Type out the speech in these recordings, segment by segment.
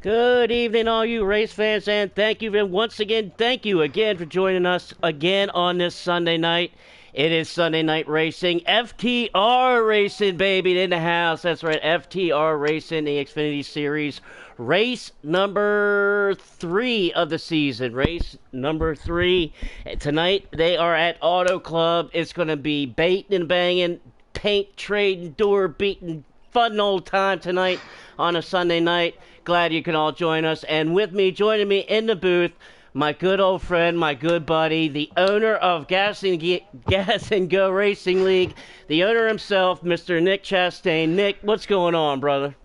Good evening, all you race fans, and thank you thank you again for joining us again on this Sunday night. It is Sunday Night Racing, FTR Racing, baby, in the house. That's right, FTR Racing, the Xfinity Series, race number 3 of the season. Race number 3. Tonight, they are at Auto Club. It's going to be baiting and banging, paint trading, door beating, fun old time tonight on a Sunday night. Glad you can all join us. And with me, joining me in the booth, my good old friend, my good buddy, the owner of Gas and Go Racing League, the owner himself, Mr. Nick Chastain. Nick, what's going on, brother?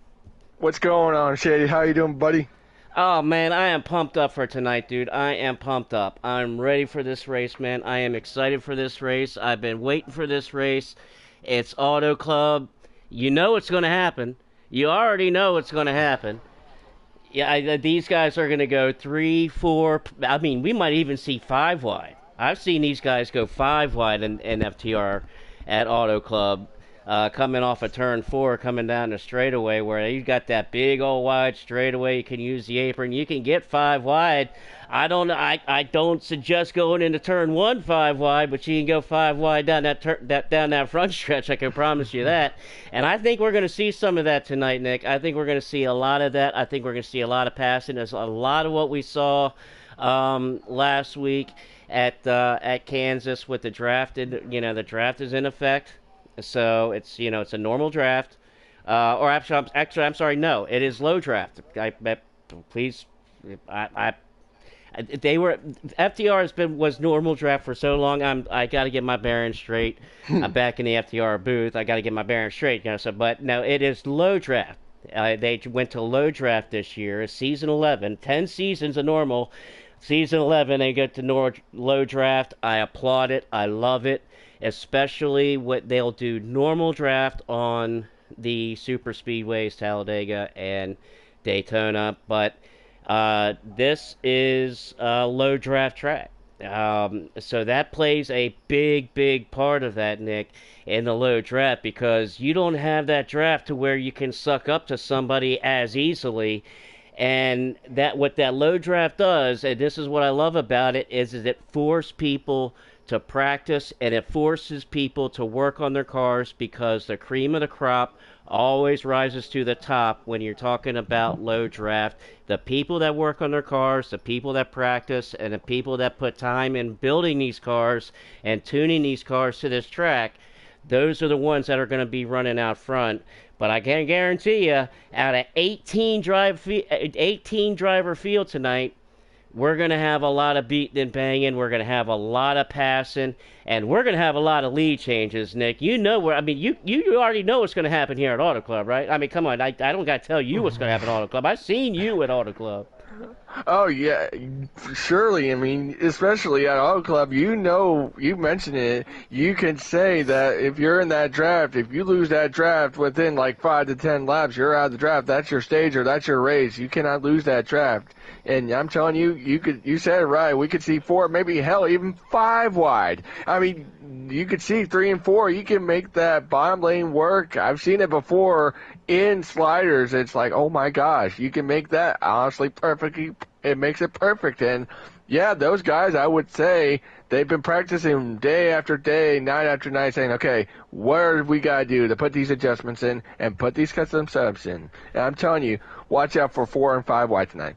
What's going on, Shady? How you doing, buddy? Oh, man, I am pumped up for tonight, dude. I am pumped up. I'm ready for this race, man. I am excited for this race. I've been waiting for this race. It's Auto Club. You know it's going to happen. You already know it's going to happen. Yeah, these guys are going to go 3, 4. I mean, we might even see 5 wide. I've seen these guys go 5 wide in FTR at Auto Club, coming off of turn 4, coming down the straightaway where you got that big old wide straightaway. You can use the apron. You can get 5 wide. I don't suggest going into turn 1 5 wide, but you can go 5 wide down that front stretch. I can promise you that. And I think we're going to see some of that tonight, Nick. I think we're going to see a lot of that. I think we're going to see a lot of passing. There's a lot of what we saw last week at Kansas with the draft. The draft is in effect, so it's it's a normal draft. Or actually, I'm sorry. No, it is low draft. Please, They were was normal draft for so long. I got to get my bearings straight. I'm back in the FTR booth. I got to get my bearings straight. But no, it is low draft. They went to low draft this year. Season 11, 10 seasons of normal. Season 11, they get to low draft. I applaud it. I love it, especially what they'll do normal draft on the super speedways, Talladega and Daytona, but. This is a low draft track. So that plays a big part of that, Nick, in the low draft, because you don't have that draft to where you can suck up to somebody as easily. And what that low draft does, and this is what I love about it, is it forces people to practice, and it forces people to work on their cars, because the cream of the crop always rises to the top when you're talking about low draft. The people that work on their cars, the people that practice, and the people that put time in building these cars and tuning these cars to this track, those are the ones that are going to be running out front. But I can guarantee you, out of 18 driver field tonight, we're going to have a lot of beating and banging. We're going to have a lot of passing. And we're going to have a lot of lead changes, Nick. You already know what's going to happen here at Auto Club, right? I mean, come on. I don't got to tell you what's going to happen at Auto Club. I've seen you at Auto Club. Oh, yeah, surely. I mean, especially at Auto Club, you mentioned it. You can say that if you're in that draft, if you lose that draft within like 5 to 10 laps, you're out of the draft. That's your stage or that's your race. You cannot lose that draft. And I'm telling you, you said it right. We could see 4, maybe hell, even 5 wide. I mean, you could see 3 and 4. You can make that bottom lane work. I've seen it before in sliders. It's like, oh my gosh, you can make that honestly perfectly. It makes it perfect. And yeah, those guys, I would say, they've been practicing day after day, night after night, saying, okay, what do we got to do to put these adjustments in and put these custom setups in? And I'm telling you, watch out for 4 and 5 wide tonight.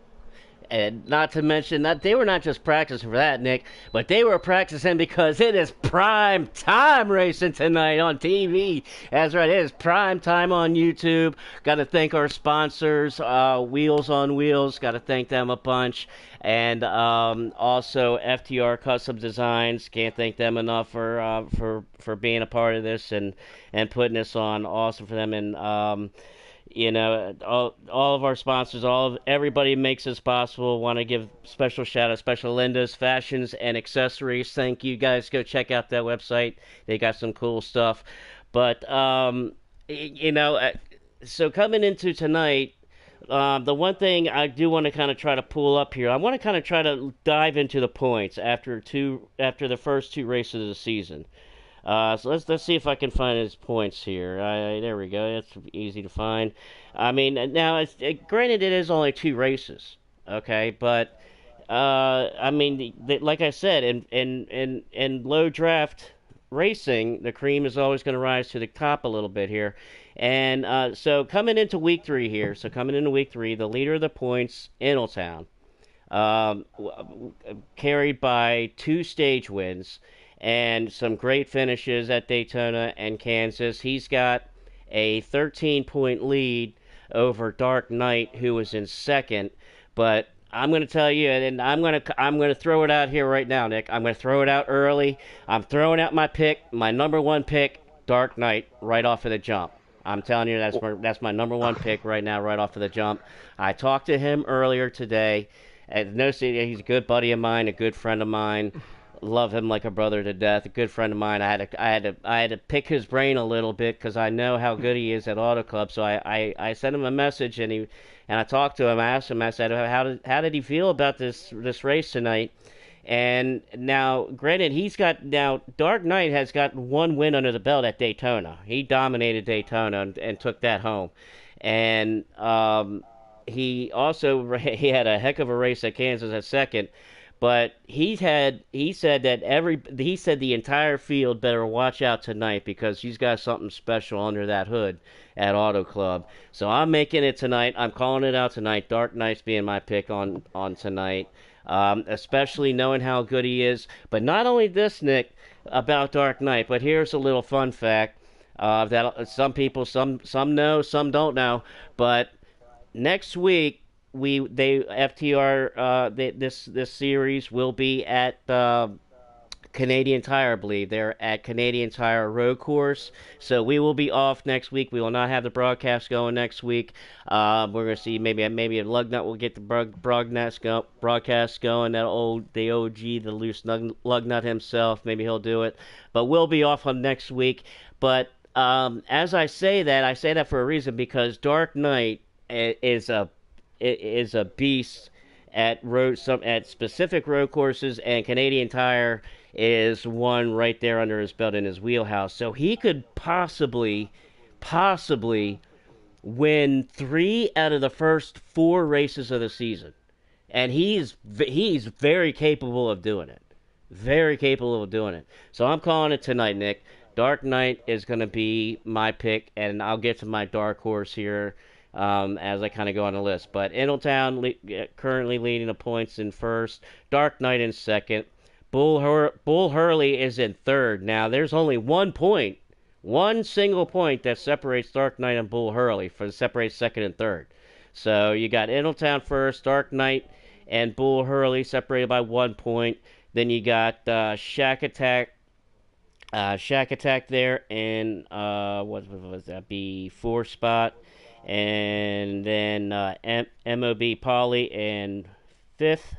And not to mention that they were not just practicing for that, Nick, but they were practicing because it is prime time racing tonight on TV. That's right, it is prime time on YouTube. Got to thank our sponsors, Wheels on Wheels. Got to thank them a bunch. And also FTR Custom Designs. Can't thank them enough for being a part of this and putting this on. Awesome for them. And all of our sponsors, everybody makes this possible. Want to give special shout out, Special Linda's Fashions and Accessories. Thank you guys. Go check out that website. They got some cool stuff. But so coming into tonight, the one thing I do want to kind of try to pull up here, I want to kind of try to dive into the points after the first 2 races of the season. So let's see if I can find his points here. There we go. That's easy to find. I mean, now granted it is only 2 races, okay, but I mean, like I said, in low draft racing, the cream is always going to rise to the top a little bit here. And so coming into week 3 here, the leader of the points, Ingletown, carried by 2 stage wins and some great finishes at Daytona and Kansas. He's got a 13-point lead over Dark Knight, who was in second. But I'm going to tell you, and I'm going to throw it out here right now, Nick. I'm going to throw it out early. I'm throwing out my pick, my number one pick, Dark Knight, right off of the jump. I'm telling you, that's my number one pick right now, right off of the jump. I talked to him earlier today. No, he's a good buddy of mine, a good friend of mine. Love him like a brother to death. A good friend of mine. I had to pick his brain a little bit because I know how good he is at Auto Club. So I sent him a message and I talked to him. I asked him. I said, how did he feel about this race tonight? And now, granted, Dark Knight has got 1 win under the belt at Daytona. He dominated Daytona and took that home. And he had a heck of a race at Kansas at second. But he said the entire field better watch out tonight because he's got something special under that hood at Auto Club. So I'm making it tonight. I'm calling it out tonight. Dark Knight's being my pick on tonight. Especially knowing how good he is. But not only this, Nick, about Dark Knight, but here's a little fun fact that some people, some know, some don't know. But next week, FTR this series will be at Canadian Tire, I believe. They're at Canadian Tire Road Course. So we will be off next week. We will not have the broadcast going next week. We're going to see maybe a Lugnut will get the broadcast going. The OG, the loose Lugnut himself. Maybe he'll do it. But we'll be off on next week. But as I say that for a reason because Dark Knight is a beast at specific road courses, and Canadian Tire is one right there under his belt in his wheelhouse. So he could possibly win 3 out of the first 4 races of the season, and he's very capable of doing it. Very capable of doing it. So I'm calling it tonight, Nick. Dark Knight is going to be my pick, and I'll get to my dark horse here as I kind of go on the list. But Ingletown currently leading the points in first. Dark Knight in second. Bull Hurley is in third. Now, there's only 1 point, 1 single point that separates Dark Knight and Bull Hurley, separates second and third. So you got Ingletown first, Dark Knight and Bull Hurley separated by 1 point. Then you got Shack Attack there in what was that? Be 4 spot, and then MOB Polly in 5th.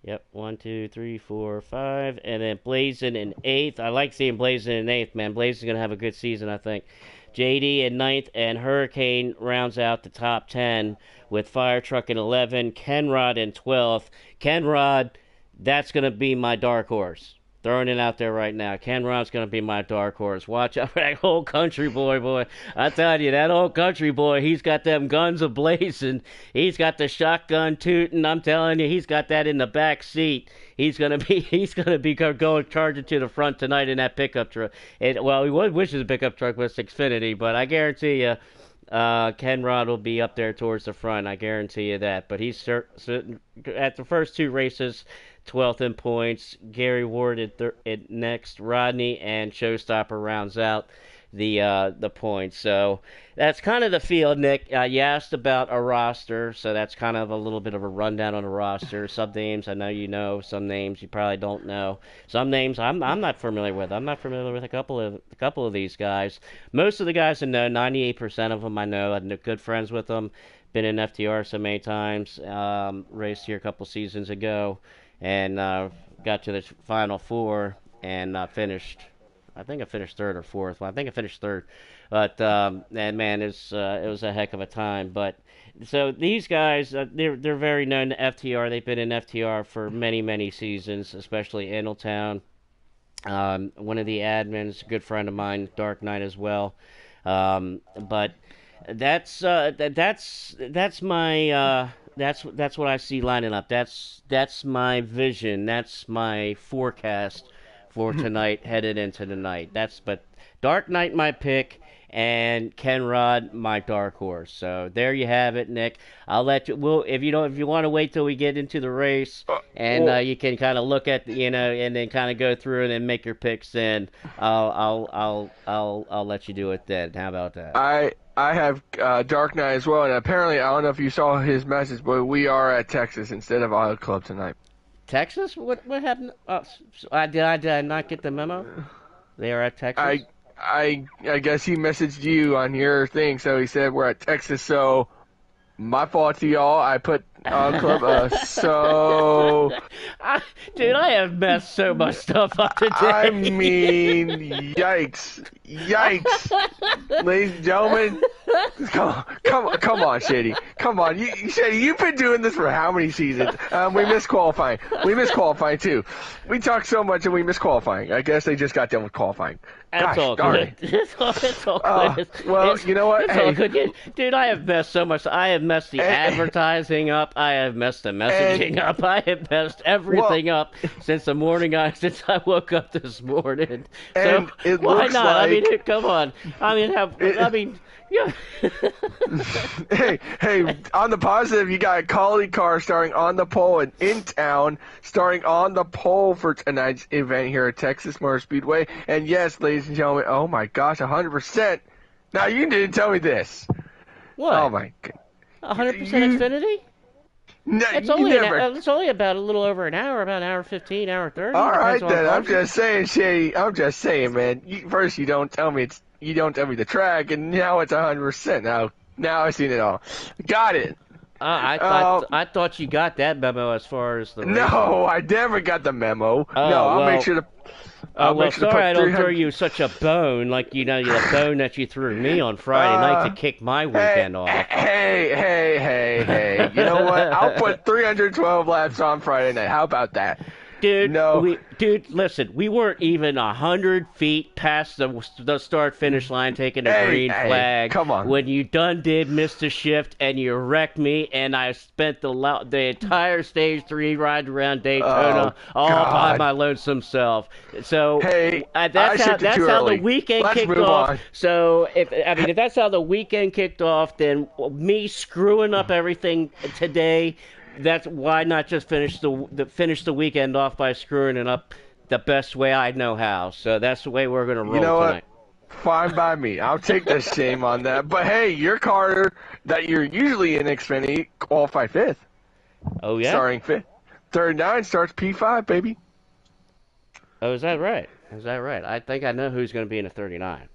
Yep, 1, 2, 3, 4, 5, and then Blazin in 8th. I like seeing Blazin in 8th, man. Blazin's gonna have a good season, I think. JD in 9th, and Hurricane rounds out the top 10 with Fire Truck in 11, Kenrod in 12th. Kenrod, that's gonna be my dark horse. Throwing it out there right now. Kenrod's going to be my dark horse. Watch out for that old country boy. I tell you, that old country boy, he's got them guns ablazing. He's got the shotgun tooting. I'm telling you, he's got that in the back seat. He's going to be going charging to the front tonight in that pickup truck. Well, he wishes a pickup truck was Xfinity, but I guarantee you, Kenrod will be up there towards the front. I guarantee you that. But he's at the first 2 races. 12th in points. Gary Ward at next. Rodney and Showstopper rounds out the points. So that's kind of the field, Nick. You asked about a roster, so that's kind of a little bit of a rundown on the roster. Some names I know you know. Some names you probably don't know. Some names I'm not familiar with. I'm not familiar with a couple of these guys. Most of the guys I know, 98% of them I know. I'm good friends with them. Been in FTR so many times. Raced here a couple seasons ago. And got to the final 4 and finished. I think I finished 3rd or 4th. Well, I think I finished 3rd. But and man, it was a heck of a time. But so these guys, they're very known to FTR. They've been in FTR for many seasons, especially Ingletown. One of the admins, a good friend of mine, Dark Knight as well. But that's my that's what I see lining up. That's my vision. That's my forecast for tonight, headed into the night. But Dark Knight my pick, and Ken Rod my dark horse. So there you have it, Nick. I'll let you. Well, if you want to wait till we get into the race, and Well, you can kind of look at and then kind of go through and then make your picks. Then I'll let you do it then. How about that? I have Dark Knight as well, and apparently I don't know if you saw his message, but we are at Texas instead of Auto Club tonight. Texas? What happened? Did I not get the memo? They are at Texas. I guess he messaged you on your thing, so he said we're at Texas. So my fault to y'all. I put Auto Club. Dude, I have messed so much stuff up today. I mean, yikes, ladies and gentlemen. Come on, Shady. Come on, Shady. You've been doing this for how many seasons? We missed qualifying. We missed qualifying too. We talked so much and we missed qualifying. I guess they just got done with qualifying. That's all good. It's all good. Well, you know what? It's all good. Dude, I have messed so much. I have messed the advertising up. I have messed the messaging up. I have messed everything up since since I woke up this morning. And so it why looks not? like, I mean, come on. Yeah. hey, on the positive, you got a quality car starting on the pole and in town, starting on the pole for tonight's event here at Texas Motor Speedway. And yes, ladies and gentlemen, oh my gosh, 100%. Now, you didn't tell me this. What? Oh my god. 100% Xfinity? No, It's only about a little over an hour, about an hour 15, hour 30. All right, Depends on then. I'm function. just saying, Shady. I'm just saying, man. First, you don't tell me the track, and now it's 100%. Now I've seen it all. Got it. I thought you got that memo as far as the racing. No, I never got the memo. Oh, no, I'll well, make sure to. I'll make sure to sorry put I don't 300 throw you such a bone like the bone that you threw me on Friday night to kick my weekend off. Hey. You know what? I'll put 312 laps on Friday night. How about that? Dude, No. Listen, we weren't even 100 feet past the start-finish line taking the green flag. Come on. When you did miss the shift and you wrecked me, and I spent the entire Stage 3 ride around Daytona all by my lonesome self. So that's how the weekend kicked off. On. So if that's how the weekend kicked off, then me screwing up everything today. That's why not just finish the weekend off by screwing it up the best way I know how. So that's the way we're gonna roll tonight. Fine by me. I'll take the shame on that. But hey, your car that you're usually in Xfinity qualified 5th. Oh yeah. Starting 5th. 39 starts P5, baby. Oh, is that right? I think I know who's going to be in a 39.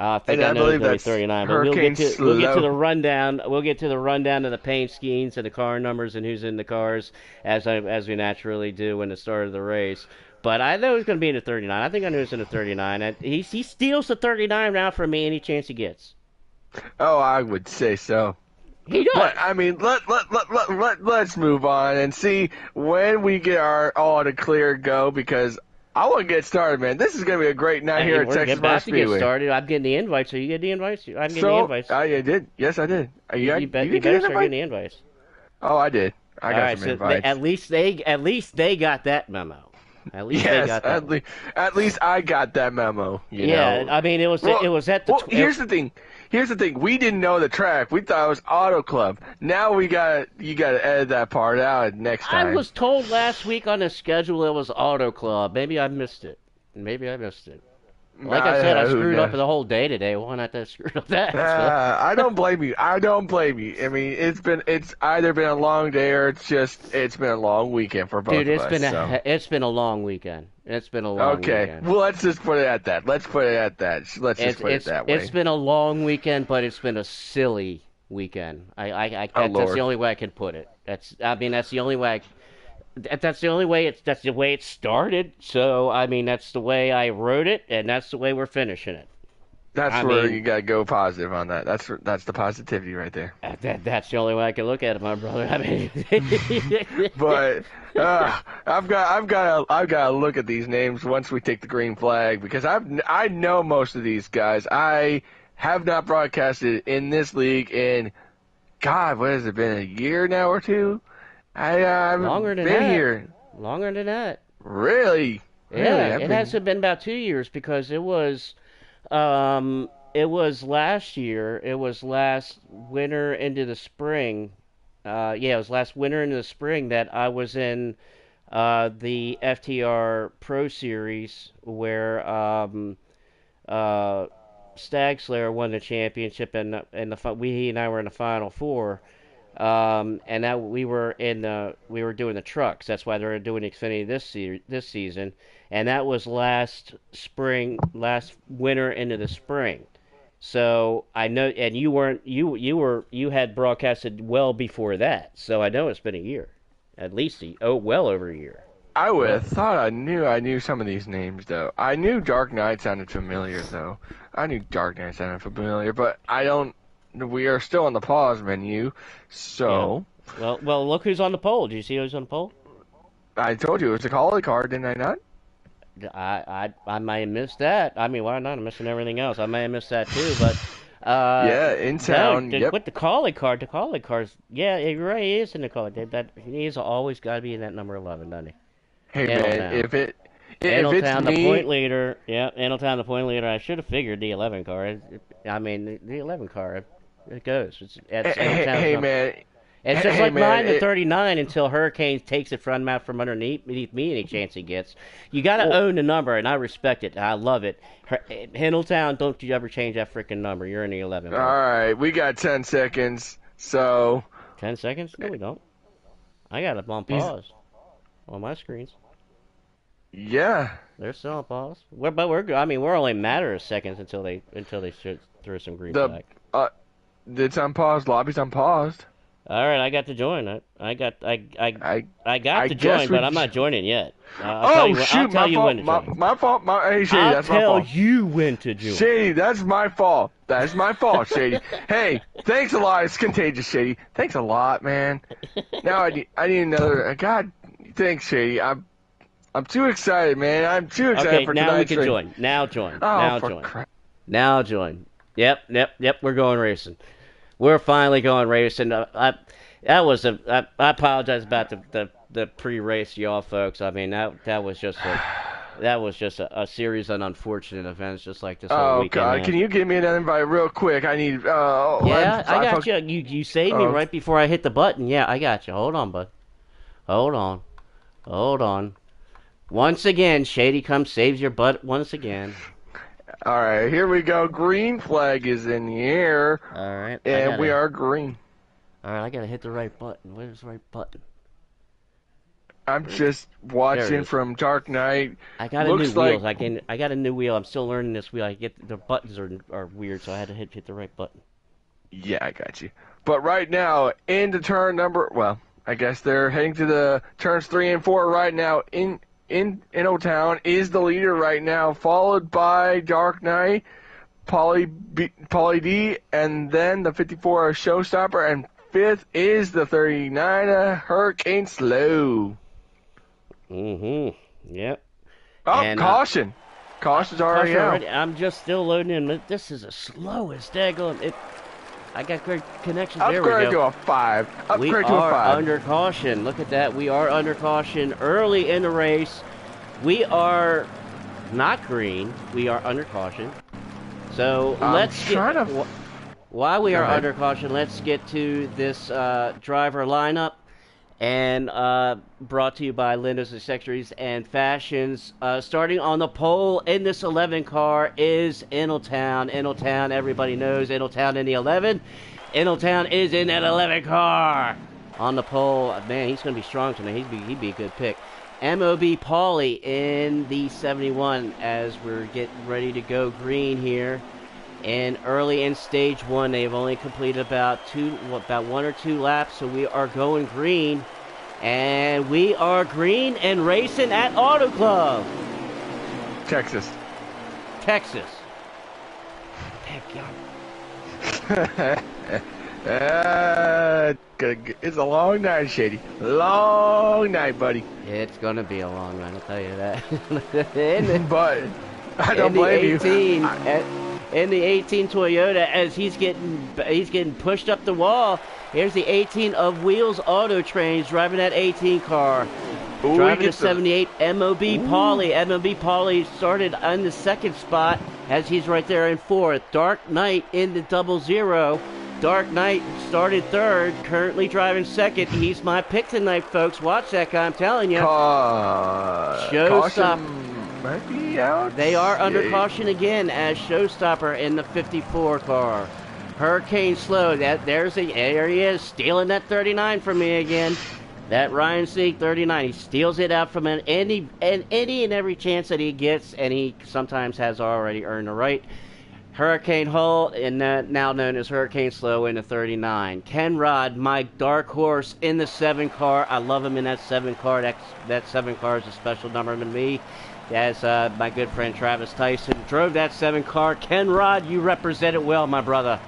I think I I know believe who's going to that's be 39. But Hurricane we'll get to the rundown. We'll get to the rundown of the paint schemes and the car numbers and who's in the cars as we naturally do when it started the race. But I know he's going to be in a 39. I think I know he's in a 39. He steals the 39 now from me any chance he gets. Oh, I would say so. He does. But I mean, let's move on and see when we get our all to clear go, because I want to get started, man. This is going to be a great night here at Texas Motor Speedway. Get started. I'm getting the invites. So you get the invites? I'm getting the invites. I did. Yes, I did. You better start getting the invites. Oh, I did. I got some invites. At least they got that memo. At least they got that. At least I got that memo. You know? I mean, it was at the. Here's the thing. We didn't know the track. We thought it was Auto Club. Now you gotta edit that part out next time. I was told last week on the schedule it was Auto Club. Maybe I missed it. Like I said, I screwed up the whole day today. Why not that screwed up that? I don't blame you. I mean, it's either been a long day or it's been a long weekend for both of us. Dude, it's been a long weekend. It's been a long weekend. Okay, well, let's just put it at that. Let's just put it that way. It's been a long weekend, but it's been a silly weekend. That's the only way I can put it. That's the only way. That's the way it started. So I mean, that's the way I wrote it, and that's the way we're finishing it. That's I where mean, you gotta go positive on that. That's the positivity right there. that's the only way I can look at it, my brother. I mean, But I've got to look at these names once we take the green flag because I know most of these guys. I have not broadcasted in this league in God, what has it been, a year now or two? I longer haven't than been that. here. Longer than that. Really, Yeah, really. I've it been. has to have been about 2 years because it was last year. It was last winter into the spring. Yeah, it was last winter into the spring that I was in the FTR Pro Series where uh, Stag Slayer won the championship and he and I were in the final four. And that we were doing the trucks. That's why they're doing Xfinity this season, and that was last winter into the spring. So I know, and you had broadcasted well before that. So I know it's been a year, at least well over a year. I would Well, have thought I knew some of these names though. I knew Dark Knight sounded familiar though. I knew Dark Knight sounded familiar, but I don't. We are still on the pause menu, yeah. so Well, look who's on the poll. Did you see who's on the poll? I told you it was a calling card, didn't I not? I may have missed that. I mean, why not? I'm missing everything else. I may have missed that too, but Yeah, in no, town. Yep. with the calling cards, yeah, you're right. He is in the calling. That he's always got to be in that number 11, doesn't he? Hey man, Annaltown. if it's Annaltown, the point me, leader. Yeah, Annaltown, the point leader. I should have figured the 11 card. I mean, the 11 card. It goes. It's Annaltown's hey number. man, It's just hey like man, 9 to 39 until Hurricane takes it from underneath me any chance he gets. You got to well, own the number, and I respect it. I love it. Hiddletown, don't you ever change that freaking number. You're in the 11, all bro. right, we got 10 seconds, so 10 seconds? No, we don't. I got it on he's pause on my screens. yeah. They're still on pause. I mean, we're only a matter of seconds until they should throw some green The flag. it's unpaused. Lobby's unpaused. All right, I got to join it. I got I to guess join, we. but I'm not joining yet. Oh shoot, I'll tell my you fault. when to join. My fault. Hey Shady, I'll that's my tell fault. you when to join. Shady, that's my fault. That's my fault, Shady. Hey, thanks a lot. It's contagious, Shady. Thanks a lot, man. Now I need another. God, thanks, Shady. I'm too excited, man. I'm too excited Okay, for now we tonight's can stream. join. Now join. Oh, Now for join. crap. Now join. Yep. We're going racing. We're finally going racing. I apologize about the pre-race, y'all folks. I mean that was just a series of unfortunate events, just like this whole Oh weekend. God, can you give me an invite real quick? I need. Yeah, I got you. You saved me right before I hit the button. Yeah, I got you. Hold on, bud. Hold on. Once again, Shady comes saves your butt once again. All right, here we go. Green flag is in the air, All right, and we are green. All right, I gotta hit the right button. Where's the right button? I'm just watching from Dark Knight. I got a Looks new wheel. like I got a new wheel. I'm still learning this wheel. The buttons are weird, so I had to hit the right button. yeah, I got you. But right now, into turn number. Well, I guess they're heading to the turns 3 and 4 right now. In O-Town is the leader right now, followed by Dark Knight, Polly D, and then the 54 Showstopper, and fifth is the 39 Hurricane Slow. Yep. Oh, And, caution! Caution's already out. I'm just still loading in. This is the slowest daggone. I got great connections. There we Upgrade go. to a 5. We Upgrade to a are 5. under caution. Look at that. We are under caution early in the race. We are not green. We are under caution. So let's get. While we are under caution, let's get to this driver lineup. And brought to you by Linda's Accessories and Fashions. Starting on the pole in this 11 car is Innelltown. Innelltown, everybody knows Innelltown in the 11. Innelltown is in that 11 car. On the pole, man, he's going to be strong tonight. He'd be a good pick. MOB Pauly in the 71 as we're getting ready to go green here. And early in stage 1, they've only completed about 1 or 2 laps, so we are going green. And we are green and racing at Auto Club. Texas. It's a long night, Shady. Long night, buddy. It's gonna be a long run, I'll tell you that. But I don't blame you. In the 18 Toyota, as he's getting pushed up the wall. Here's the 18 of Wheels Auto Trains driving that 18 car. Ooh, driving the 78 MOB Pauly. MOB Pauly started on the second spot as he's right there in fourth. Dark Knight in the 00. Dark Knight started third, currently driving second. He's my pick tonight, folks. Watch that guy, I'm telling you. Showstopper. Might be out. They are under caution again as Showstopper in the 54 car. Hurricane Slow, there he is, stealing that 39 from me again. That Ryan Sieg 39, he steals it out from any and every chance that he gets, and he sometimes has already earned the right. Hurricane Hull, and now known as Hurricane Slow, in the 39. Ken Rod, my dark horse in the 7 car. I love him in that 7 car. That 7 car is a special number to me. As my good friend Travis Tyson drove that 7 car. Ken Rod, you represent it well, my brother.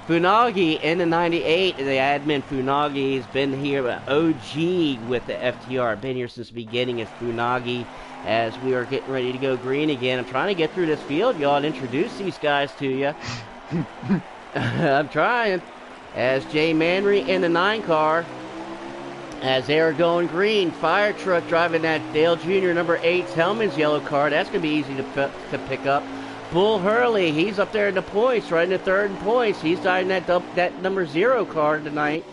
Funagi in the 98, the admin Funagi has been here, OG with the FTR. Been here since the beginning as Funagi, as we are getting ready to go green again. I'm trying to get through this field, y'all, and introduce these guys to you. I'm trying. As Jay Manry in the 9 car, as they are going green. Fire truck driving that Dale Jr. number 8 Hellman's yellow car. That's going to be easy to pick up. Bull Hurley, he's up there in the points, right in the third in points. He's driving that number 0 car tonight.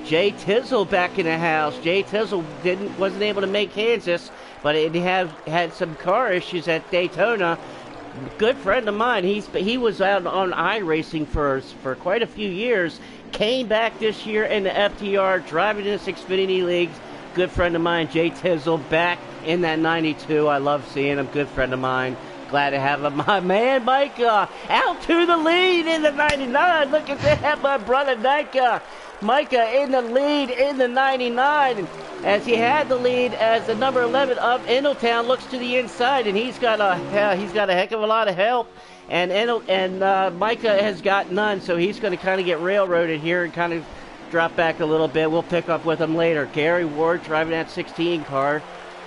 Jay Tizzle back in the house. Jay Tizzle wasn't able to make Kansas, but it had some car issues at Daytona. Good friend of mine. He was out on iRacing for quite a few years. Came back this year in the FTR, driving in the Xfinity leagues. Good friend of mine, Jay Tizzle, back in that 92. I love seeing him. Good friend of mine. Glad to have him. My man, Micah, out to the lead in the 99. Look at that, my brother, Micah. Micah in the lead in the 99. As he had the lead as the number 11 of Ingletown looks to the inside, and he's got a heck of a lot of help. And Micah has got none, so he's going to kind of get railroaded here and kind of drop back a little bit. We'll pick up with him later. Gary Ward driving that 16 car.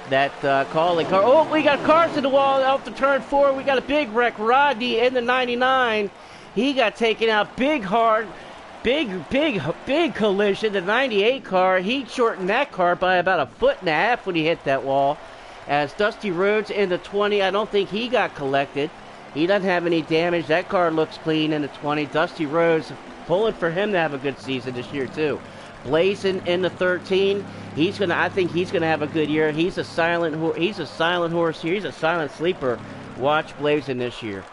That calling car. Oh, we got cars to the wall off the turn 4. We got a big wreck. Rodney in the 99. He got taken out big hard. Big collision. The 98 car, he shortened that car by about 1.5 feet when he hit that wall. As Dusty Rhodes in the 20, I don't think he got collected. He doesn't have any damage. That car looks clean in the 20. Dusty Rhodes, pulling for him to have a good season this year too. Blazin in the 13. I think he's gonna have a good year. He's a silent horse here. He's a silent sleeper. Watch Blazin this year.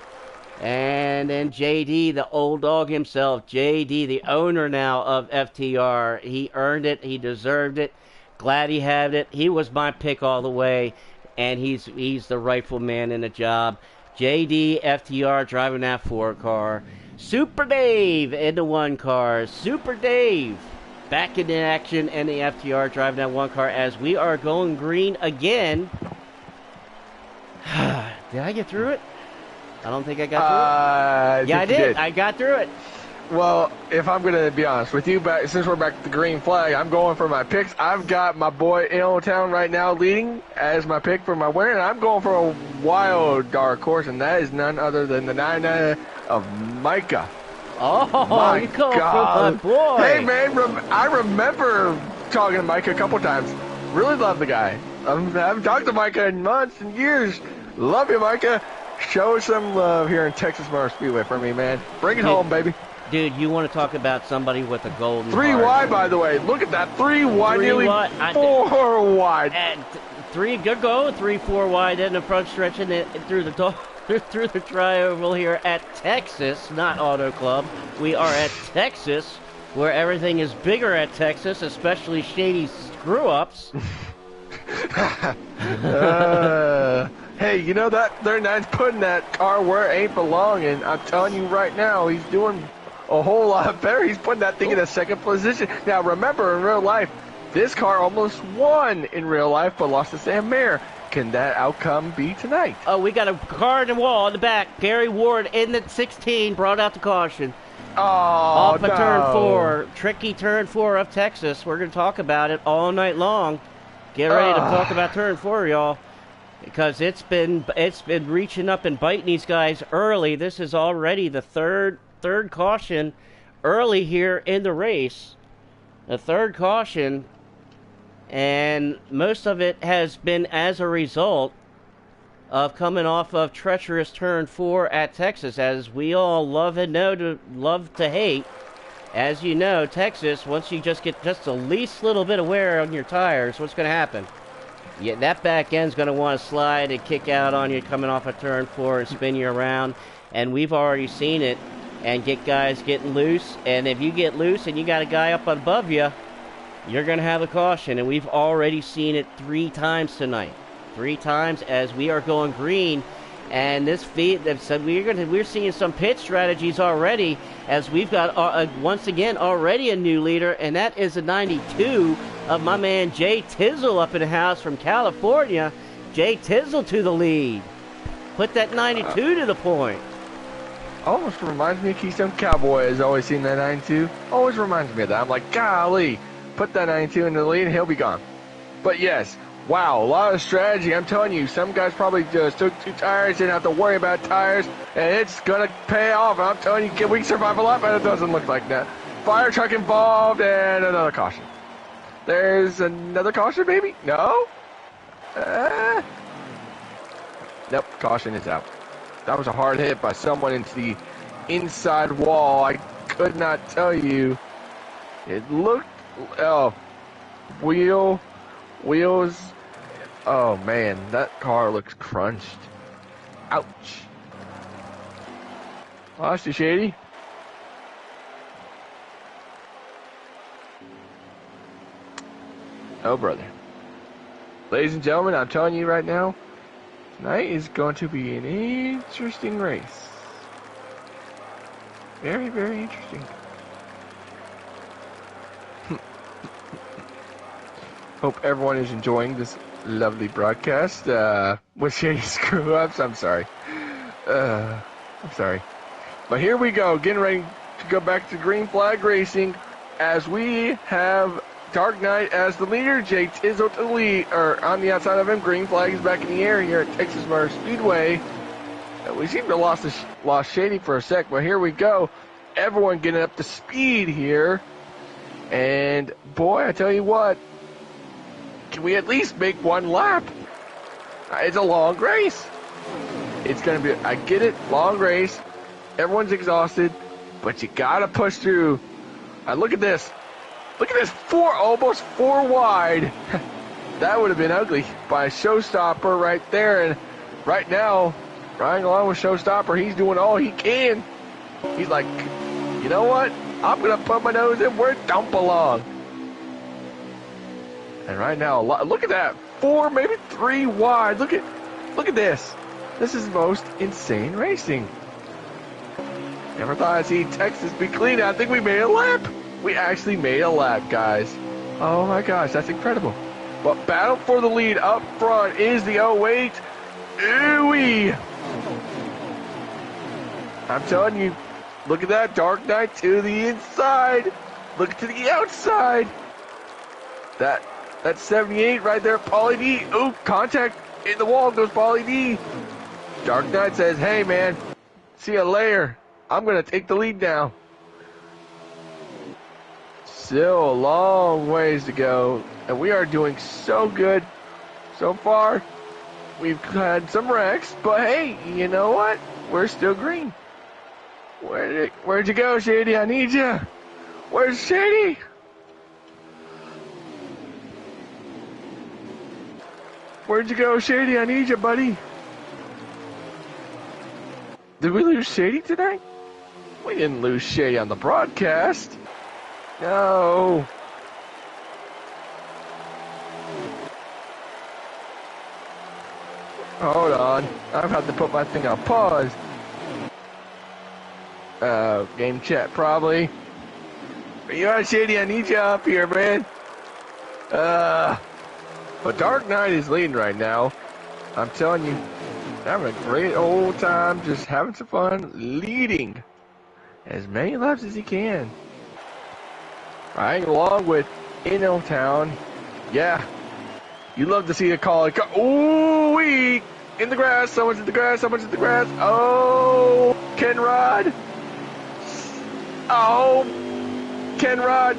And then JD, the old dog himself. JD, the owner now of FTR. He earned it. He deserved it. Glad he had it. He was my pick all the way, and he's the rightful man in the job. JD, FTR driving that 4 car. Super Dave in the 1 car. Super Dave back in action in the FTR driving that 1 car as we are going green again. Did I get through it? I don't think I got through it. Yeah, I did. I got through it. Well, if I'm going to be honest with you, since we're back to the green flag, I'm going for my picks. I've got my boy Ingletown right now leading as my pick for my winner, and I'm going for a wild dark horse, and that is none other than the 99 of Micah. Oh, my you go God. For my boy. Hey, man, I remember talking to Micah a couple times. Really love the guy. I haven't talked to Micah in months and years. Love you, Micah. Show some love here in Texas Motor Speedway for me, man. Bring it home, baby. Dude, you want to talk about somebody with a golden 3 heart. wide, by the way. Look at that. 3 wide, nearly 4 wide. And 3 good go, 3-4 wide in the front stretch and through the tri-oval here at Texas, not Auto Club. We are at Texas, where everything is bigger at Texas, especially shady screw-ups. Hey, you know that they're not putting that car where it ain't belonging. I'm telling you right now, he's doing a whole lot better. He's putting that thing in a second position. Now, remember, in real life, this car almost won in real life, but lost to Sam Mayer. can that outcome be tonight? Oh, we got a car in the wall in the back. Gary Ward in the 16 brought out the caution. Oh, Off of no. turn 4. Tricky turn 4 of Texas. We're going to talk about it all night long. Get ready to talk about turn 4, y'all. Because it's been reaching up and biting these guys early. This is already the third caution early here in the race. The third caution, and most of it has been as a result of coming off of treacherous turn 4 at Texas, as we all love to hate. As you know, Texas, once you just get just the least little bit of wear on your tires, what's going to happen? Yeah, that back end's going to want to slide and kick out on you coming off of turn 4 and spin you around. And we've already seen it, and get guys getting loose. And if you get loose and you got a guy up above you, you're going to have a caution. And we've already seen it 3 times tonight. 3 times as we are going green. And this feed, we're seeing some pit strategies already, as we've got once again already a new leader, and that is a 92 of my man Jay Tizzle up in the house from California. Jay Tizzle to the lead. Put that 92 to the point. Almost reminds me of Keystone Cowboy. Has always seen that 92. Always reminds me of that. I'm like, golly, put that 92 in the lead and he'll be gone. But yes, wow, a lot of strategy. I'm telling you, some guys probably just took 2 tires, didn't have to worry about tires, and it's going to pay off. I'm telling you, we survive a lot, but it doesn't look like that. Fire truck involved, and another caution. There's another caution, maybe? No? Nope, caution is out. That was a hard hit by someone into the inside wall. I could not tell you. It looked... Oh. Wheels... Oh, man, that car looks crunched. Ouch. Lost you, Shady? Oh, brother. Ladies and gentlemen, I'm telling you right now, tonight is going to be an interesting race. Very, very interesting. Hope everyone is enjoying this lovely broadcast with Shady Screw-Ups. I'm sorry. I'm sorry. But here we go, getting ready to go back to green flag racing as we have Dark Knight as the leader, Jay Tizzle to the lead, or on the outside of him. Green flag is back in the air here at Texas Motor Speedway. We seem to have lost Shady for a sec, but here we go. Everyone getting up to speed here. And boy, I tell you what, can we at least make one lap? It's a long race. It's going to be, I get it, long race. Everyone's exhausted, but you got to push through. Look at this. Look at this, almost 4 wide. That would have been ugly by Showstopper right there. And right now, riding along with Showstopper, he's doing all he can. He's like, you know what? I'm going to put my nose in where it don't belong. And right now, look at that. 4, maybe 3 wide. Look at this. This is the most insane racing. Never thought I'd see Texas be clean. I think we made a lap. We actually made a lap, guys. Oh my gosh, that's incredible. But battle for the lead up front is the 08. Ooh-wee. I'm telling you, look at that. Dark Knight to the inside. Look to the outside. That's 78 right there, Paulie D. Ooh, contact in the wall goes Paulie D. Dark Knight says, hey man, see you later. I'm going to take the lead now. Still a long ways to go, and we are doing so good so far. We've had some wrecks, but hey, you know what? We're still green. Where'd you go, Shady? I need you. Where's Shady? Where'd you go, Shady? I need you, buddy. Did we lose Shady tonight? We didn't lose Shady on the broadcast. No. Hold on. I've had to put my thing on pause. Game chat probably. Are you on, Shady? I need you up here, man. But Dark Knight is leading right now. I'm telling you, having a great old time, just having some fun, leading as many laps as he can. Riding along with Town. Yeah, you love to see a call. Ooh, wee! In the grass, someone's in the grass, someone's in the grass. Oh, Kenrod. Oh, Kenrod.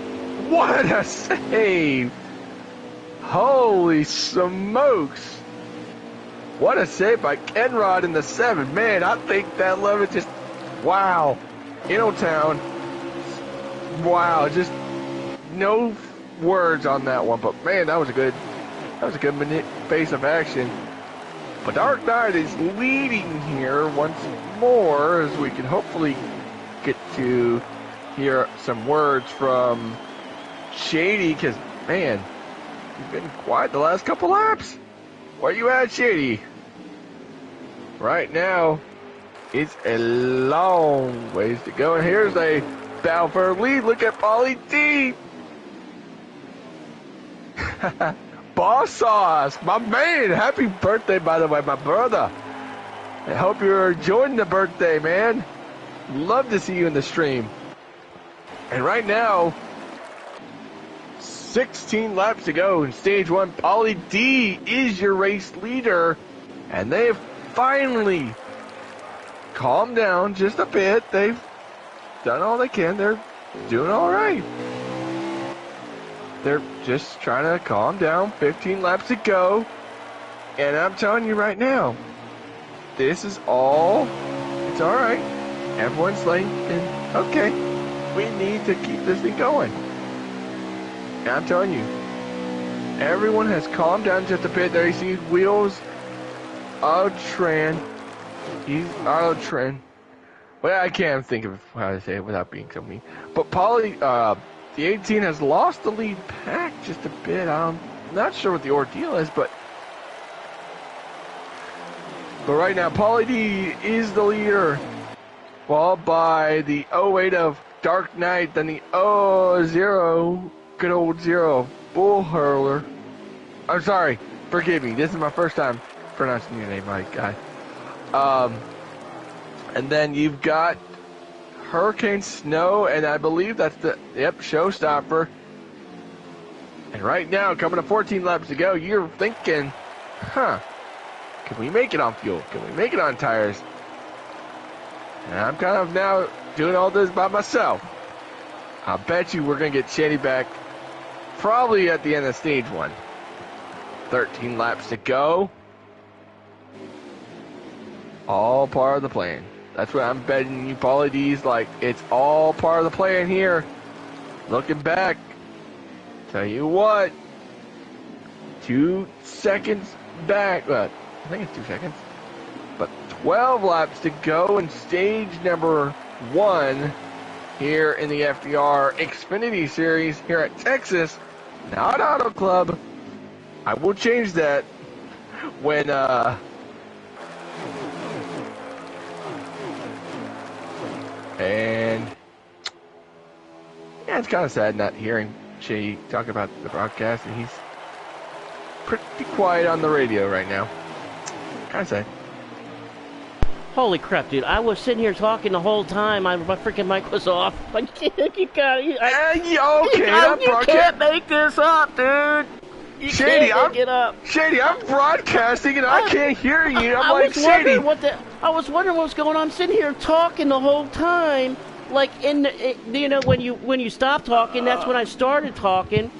What a save. Holy smokes. What a save by Kenrod in the 7. Man, I think that love just, wow. Town. Wow, just no words on that one. But man, that was a good pace of action. But Dark Knight is leading here once more, as we can hopefully get to hear some words from Shady, because, man, you've been quiet the last couple laps. Where you at, Shady? Right now, it's a long ways to go. And here's a battle for a lead. Look at Paulie D. Boss Sauce, my man. Happy birthday, by the way, my brother. I hope you're enjoying the birthday, man. Love to see you in the stream. And right now, 16 laps to go in stage 1. Paulie D is your race leader. And they have finally calmed down just a bit. They've done all they can. They're doing all right. They're just trying to calm down. 15 laps to go. And I'm telling you right now, this is all, it's all right. Everyone's like, okay, we need to keep this thing going. And I'm telling you, everyone has calmed down just a bit. There you see wheels of Tran. He's out of Tran. Well, I can't think of how to say it without being so mean. But Paulie, the 18 has lost the lead pack just a bit. I'm not sure what the ordeal is, but right now, Paulie D is the leader, followed by the 08 of Dark Knight, then the 0, good old 0, Bull Hurler. I'm sorry, forgive me. This is my first time pronouncing your name right, guy. And then you've got Hurricane Snow, and I believe that's the, showstopper. And right now, coming to 14 laps to go, you're thinking, can we make it on fuel? Can we make it on tires? And I'm kind of now doing all this by myself. I bet you we're going to get Shady back probably at the end of stage 1. 13 laps to go. All part of the plan. That's what I'm betting you, Paulie D's like. It's all part of the plan here. Looking back, tell you what, 2 seconds back. I think it's 2 seconds. But 12 laps to go in stage number 1 here in the FTR Xfinity Series here at Texas. Not Auto Club. I will change that when and yeah, it's kind of sad not hearing Shay talk about the broadcast, and he's pretty quiet on the radio right now. Kind of sad. Holy crap, dude. I was sitting here talking the whole time. My freaking mic was off. You can't make this up, dude. Shady, I'm broadcasting and I can't hear you. I'm like, Shady. I was wondering what was going on. I'm sitting here talking the whole time. Like, when you stop talking, that's when I started talking.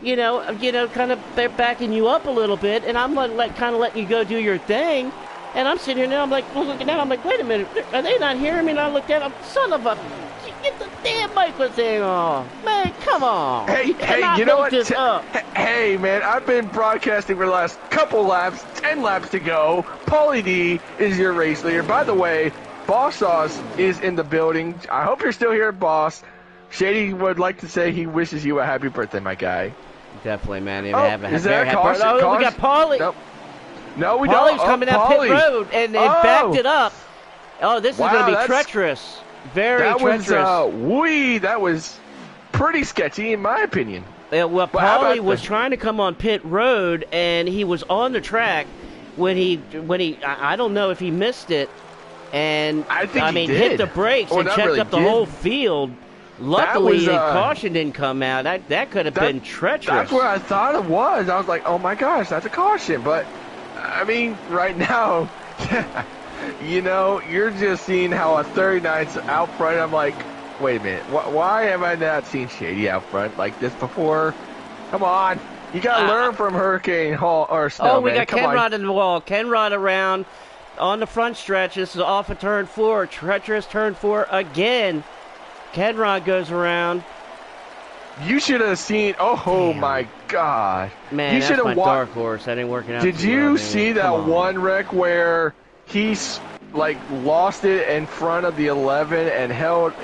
Kind of backing you up a little bit. And I'm kind of letting you go do your thing. And I'm sitting here now, I'm like, looking down, I'm like, wait a minute, are they not hearing me? And I looked at them, son of a, get the damn microphone thing off. Man, come on. Hey, you know what? Hey, man, I've been broadcasting for the last couple laps, 10 laps to go. Paulie D is your race leader. By the way, Boss Sauce is in the building. I hope you're still here, Boss. Shady would like to say he wishes you a happy birthday, my guy. Definitely, man. Is that a caution? We got Paulie. Nope. No, we Paulie's don't. coming up pit road, and they backed it up. Oh, this is going to be treacherous. Very treacherous. That was pretty sketchy, in my opinion. Paulie was trying to come on pit road, and he was on the track, I don't know if he missed it, and I think he hit did. the brakes Well, and not checked really up the did. whole field. Luckily, was, caution didn't come out. That could have been treacherous. That's what I thought it was. I was like, oh my gosh, that's a caution. But, I mean, right now, you know, you're just seeing how a 39's out front. I'm like, wait a minute. Why have I not seen Shady out front like this before? Come on. You got to learn from Hurricane Hall or Snow. Oh, we got Come Kenrod on. in the wall. Kenrod around on the front stretch. This is off of turn 4. Treacherous turn 4 again. Kenrod goes around. You should have seen. Oh Damn. my God! Man, you that's my have dark horse. That ain't working out. Did too you well, see man. that one wreck where he's like lost it in front of the 11 and held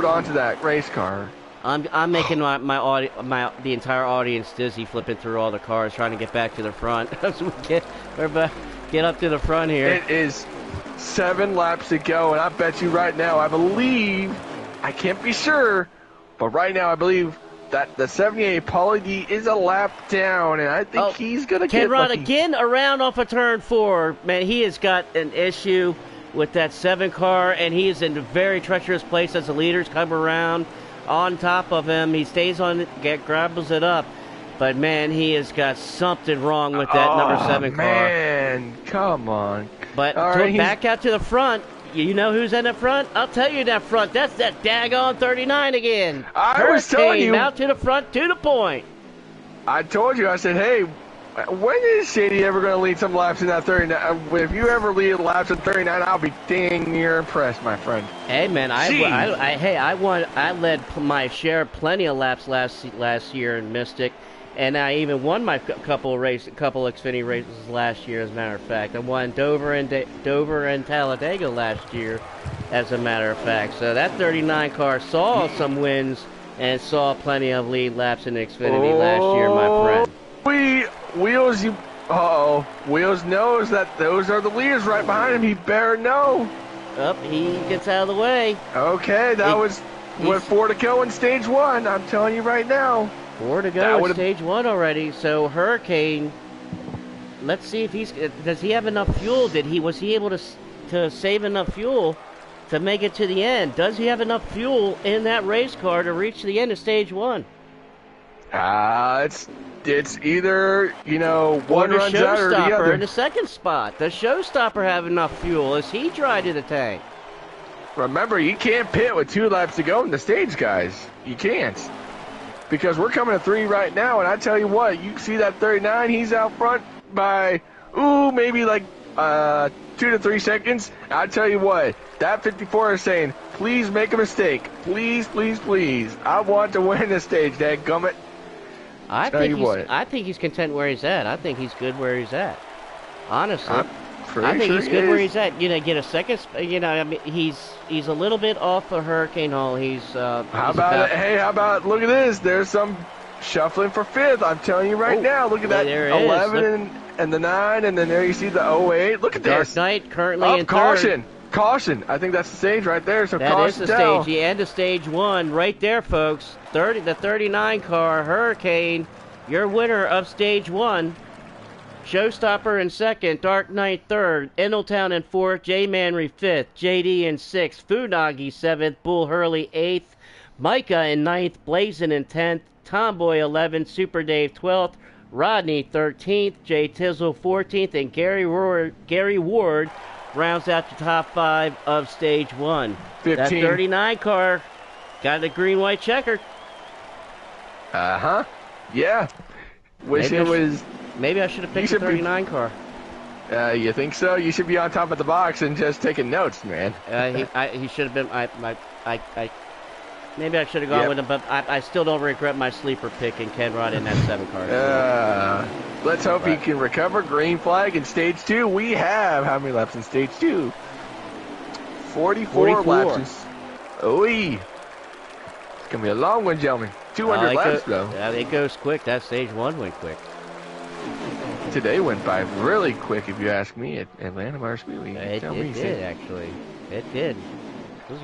onto that race car? I'm making the entire audience dizzy, flipping through all the cars, trying to get back to the front. As we get up to the front here. It is 7 laps to go, and I bet you right now, I can't be sure, but right now I believe that the 78 Pauly D is a lap down, and I think he's going to get Kenrod lucky. again around off of turn 4. Man, he has got an issue with that 7 car, and he is in a very treacherous place as the leaders come around on top of him. He stays on it, grabs it up. But, man, he has got something wrong with that number 7 car. Man, come on. But back out to the front. You know who's in the front? I'll tell you that front. That's that daggone 39 again. I was telling you. Out to the front, to the point. I told you. I said, hey, when is Shady ever going to lead some laps in that 39? If you ever lead laps in 39, I'll be dang near impressed, my friend. Hey, man, I led my share of plenty of laps last year in Mystic. And I even won my couple Xfinity races last year, as a matter of fact. I won Dover and Talladega last year, as a matter of fact. So that 39 car saw some wins and saw plenty of lead laps in Xfinity last year, my friend. Wheels knows that those are the leaders right behind him. He better know. He gets out of the way. Okay, that was 4 to go in stage 1. I'm telling you right now. 4 to go in stage 1 already. So Hurricane, let's see if does he have enough fuel? Was he able to save enough fuel to make it to the end? Does he have enough fuel in that race car to reach the end of stage 1? It's either, one runs out or the other. In the second spot. Does Showstopper have enough fuel? Is he dry to the tank? Remember, you can't pit with 2 laps to go in the stage, guys. You can't. Because we're coming to 3 right now, and I tell you what, you see that 39, he's out front by, maybe like 2 to 3 seconds. I tell you what, that 54 is saying, please make a mistake. Please, please, please. I want to win this stage, dadgummit. I think he's content where he's at. I think he's good where he's at. Honestly. I think he's good where he's at. Get a second. He's a little bit off of Hurricane Hall. How about look at this? There's some shuffling for 5th. I'm telling you right now. Look at that 11 and the 9, and then there you see the 08. Look at this. Dark Knight currently in third. Caution. I think that's the stage right there. So that is the stage. The end of stage 1 right there, folks. The 39 car Hurricane, your winner of stage 1. Showstopper in 2nd, Dark Knight 3rd, Eneltown in 4th, J Manry 5th, JD in 6th, Funagi 7th, Bull Hurley 8th, Micah in 9th, Blazin in 10th, Tomboy 11th, Super Dave 12th, Rodney 13th, Jay Tizzle 14th, and Gary Ward rounds out the top 5 of stage 1. 15. That 39 car got the green-white checker. Yeah. Maybe I should have picked the 39 car. You think so? You should be on top of the box and just taking notes, man. He should have been. Maybe I should have gone with him, but I still don't regret my sleeper pick in Kenrod in that 7 car. Let's hope he can recover. Green flag in stage 2. We have how many laps in stage 2? 44 laps. It's gonna be a long one, gentlemen. 200 laps, though. Yeah, it goes quick. That stage 1 went quick. Today went by really quick, if you ask me, at Atlanta Motor Speedway. It did, actually. It did.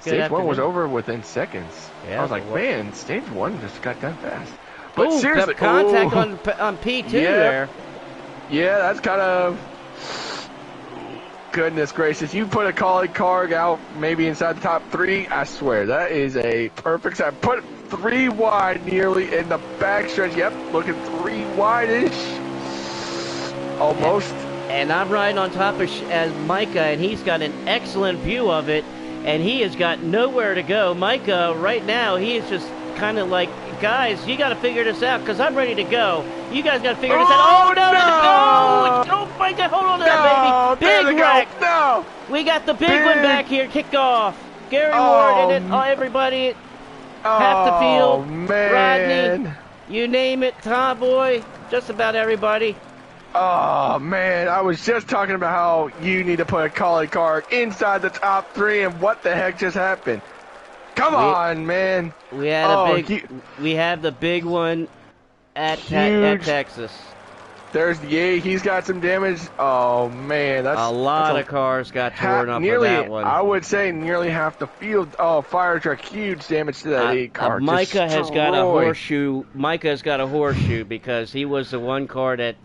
Stage 1 was over within seconds. Yeah, I was like, man, stage 1 just got done fast. But seriously, contact on P2 there. Yeah, that's kind of goodness gracious. You put a quality car out maybe inside the top 3, I swear. That is a perfect set. Put 3 wide nearly in the backstretch. Yep, looking 3 wide-ish. Almost. And I'm riding on top of as Micah, and he's got an excellent view of it, and he has got nowhere to go. Micah, right now, he is just kind of like, guys, you got to figure this out, because I'm ready to go. You guys got to figure this out. Oh, no! Oh, Micah, hold on to that, baby. Big wreck. No! We got the big one back here, kicked off. Gary Ward in it, everybody, half the field. Man. Rodney, you name it, Tomboy, just about everybody. Oh, man, I was just talking about how you need to put a quality car inside the top 3, and what the heck just happened? Come on, man. We had we have the big one at Texas. There's he's got some damage. Oh, man. That's a lot of cars got torn up with that one. I would say nearly half the field. Oh, fire truck, huge damage to that car. Micah has got a horseshoe. Micah's got a horseshoe because he was the one car that,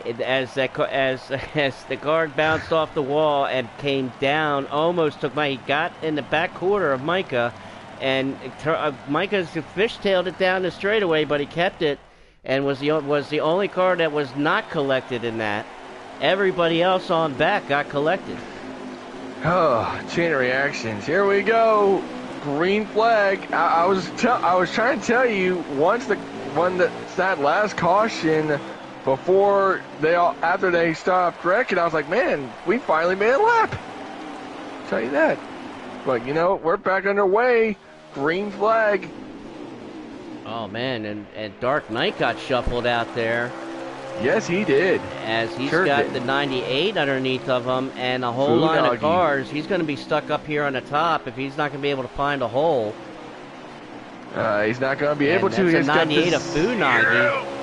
as the car bounced off the wall and came down, almost took he got in the back quarter of Micah, and Micah's fishtailed it down the straightaway, but he kept it, and was the only car that was not collected in that. Everybody else on back got collected. Oh, chain of reactions. Here we go. Green flag. I was trying to tell you once that last caution. After they stopped wrecking, I was like, man, we finally made a lap. I'll tell you that. But, we're back underway. Green flag. Oh, man, and Dark Knight got shuffled out there. Yes, he did. As he's got the 98 underneath of him and a whole line of cars. He's going to be stuck up here on the top if he's not going to be able to find a hole. He's not going to be able to. He's got 98 of Funagi.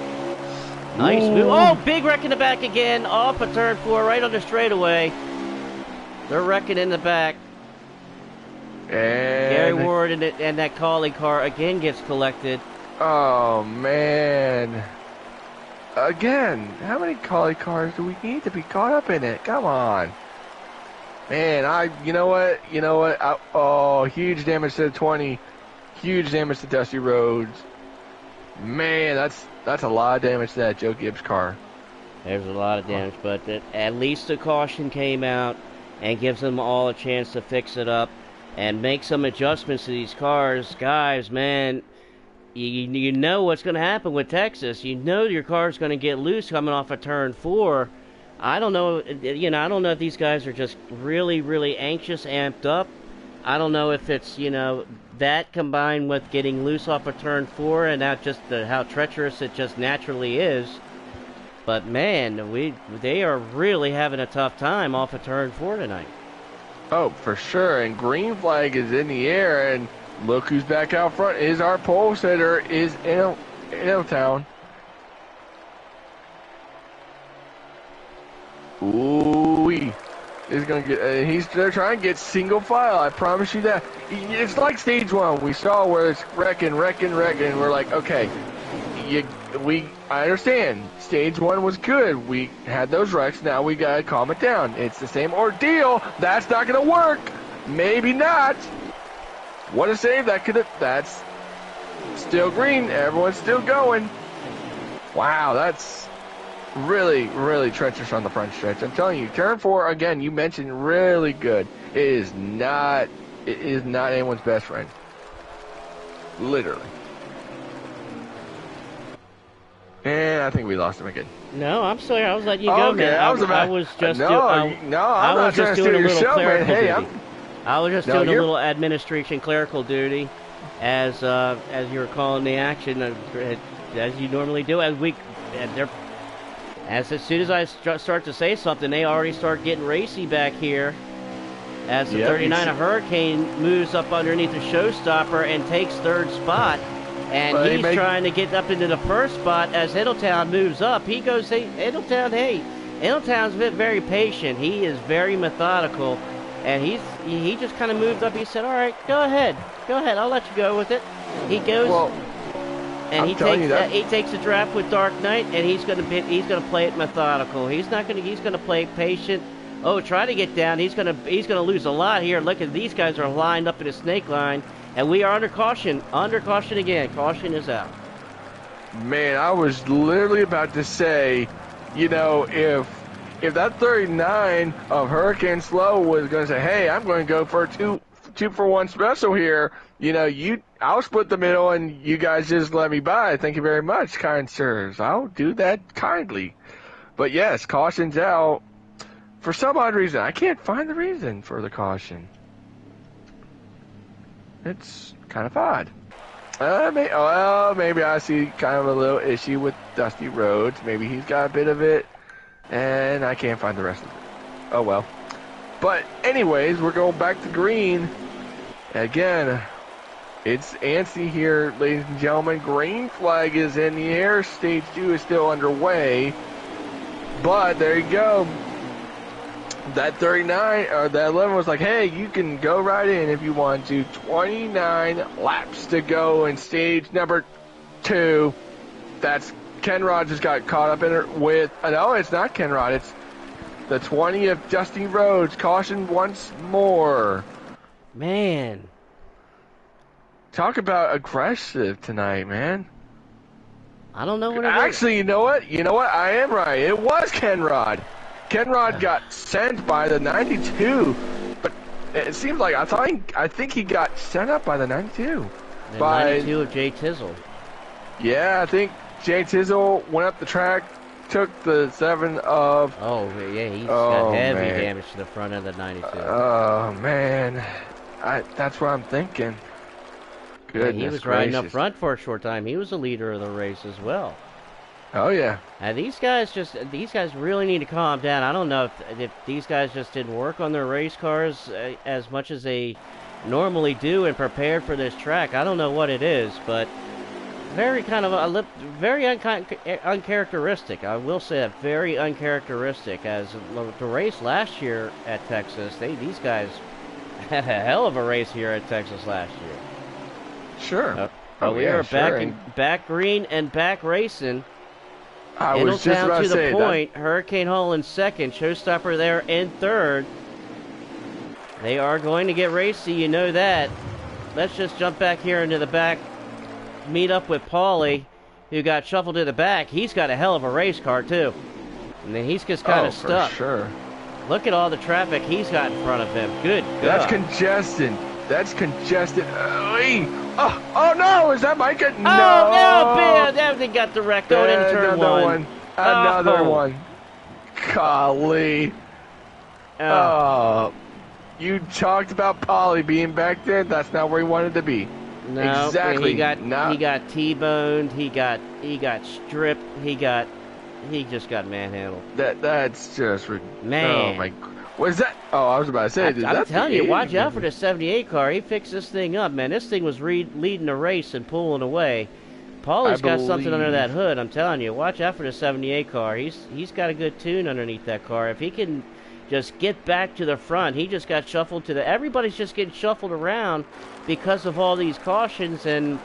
Nice move. Oh, big wreck in the back again. Off of turn 4, right on the straightaway. They're wrecking in the back. And Gary Ward and that Collie car again gets collected. Oh, man. Again, how many Collie cars do we need to be caught up in it? Come on. Man, you know what? Huge damage to the 20. Huge damage to Dusty Rhodes. Man, that's a lot of damage to that Joe Gibbs car. There's a lot of damage, but at least the caution came out and gives them all a chance to fix it up and make some adjustments to these cars. Guys, man, you know what's going to happen with Texas. You know your car's going to get loose coming off of turn 4. I don't know, I don't know if these guys are just really, really anxious, amped up. I don't know if it's, that combined with getting loose off of turn 4 and not just how treacherous it just naturally is. But man, they are really having a tough time off of turn 4 tonight. Oh, for sure. And green flag is in the air, and look who's back out front. Is our pole sitter, is Town. Ooh-wee. They're trying to get single file. I promise you that. It's like stage 1. We saw where it's wrecking. We're like, okay, I understand. Stage 1 was good. We had those wrecks. Now we gotta calm it down. It's the same ordeal. That's not gonna work. Maybe not. What a save that could have. That's still green. Everyone's still going. Wow, that's really, really treacherous on the front stretch. I'm telling you, turn 4 again. You mentioned really good. It is not anyone's best friend. Literally. And I think we lost him again. No, I'm sorry. I was letting you go, okay, man. I was just doing a little clerical duty. I was just doing a little administration clerical duty, as you were calling the action, as you normally do. As soon as I start to say something, they already start getting racy back here. As the 39 of Hurricane moves up underneath the showstopper and takes 3rd spot. And he's trying to get up into the 1st spot as Hiddletown moves up. He goes, hey, Hiddletown's been very patient. He is very methodical. And he just kind of moved up. He said, all right, go ahead. I'll let you go with it. He goes, and he takes a draft with Dark Knight, and he's gonna play it methodical. He's gonna play patient Oh, try to get down. He's gonna lose a lot here. Look at these guys are lined up in a snake line, and we are under caution. Under caution again. Caution is out. Man, I was literally about to say, you know, if that 39 of Hurricane Slow was going to say, hey, I'm going to go for a two for one special here, you know, I'll split the middle and you guys just let me by. Thank you very much, kind sirs. I'll do that kindly. But yes, caution's out. For some odd reason, I can't find the reason for the caution. It's kind of odd. Maybe I see kind of a little issue with Dusty Rhodes. Maybe he's got a bit of it, and I can't find the rest of it. Oh well. But anyways, we're going back to green. Again, it's antsy here, ladies and gentlemen. Green flag is in the air. Stage 2 is still underway. But there you go. That 39 or that 11 was like, hey, you can go right in if you want to. 29 laps to go in stage number 2. That's Ken Rod just got caught up in it with. No, it's not Ken Rod. It's the 20 of Dusty Rhodes. Caution once more. Man, talk about aggressive tonight, man. I don't know what it is. Actually, you know what? I am right. It was Ken Rod. Ken Rod got sent by the 92, but it seems like I think he got sent up by the 92. The 92 of Jay Tizzle. Yeah, I think Jay Tizzle went up the track, took the 7 of. Oh yeah, he's got heavy damage to the front of the 92. Oh man, that's what I'm thinking. Goodness he was gracious. riding up front for a short time. He was the leader of the race as well. Oh yeah. And these guys really need to calm down. I don't know if these guys just didn't work on their race cars as much as they normally do and prepared for this track. I don't know what it is, but very kind of very uncharacteristic. I will say that, very uncharacteristic. As the race last year at Texas, these guys had a hell of a race here at Texas last year. Sure. We are back green and back racing. I was just about to say the point. Hurricane Hall in second. Showstopper there in third. They are going to get racy, you know that. Let's just jump back here into the back. Meet up with Paulie, who got shuffled to the back. He's got a hell of a race car, too. And then he's just kind of stuck. For sure. Look at all the traffic he's got in front of him. Good God. That's congested. Oh no, is that Micah? No. Oh, no, Ben. They got the wreck going into turn one. Another one. Golly. You talked about Paulie being back there. That's not where he wanted to be. No, exactly. He got T-boned. He got stripped. He just got manhandled. That's just man. Oh my. Was that? Oh, I was about to say. I'm telling you, watch out for the 78 car. He fixed this thing up, man. This thing was leading the race and pulling away. Paulie's got something under that hood. I'm telling you, watch out for the 78 car. He's got a good tune underneath that car. If he can just get back to the front, he just got shuffled to the. Everybody's just getting shuffled around because of all these cautions and,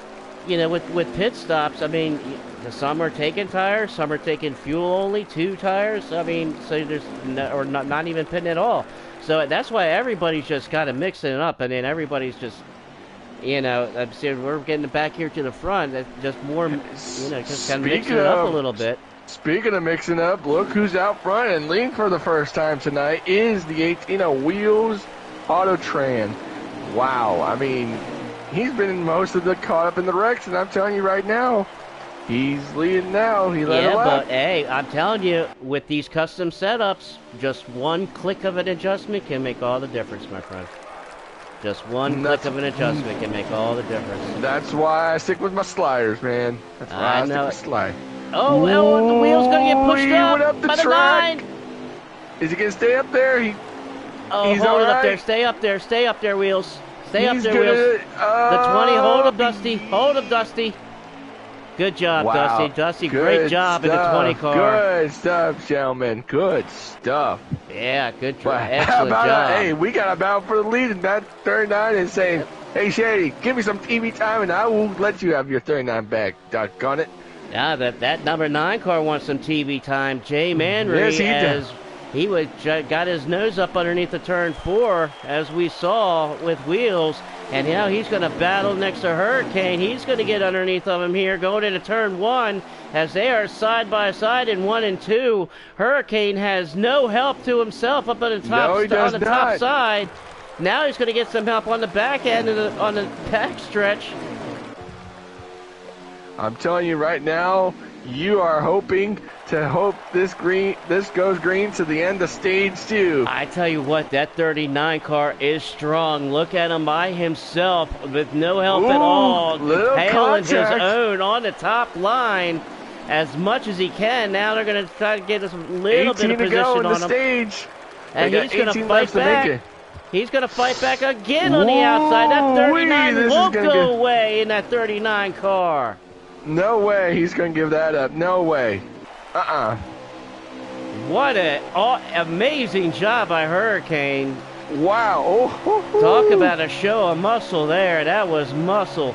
you know, with pit stops. I mean, some are taking tires, some are taking fuel only, 2 tires. I mean, so there's not even pitting at all. So that's why everybody's just kind of mixing it up, and then everybody's just, you know, we're getting back here to the front. That's just more, you know, just kind of mixing it up a little bit. Speaking of mixing up, look who's out front and leading for the first time tonight is the 18 Wheels Autotran. Wow, I mean, he's been most of the caught up in the wrecks, and I'm telling you right now, he's leading now. He led a lap. But hey, I'm telling you, with these custom setups, just one click of an adjustment can make all the difference, my friend. Just one click of an adjustment can make all the difference. That's why I stick with my sliders, man. That's why I stick with slide. Oh, the wheel's going to get pushed up the track. 9. Is he going to stay up there? He's hold it up there. Stay up there, Wheels. Stay up there, Wheels. The 20, hold up, Dusty. Good job, wow. Dusty, great job in the 20 car. Good stuff, gentlemen. Good stuff. Yeah, good job. Excellent job. Hey, we got a battle for the lead in that 39 and saying, hey, Shady, give me some TV time and I will let you have your 39 back. Doggone it. Yeah, that number 9 car wants some TV time. Jay Manry He got his nose up underneath the turn 4, as we saw with Wheels, and now he's going to battle next to Hurricane. He's going to get underneath of him here, going into turn 1, as they are side by side in 1 and 2. Hurricane has no help to himself up on the top side. Now he's going to get some help on the back end on the back stretch. I'm telling you right now, you are hoping this goes green to the end of stage 2. I tell you what, that 39 car is strong. Look at him by himself with no help at all. Hailing his own on the top line as much as he can. Now they're going to try to get us a little bit of position on him. Stage. And he's going to fight back. He's going to fight back again on the outside. That 39 won't go away in that 39 car. No way he's going to give that up. No way. What an amazing job by Hurricane. Wow. Talk about a show of muscle there. That was muscle.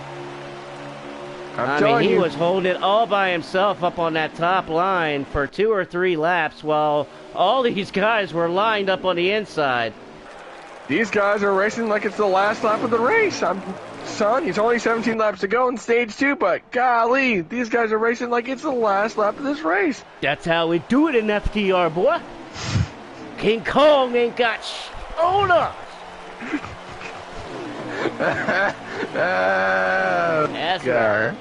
I mean, he was holding it all by himself up on that top line for 2 or 3 laps while all these guys were lined up on the inside. These guys are racing like it's the last lap of the race. Son, it's only 17 laps to go in stage 2, but golly, these guys are racing like it's the last lap of this race. That's how we do it in FTR, boy. King Kong ain't got on us. That's right.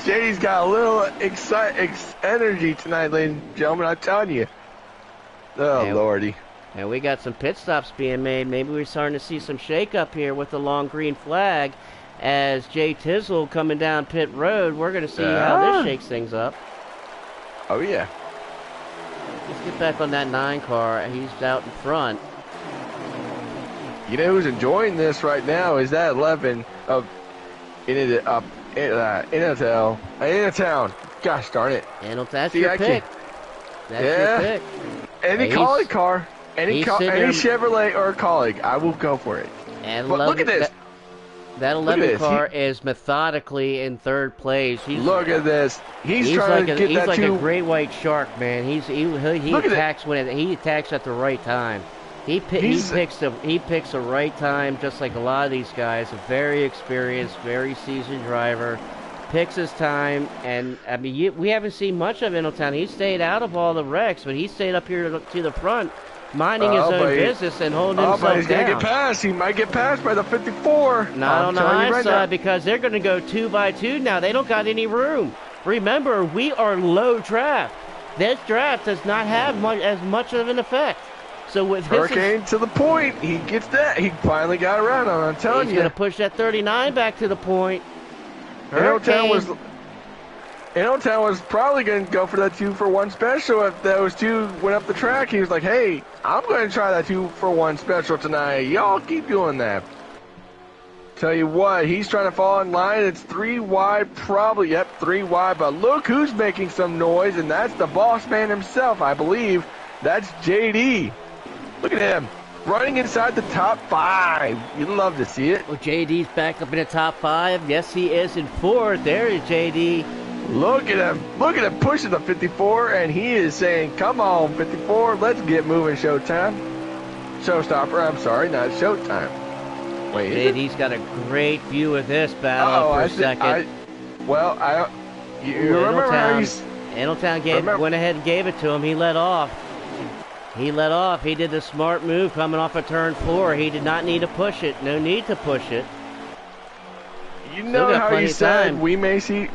Shady's got a little energy tonight, ladies and gentlemen, I'm telling you. Oh, Lordy. And we got some pit stops being made. Maybe we're starting to see some shake-up here with the long green flag. As Jay Tizzle coming down pit road, we're going to see how this shakes things up. Oh, yeah. Let's get back on that 9 car. He's out in front. You know who's enjoying this right now is that 11 of Innotown. Gosh darn it. That's your pick. That's your pick. Any Colleague car. Any Chevrolet or Colleague, I will go for it. And but look at this. That 11 car is methodically in 3rd place. Look at this. He's trying to get that. He's like a great white shark, man. He attacks he attacks at the right time. He picks the right time, just like a lot of these guys. A very experienced, very seasoned driver. Picks his time, and I mean, we haven't seen much of Innotown. He stayed out of all the wrecks, but he stayed up here to the front, minding his own business and holding himself down. But he's going to get passed. He might get passed by the 54. Not on the high side, because they're going to go 2 by 2 now. They don't got any room. Remember, we are low draft. This draft does not have as much of an effect. So with Hurricane to the point, he gets that. He finally got around on. I'm telling you. He's going to push that 39 back to the point. Innotown was probably going to go for that 2-for-1 special if those two went up the track. He was like, hey, I'm going to try that 2-for-1 special tonight. Y'all keep doing that. Tell you what, he's trying to fall in line. It's 3 wide, probably. Yep, 3 wide. But look who's making some noise, and that's the boss man himself, I believe. That's JD. Look at him. Running inside the top 5. You'd love to see it. Well, JD's back up in the top 5. Yes, he is in 4th. There is JD. Look at him. Look at him pushing the 54, and he is saying, come on, 54, let's get moving, Showtime. Showstopper, I'm sorry, not Showtime. Wait, JD's got a great view of this battle for a second. You remember how he's... Innotown went ahead and gave it to him. He let off. He did the smart move coming off of turn 4. He did not need to push it. No need to push it. You know how you said we may see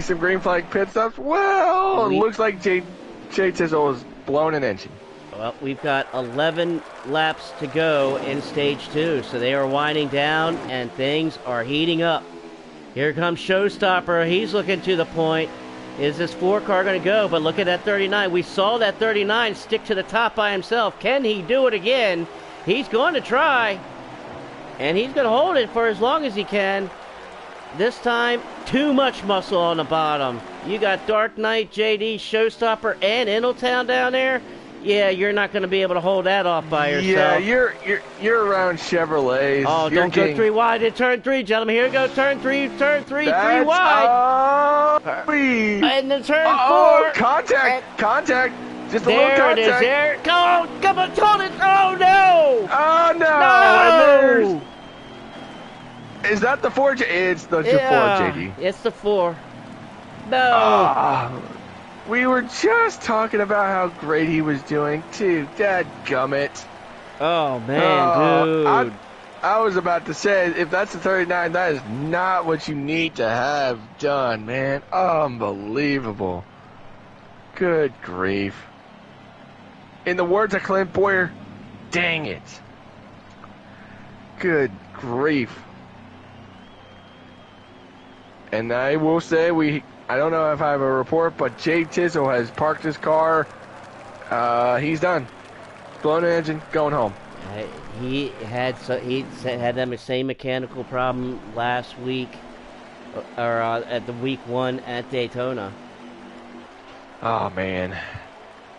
some green flag pit stops? Well, it looks like Jay Tizzle is blown an engine. Well, we've got 11 laps to go in stage 2, so they are winding down and things are heating up. Here comes Showstopper. He's looking to the point. Is this 4 car going to go? But look at that 39. We saw that 39 stick to the top by himself. Can he do it again? He's going to try. And he's going to hold it for as long as he can. This time, too much muscle on the bottom. You got Dark Knight, JD, Showstopper, and Innotown down there. Yeah, you're not going to be able to hold that off by Yeah, yourself. you're around Chevrolets. Oh, you're don't go 3 wide in turn 3, gentlemen. Here we go, turn 3, 3 That's wide. And then turn 4. Contact. Just a little There contact. it is, there. Come on, hold it. Oh, no. Oh, no. No. Is that the 4? It's the 4, JD. It's the 4. No. We were just talking about how great he was doing, too. Dadgummit. Oh, man, dude. I was about to say, if that's the 39, that is not what you need to have done, man. Unbelievable. Good grief. In the words of Clint Boyer, dang it. Good grief. And I will say, I don't know if I have a report, but Jay Tizzle has parked his car. He's done. Blown the engine, going home. He had that same mechanical problem last week, or at the week 1 at Daytona. Oh, man.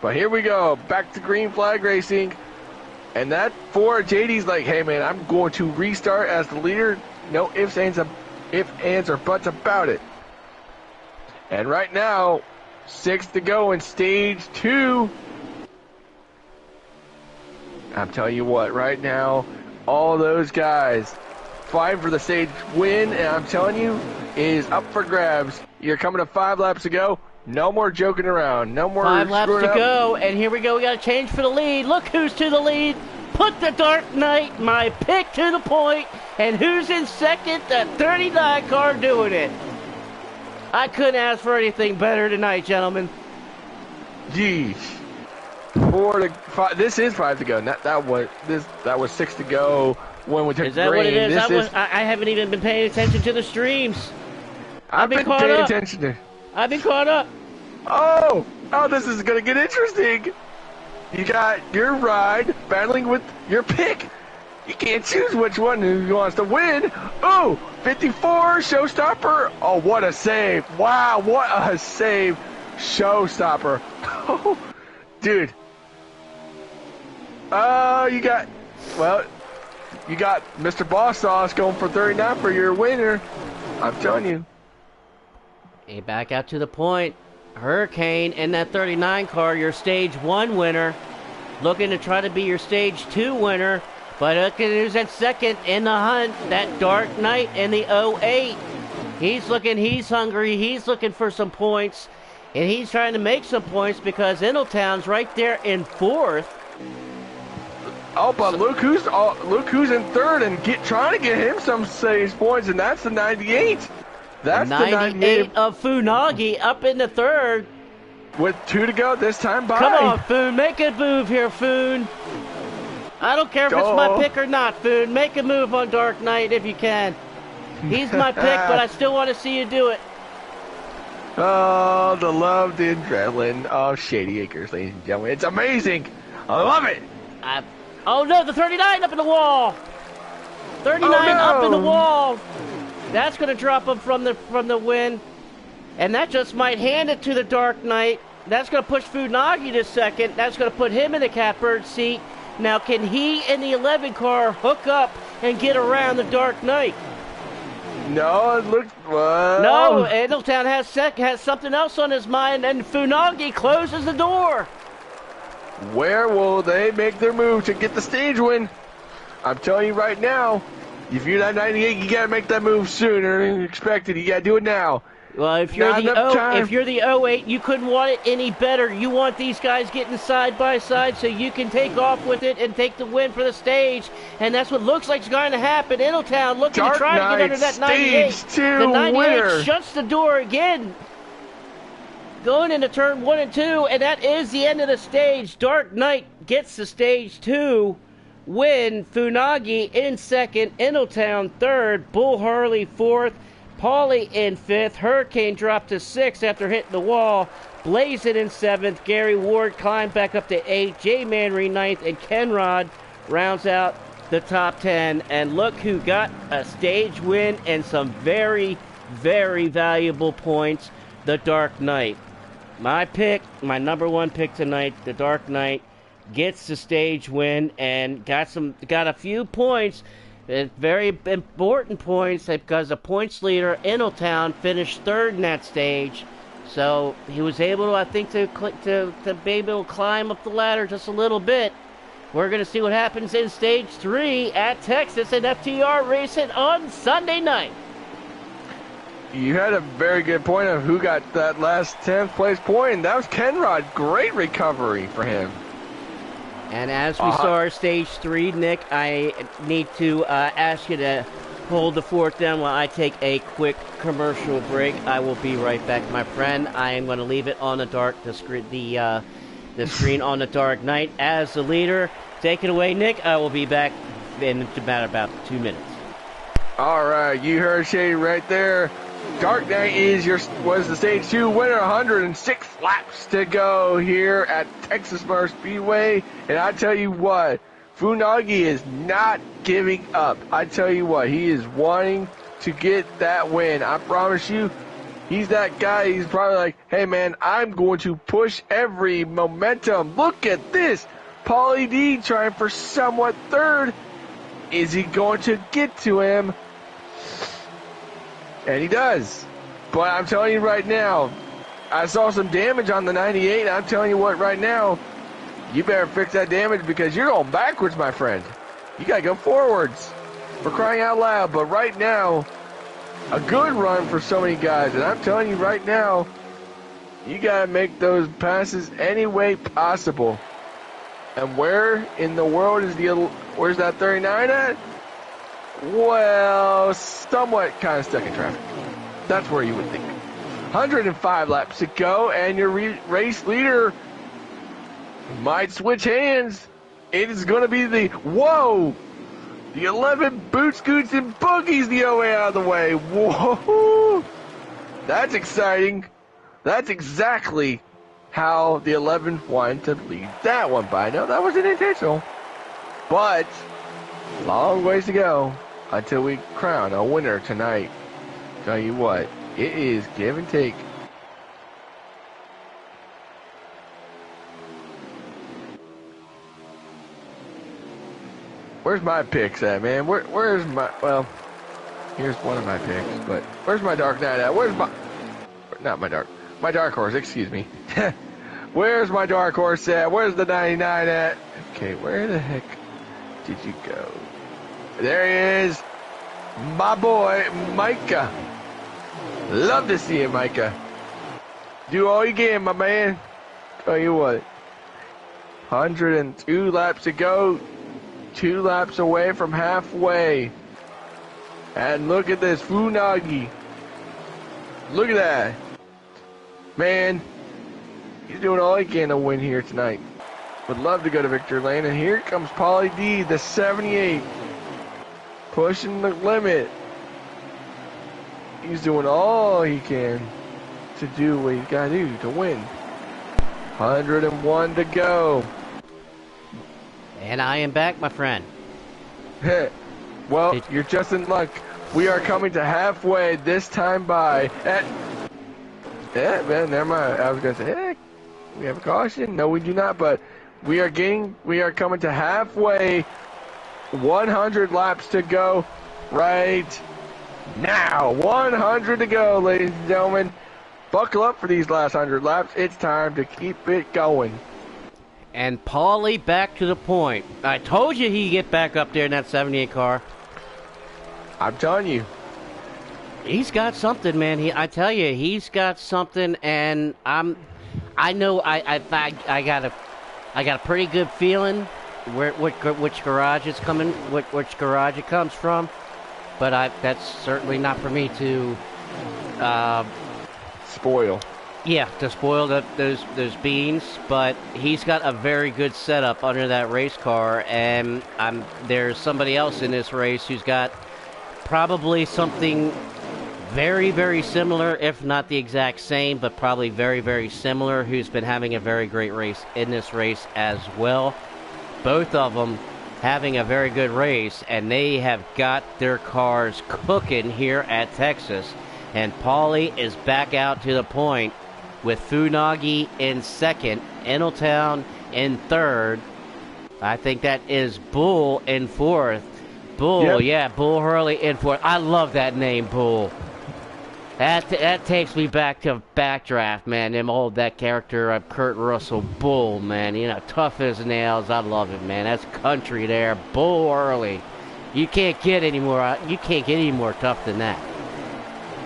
But here we go. Back to green flag racing. And that 4, JD's like, hey, man, I'm going to restart as the leader. No ifs, ands, or buts about it. And right now, 6 to go in stage 2. I'm telling you what, right now, all those guys fighting for the stage win, and I'm telling you, is up for grabs. You're coming to 5 laps to go. No more joking around. No more 5 laps to up. go, and here we go. We got to change for the lead. Look who's to the lead. Put the Dark Knight, my pick, to the point. And who's in second? The 39 car doing it. I couldn't ask for anything better tonight, gentlemen. Jeez. 4 to 5. This is 5 to go. That was 6 to go when we took Is that green. what it is? I haven't even been paying attention to the streams. I've been paying attention to. I've been caught up. Oh, this is gonna get interesting. You got your ride battling with your pick. You can't choose which one who wants to win. Oh, 54 showstopper. Oh, what a save! Wow, what a save! Showstopper. Oh, dude. You got Mr. Boss Sauce going for 39 for your winner. I'm telling you. Hey, back out to the point. Hurricane in that 39 car, your stage 1 winner. Looking to try to be your stage 2 winner. But look at who's at second in the hunt. That Dark Knight in the 08. He's hungry. He's looking for some points. And he's trying to make some points because Ingletown's right there in 4th. Oh, but look who's in 3rd and trying to get him some stage points, and that's the 98. That's the 98 of Funagi up in the 3rd. With 2 to go this time by. Come on, Foon. Make a move here, Foon. I don't care if it's my pick or not, Foon. Make a move on Dark Knight if you can. He's my pick, but I still want to see you do it. Oh, the love, the adrenaline of Shady Acres, ladies and gentlemen. It's amazing. I love it. Oh, no, the 39 up in the wall. 39 up in the wall. That's going to drop him from the win. And that just might hand it to the Dark Knight. That's going to push Funagi to second. That's going to put him in the catbird seat. Now, can he and the 11 car hook up and get around the Dark Knight? No, it looks well. No, Edeltown has something else on his mind, and Funagi closes the door. Where will they make their move to get the stage win? I'm telling you right now, if you're that 98, you gotta make that move sooner than expected. You gotta do it now. Well, if you're the 08, you couldn't want it any better. You want these guys getting side by side so you can take off with it and take the win for the stage. And that's what looks like is going to happen. Ingletown looking to try to get under that 98. The 98 winner. shuts the door again. Going into turn 1 and 2, and that is the end of the stage. Dark Knight gets the stage 2 win. Funagi in second, Ingletown third, Bull Harley fourth, Paulie in 5th, Hurricane dropped to 6th after hitting the wall, Blazin in 7th, Gary Ward climbed back up to 8th, J Manry 9th, and Kenrod rounds out the top 10. And look who got a stage win and some very, very valuable points, the Dark Knight. My pick, my number 1 pick tonight, the Dark Knight, gets the stage win and got a few points, very important points, because the points leader, Ingletown, finished third in that stage. So he was able to, I think, to be able to climb up the ladder just a little bit. We're going to see what happens in Stage 3 at Texas and FTR racing on Sunday night. You had a very good point of who got that last 10th place point, and that was Kenrod. Great recovery for him. And as we start Stage 3, Nick, I need to ask you to hold the fort down while I take a quick commercial break. I will be right back, my friend. I am going to leave it on the dark, the screen on the dark night as the leader. Take it away, Nick. I will be back in about 2 minutes. All right, you heard Shady right there. Dark Knight was the Stage 2 winner. 106 laps to go here at Texas Motor Speedway. And I tell you what, Funagi is not giving up. I tell you what, he is wanting to get that win. I promise you, he's that guy. He's probably like, hey, man, I'm going to push every momentum. Look at this. Paulie D trying for somewhat third. Is he going to get to him? And he does. But I'm telling you right now, I saw some damage on the 98. I'm telling you what, right now, you better fix that damage because you're going backwards, my friend. You got to go forwards. For crying out loud. But right now, a good run for so many guys. And I'm telling you right now, you got to make those passes any way possible. And where in the world is where's that 39 at? Well, somewhat kind of stuck in traffic. That's where you would think. 105 laps to go, and your race leader might switch hands. It is going to be the 11 Boot Scoots and Boogies the way out of the way. Whoa! That's exciting. That's exactly how the 11 wanted to lead that one by. No, that wasn't intentional. But, long ways to go until we crown a winner tonight. Tell you what, it is give and take. Where's my picks at, man? Where's my, well, here's one of my picks, but where's my Dark Knight at? My Dark Horse, excuse me. Where's my Dark Horse at? Where's the 99 at? Okay, where the heck did you go? There he is. My boy, Micah. Love to see you, Micah. Do all you can, my man. Tell you what. 102 laps to go. 2 laps away from halfway. And look at this, Funagi. Look at that. Man, he's doing all he can to win here tonight. Would love to go to victory lane. And here comes Paulie D, the 78. Pushing the limit. He's doing all he can to do what he's got to do to win. 101 to go. And I am back, my friend. Well, you're just in luck. We are coming to halfway this time by. Yeah, man, never mind. I was going to say, hey, we have a caution. No, we do not, but we are coming to halfway. 100 laps to go right now. 100 to go, ladies and gentlemen. Buckle up for these last 100 laps. It's time to keep it going. And Paulie back to the point. I told you he'd get back up there in that 78 car. I'm telling you. He's got something, man. I tell you, he's got something, and I know I got a pretty good feeling which garage it's coming, which garage it comes from, but that's certainly not for me to spoil. Yeah, to spoil those beans. But he's got a very good setup under that race car, and there's somebody else in this race who's got probably something very, very similar, if not the exact same, but probably very, very similar, who's been having a very great race in this race as well. Both of them having a very good race, and they have got their cars cooking here at Texas. And Paulie is back out to the point with Funagi in second, Ingletown in third, I think that is Bull in fourth. Bull, Yep. yeah, Bull Hurley in fourth. I love that name, Bull. That takes me back to Backdraft, man. That character of Kurt Russell, Bull, man. You know, tough as nails. I love it, man. That's country there. Bull Hurley. You can't get any more. You can't get any more tough than that.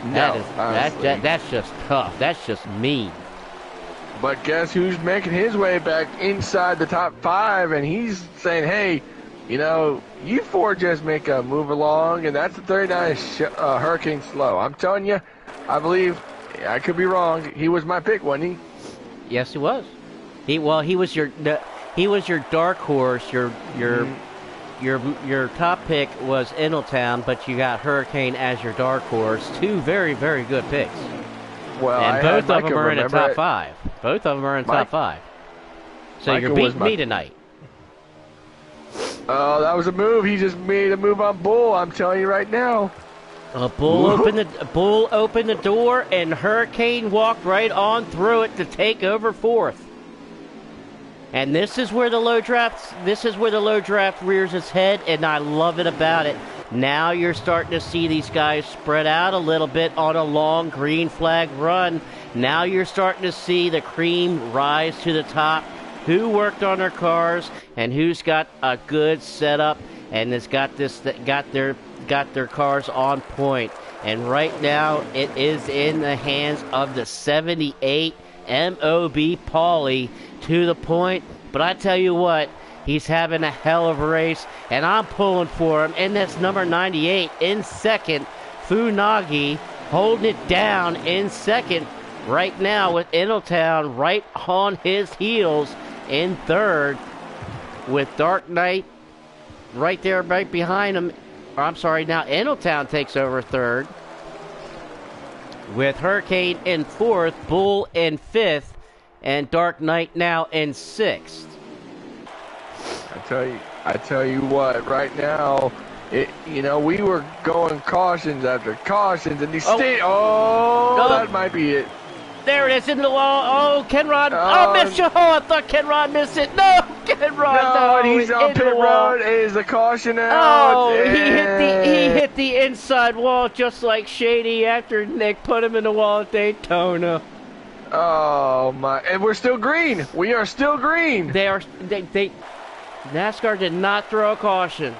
No, That's just tough. That's just mean. But guess who's making his way back inside the top 5, and he's saying, hey, you know, you four just make a move along, and that's the 39 Hurricane Slow. I'm telling you, I believe, I could be wrong, he was my pick, wasn't he? Yes, he was. He was your dark horse. Your top pick was Ingletown, but you got Hurricane as your dark horse. Two very, very good picks. Well, and both of them are in the top 5. Both of them are in the top 5. So you're beating me tonight. Oh, that was a move. He just made a move on Bull. I'm telling you right now. Bull opened the door, and Hurricane walked right on through it to take over fourth. And this is where the low draft rears its head, and I love it about it. Now you're starting to see these guys spread out a little bit on a long green flag run. Now you're starting to see the cream rise to the top. Who worked on their cars and who's got a good setup and has got their cars on point. And right now it is in the hands of the 78 MOB Paulie to the point. But I tell you what, he's having a hell of a race, and I'm pulling for him. And that's number 98 in second. Funagi holding it down in second right now with Ingletown right on his heels in third with Dark Knight right there right behind him. I'm sorry, now Ingletown takes over third with Hurricane in fourth, Bull in fifth, and Dark Knight now in sixth. I tell you what, right now, we were going cautions after cautions, and that might be it. There it is in the wall. Oh, Kenrod. Missed you. I thought Kenrod missed it. No, Kenrod. No, and he's on pit road. Is the caution out? Oh, he hit the inside wall just like Shady after Nick put him in the wall at Daytona. Oh my! And we're still green. We are still green. NASCAR did not throw a caution.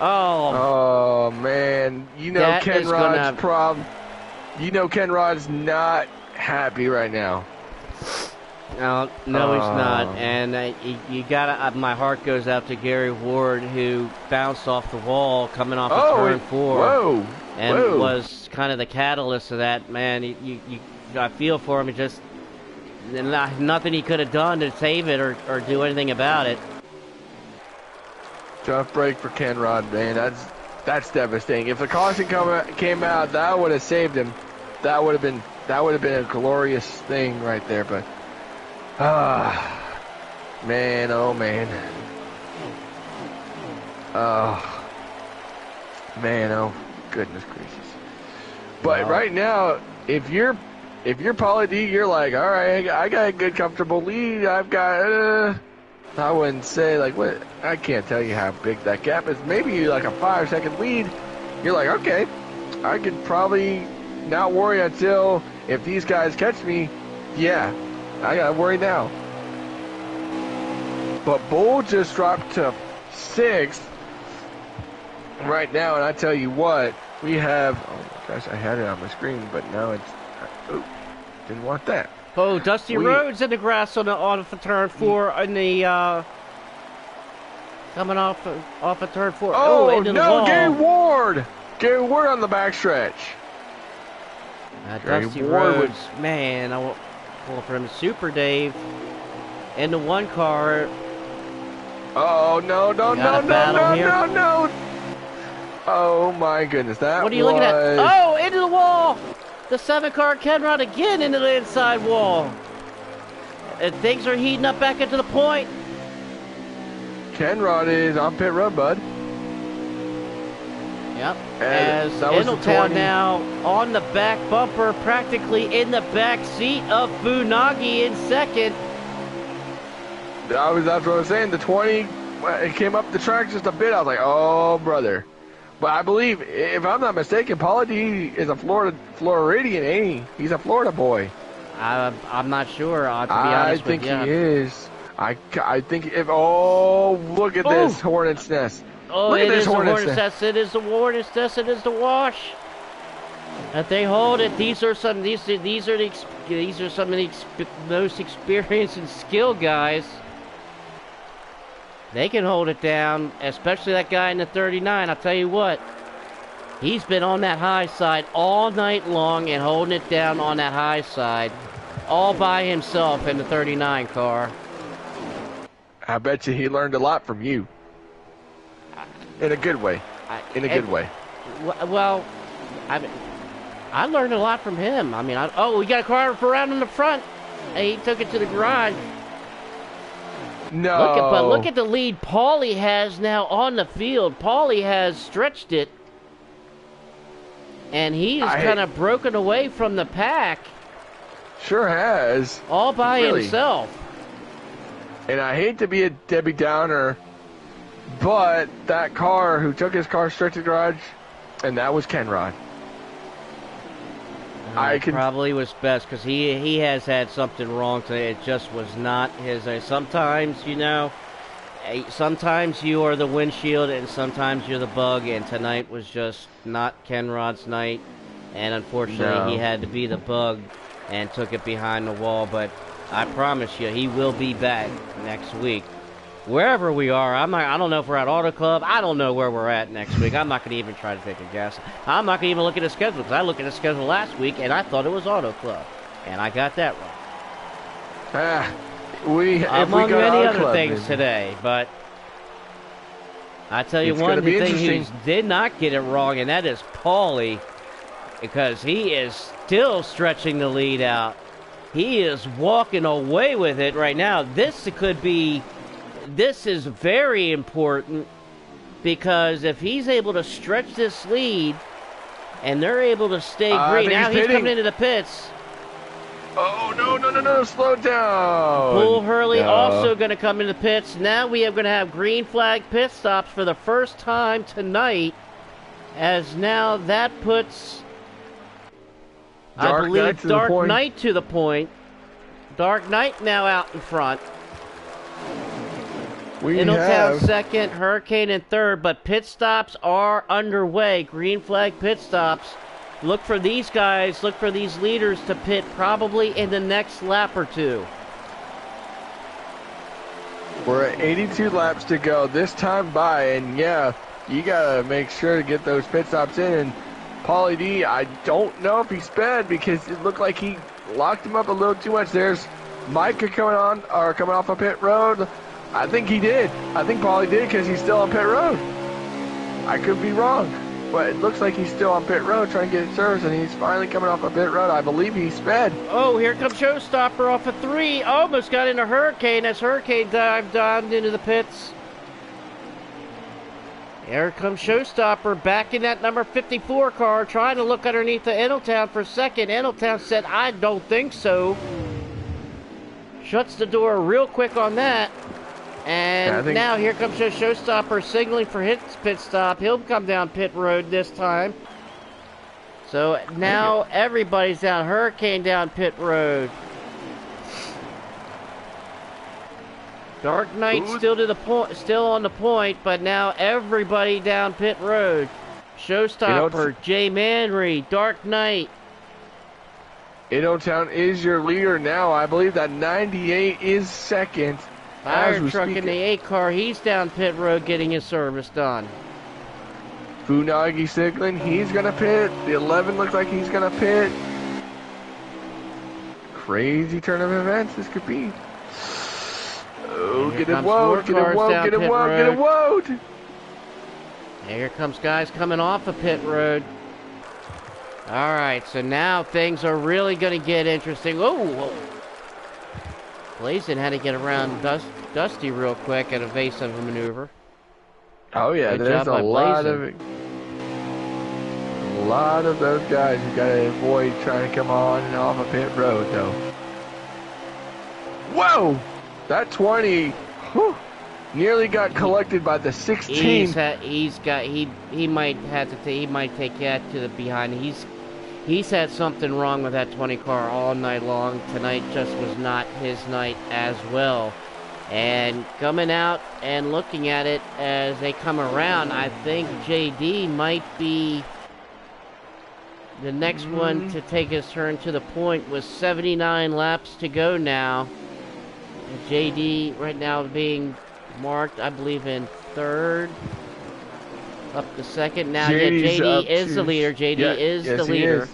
Oh man! You know Ken Rod's problem. You know Ken Rod's not happy right now. No, he's not. And you gotta. My heart goes out to Gary Ward, who bounced off the wall coming off of turn 4, and was kind of the catalyst of that. Man, I feel for him. It just nothing he could have done to save it or do anything about it. Tough break for Ken Rod, man. That's devastating. If the caution came out, that would have saved him. That would have been a glorious thing right there. But man, oh man, man, oh goodness gracious. But right now, if you're Pauly D, you're like, all right, I got a good comfortable lead. I've got. I wouldn't say what. I can't tell you how big that gap is. Maybe like a 5-second lead. You're like, okay, I could probably not worry until if these guys catch me. Yeah, I gotta worry now. But Bull just dropped to 6th right now, and I tell you what, we have. Oh my gosh, I had it on my screen, but now it's. Didn't want that. Oh, Dusty Rhodes in the grass on turn 4 in the coming off of turn 4. Oh into no, the wall. Gary Ward on the backstretch. Dusty Rhodes, man, I will pull for him. Super Dave in the one car. Oh no! Oh my goodness, what are you looking at? Oh, into the wall. The 7-car Kenrod again into the inside wall. And things are heating up back into the point. Kenrod is on pit road, bud. Yep. As Ingletown now on the back bumper, practically in the back seat of Funagi in second. That's what I was saying. The 20, it came up the track just a bit. I was like, oh, brother. But I believe, if I'm not mistaken, Pauly D is a Floridian, ain't he? He's a Florida boy. I'm not sure, to be I honest think with you. he is. I think if, oh, look at this hornet's nest. Oh, Look it at this is the hornet's hornet's nest. nest. It is the hornet's nest. It is the wash. If they hold it, these are some of the most experienced and skilled guys. They can hold it down, especially that guy in the 39. I'll tell you what, he's been on that high side all night long and holding it down on that high side, all by himself in the 39 car. I bet you he learned a lot from you. In a good way. In a good way. Well, I learned a lot from him. I mean, we got a car around in the front. And he took it to the garage. No. Look at the lead Pauly has now on the field. Pauly has stretched it. And he is kind of broken away from the pack. Sure has. All by himself. And I hate to be a Debbie Downer, but that car who took his car straight to the garage, and that was Kenrod. Probably was best because he has had something wrong today. It just was not his. Sometimes, sometimes you are the windshield and sometimes you're the bug, and tonight was just not Kenrod's night. And unfortunately, he had to be the bug and took it behind the wall. But I promise you, he will be back next week. Wherever we are, I don't know if we're at Auto Club. I don't know where we're at next week. I'm not going to even try to take a guess. I'm not going to even look at the schedule because I looked at the schedule last week and I thought it was Auto Club. And I got that wrong. Among many other things today, but I tell you one thing he did not get it wrong, and that is Pauly, because he is still stretching the lead out. He is walking away with it right now. This is very important because if he's able to stretch this lead and they're able to stay green, now he's coming into the pits. Oh, no, slow down. Bull Hurley also going to come into the pits. Now we are going to have green flag pit stops for the first time tonight, as now that puts, I believe, Dark Knight to the point. Dark Knight now out in front. Middletown second, Hurricane in third, but pit stops are underway. Green flag pit stops. Look for these guys, look for these leaders to pit probably in the next lap or two. We're at 82 laps to go this time by, and yeah, you gotta make sure to get those pit stops in. And Pauly D, I don't know if he sped because it looked like he locked him up a little too much. There's Micah coming off of pit road. I think he did. I think Pauly did because he's still on pit road. I could be wrong, but it looks like he's still on pit road trying to get it serviced, and he's finally coming off of pit road. I believe he sped. Oh, here comes Showstopper off of 3. Almost got into Hurricane as Hurricane dived down into the pits. Here comes Showstopper back in that number 54 car, trying to look underneath the Middletown for second. Middletown said, I don't think so. Shuts the door real quick on that. And now here comes the Showstopper signaling for his pit stop. He'll come down pit road this time. So now everybody's down. Hurricane down pit road. Dark Knight still on the point, but now everybody down pit road. Showstopper, Jay Manry, Dark Knight. Middletown is your leader now. I believe that 98 is second. Fire truck in the 8 car, he's down pit road getting his service done. Funagi signaling, he's going to pit. The 11 looks like he's going to pit. Crazy turn of events this could be. Oh, get it woed, get it woed, get it woed, get it woed. And here comes guys coming off of pit road. All right, so now things are really going to get interesting. Oh, Blazin had to get around Dusty real quick at evasive maneuver. Oh yeah, there's a lot of those guys who gotta avoid trying to come on and off of pit road though. Whoa! That 20 whew, nearly got collected by the 16. He might take that to the behind. He's had something wrong with that 20 car all night long. Tonight just was not his night as well. And coming out and looking at it as they come around, I think JD might be the next one to take his turn to the point with 79 laps to go now. And JD right now being marked, I believe, in third. Up to second. Now, JD is the leader. JD is the leader.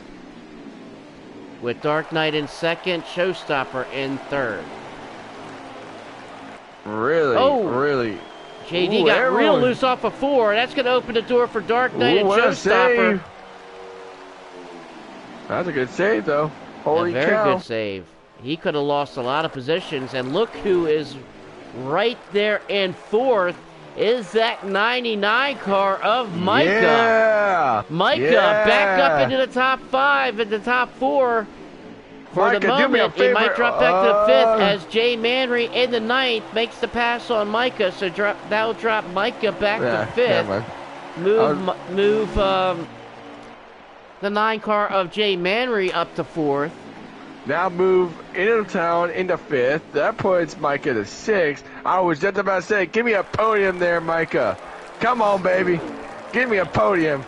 With Dark Knight in second, Showstopper in third. Really? Oh, really? JD got real loose off of 4. That's going to open the door for Dark Knight and Showstopper. That's a good save, though. Holy cow. A very good save. He could have lost a lot of positions. And look who is right there in fourth. Is that 99 car of Micah. Yeah. Micah back up into the top 5 and the top 4. For Micah, the moment, he might drop back to the 5th as Jay Manry in the 9th makes the pass on Micah. So that'll drop Micah back to 5th. Move the 9 car of Jay Manry up to 4th. Now move into town into 5th. That puts Micah to 6th. I was just about to say, give me a podium there, Micah. Come on, baby. Give me a podium.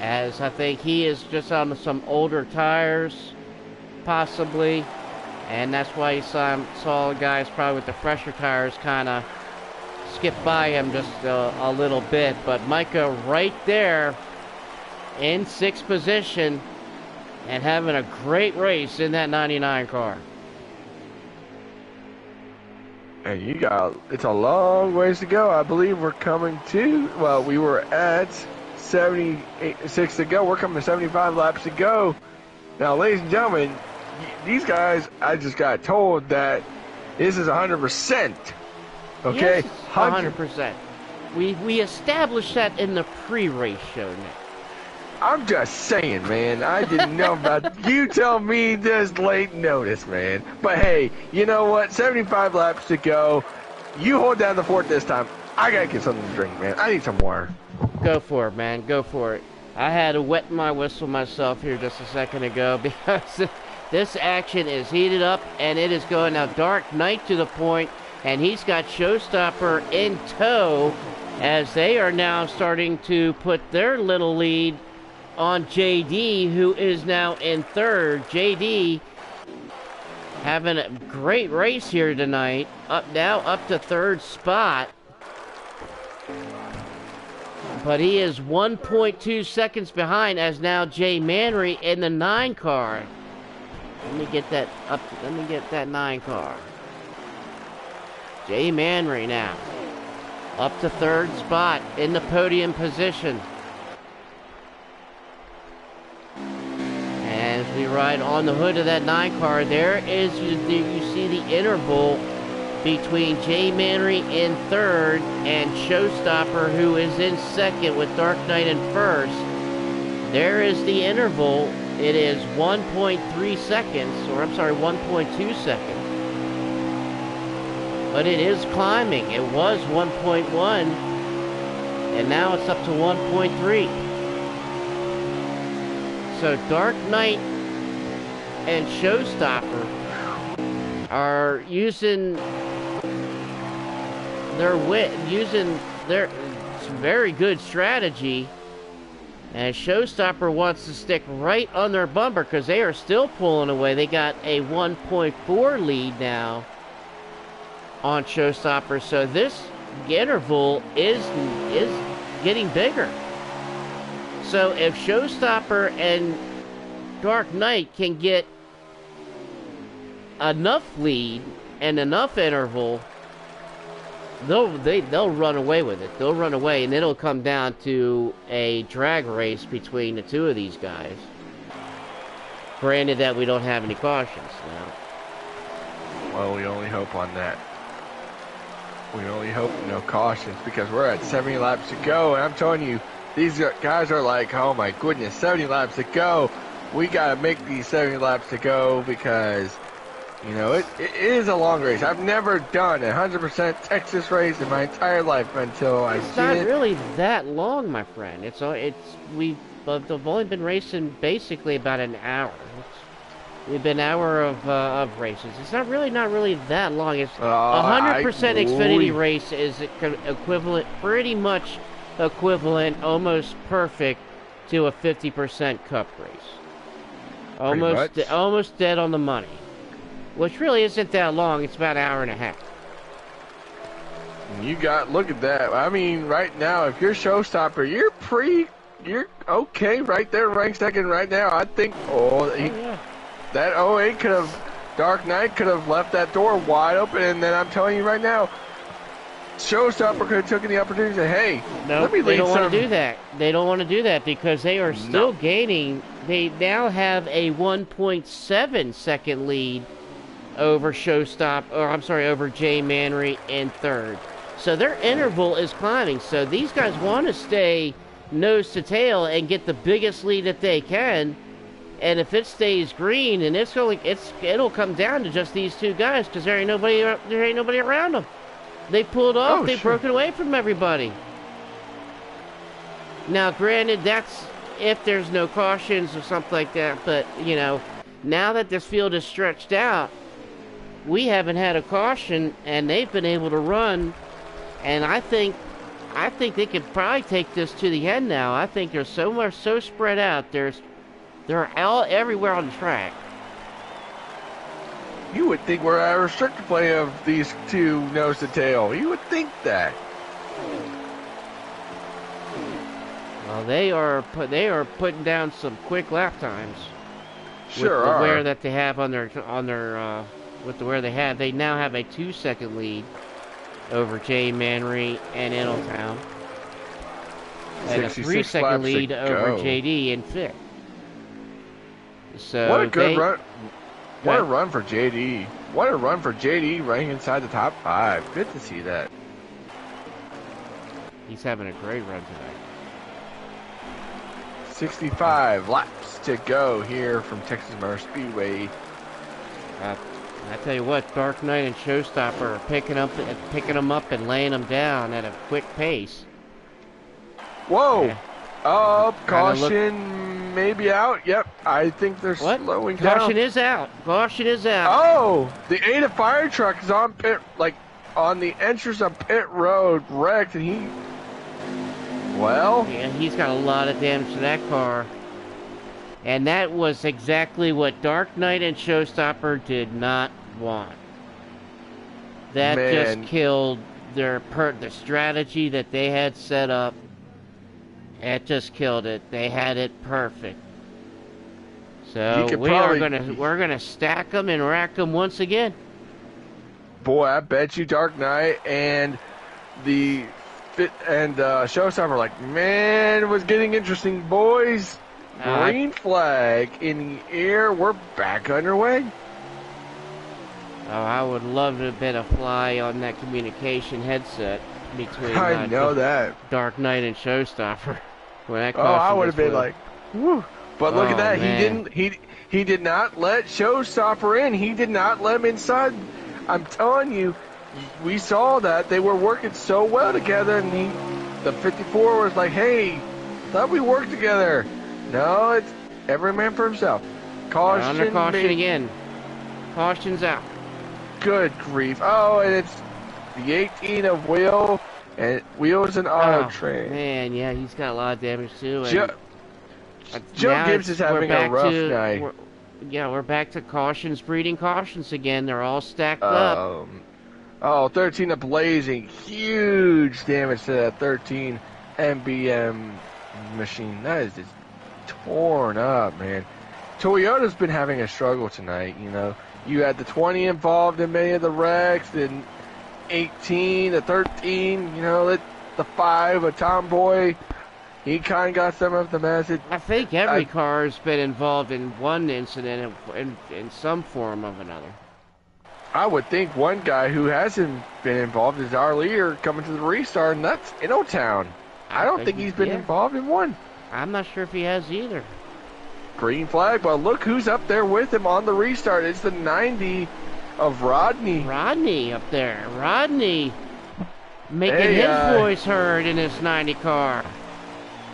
As I think he is just on some older tires, possibly. And that's why you saw guys probably with the fresher tires kind of skip by him just a little bit. But Micah right there in 6th position. And having a great race in that 99 car. And it's a long ways to go. I believe we're coming to, well, we were at 76 to go. We're coming to 75 laps to go. Now, ladies and gentlemen, these guys, I just got told that this is 100%. Okay? Yes, 100%. We established that in the pre-race show, Nick. I'm just saying, man. I didn't know about you. Tell me this late notice, man. But hey, you know what? 75 laps to go. You hold down the fort this time. I gotta get something to drink, man. I need some water. Go for it, man. Go for it. I had to wet my whistle myself here just a second ago because this action is heated up and it is going now. Dark Knight to the point, and he's got Showstopper in tow as they are now starting to put their little lead on JD, who is now in third. JD having a great race here tonight. Up to third spot. But he is 1.2 seconds behind as now Jay Manry in the 9 car. Let me get that 9 car. Jay Manry now up to third spot in the podium position. As we ride on the hood of that 9 car, there is, you see the interval between Jay Manry in third and Showstopper, who is in second with Dark Knight in first. There is the interval. It is 1.3 seconds, or I'm sorry, 1.2 seconds. But it is climbing. It was 1.1, and now it's up to 1.3. So Dark Knight and Showstopper are using their very good strategy, and Showstopper wants to stick right on their bumper because they are still pulling away. They got a 1.4 lead now on Showstopper, so this interval is getting bigger. So if Showstopper and Dark Knight can get enough lead and enough interval, they'll run away with it. They'll run away, and it'll come down to a drag race between the two of these guys. Granted that we don't have any cautions now. Well, we only hope on that. We only hope no cautions because we're at 70 laps to go, and I'm telling you, these guys are like, oh my goodness, 70 laps to go. We got to make these 70 laps to go because You know, it is a long race. I've never done a 100% Texas race in my entire life until I It's seen not it. really that long, my friend. We've only been racing basically about an hour. We've been an hour of races. It's not really that long. It's I 100% Xfinity race is equivalent, pretty much equivalent, almost perfect to a 50% Cup race. pretty much. Almost dead on the money. Which really isn't that long. It's about an hour and a half. Look at that. I mean, right now, if you're showstopper, you're okay right there, ranked second right now. I think, Yeah. that 08 could have, Dark Knight could have left that door wide open, and then I'm telling you right now, showstopper could have taken the opportunity to say, hey, No, let me they lead don't want some. to do that. They don't want to do that because they are still gaining. They now have a 1.7 second lead over over Jay Manry in third. So their interval is climbing. So these guys want to stay nose to tail and get the biggest lead that they can. And if it stays green, and it'll come down to just these two guys because there ain't nobody around them. They pulled off. They've broken away from everybody. Now, granted, that's if there's no cautions or something like that. But now that this field is stretched out, we haven't had a caution, and they've been able to run. And I think they could probably take this to the end now. I think they're so spread out. They're all everywhere on the track. You would think we're at a restricted play of these two nose to tail. You would think that. Well, they are putting down some quick lap times. Sure with the are. wear that they have with the wear they have. They now have a 2-second lead over Jay Manry and Ingletown, and a 3-second lead over JD in fifth. So what a good run! What a run for JD! What a run for JD, running inside the top 5. Good to see that. He's having a great run tonight. 65 laps to go here from Texas Motor Speedway. I tell you what, Dark Knight and Showstopper are picking them up and laying them down at a quick pace. Whoa! Yeah. Caution maybe out. Yep, I think they're slowing down. Caution is out. Caution is out. Oh, the ADA fire truck is on on the entrance of pit road, wrecked, and yeah, he's got a lot of damage to that car. And that was exactly what Dark Knight and Showstopper did not want. That just killed the strategy that they had set up. It just killed it. They had it perfect. So we're gonna stack them and rack them once again. Boy, I bet you Dark Knight and Showstopper are like, man, it was getting interesting, boys. Green flag in the air. We're back underway. Oh, I would love to have been a fly on that communication headset between Dark Knight and Showstopper. When that I would have been like, woo. But look at that. Man. He did not let Showstopper in. He did not let him inside. I'm telling you, we saw that. They were working so well together, and the 54 was like, hey, thought we worked together. No, it's every man for himself. Caution. Under caution again. Caution's out. Good grief. Oh, and it's the 18 of Will, and Wheels and Auto Train. Man, yeah, he's got a lot of damage too. Joe Gibbs is having a rough night. We're back to cautions, breeding cautions again. They're all stacked up. 13 of Blazing. Huge damage to that 13 MBM machine. That is just torn up, man. Toyota's been having a struggle tonight, You had the 20 involved in many of the wrecks, then 18, the 13, the 5, a Tomboy. He kind of got some of the message. I think every car has been involved in one incident in some form of another. I would think one guy who hasn't been involved is our leader coming to the restart, and that's Ingletown. I don't think he's been involved in one. I'm not sure if he has either. Green flag, but look who's up there with him on the restart. It's the 90 of Rodney. Rodney up there. Rodney making Hey, his voice heard in this 90 car.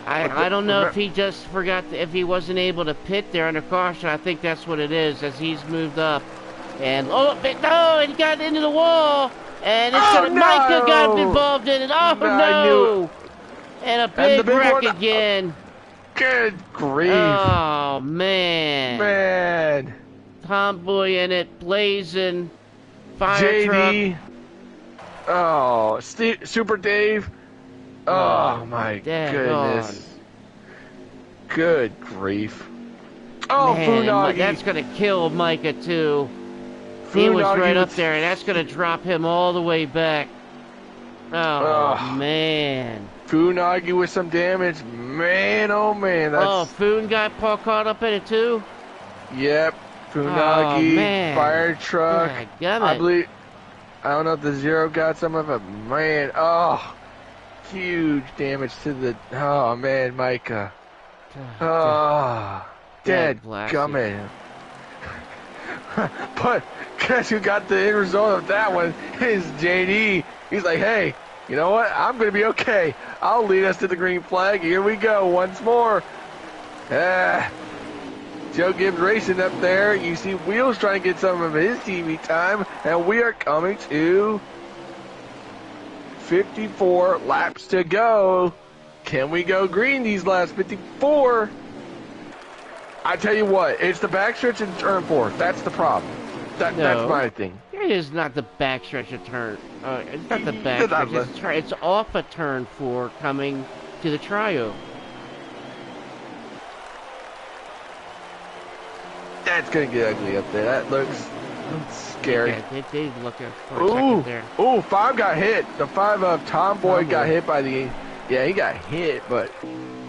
I don't know if he just forgot, if he wasn't able to pit there under caution. I think that's what it is, as he's moved up. And, no, he got into the wall. And Micah got involved in it. Oh, no. And a big wreck again. Good grief. Oh, man. Man. Tomboy in it, blazing. Fire JD. truck. Oh, Super Dave. Oh, my goodness. Good grief. Oh, man, Funagi. that's going to kill Micah, too. He was right up there, and that's going to drop him all the way back. Oh, man. Funagi with some damage. Man, oh, man. That's... Foon got Paul caught up in it, too? Yep. Funagi, fire truck. I believe... I don't know if the Zero got some of it. Man, huge damage to the... Oh, man, Micah. Dead gummit. But guess who got the end result of that one is JD. He's like, hey, you know what? I'm going to be okay. I'll lead us to the green flag. Here we go once more. Joe Gibbs racing up there. You see Wheels trying to get some of his TV time. And we are coming to 54 laps to go. Can we go green these last 54? I tell you what, it's the backstretch in turn 4. That's the problem. That's my thing. It is not the backstretch of turn. It's not the backstretch. It's off a turn 4 coming to the trio. That's going to get ugly up there. That looks scary. Yeah, they did look at for a second there. Ooh, 5 got hit. The 5 of Tomboy got hit by the... Yeah, he got hit, but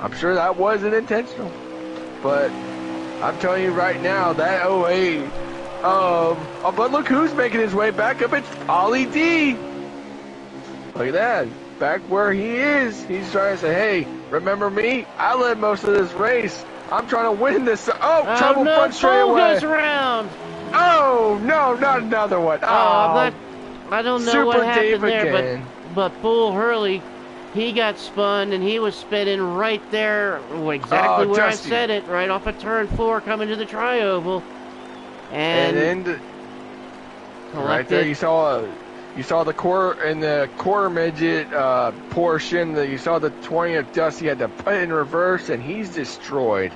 I'm sure that wasn't intentional. But I'm telling you right now, that 08... but look who's making his way back up. It's Ollie D. Look at that. Back where he is. He's trying to say, hey, remember me? I led most of this race. I'm trying to win this. Trouble front straightaway. Goes around. Oh, no, not another one. I don't know Super what happened Dave there, again. but Bull Hurley, he got spun, and he was spinning right there, exactly where Dusty. I said it, right off of turn 4 coming to the tri-oval. And then right there you saw the quarter midget portion. That you saw the 20 of Dusty had to put in reverse, and he's destroyed.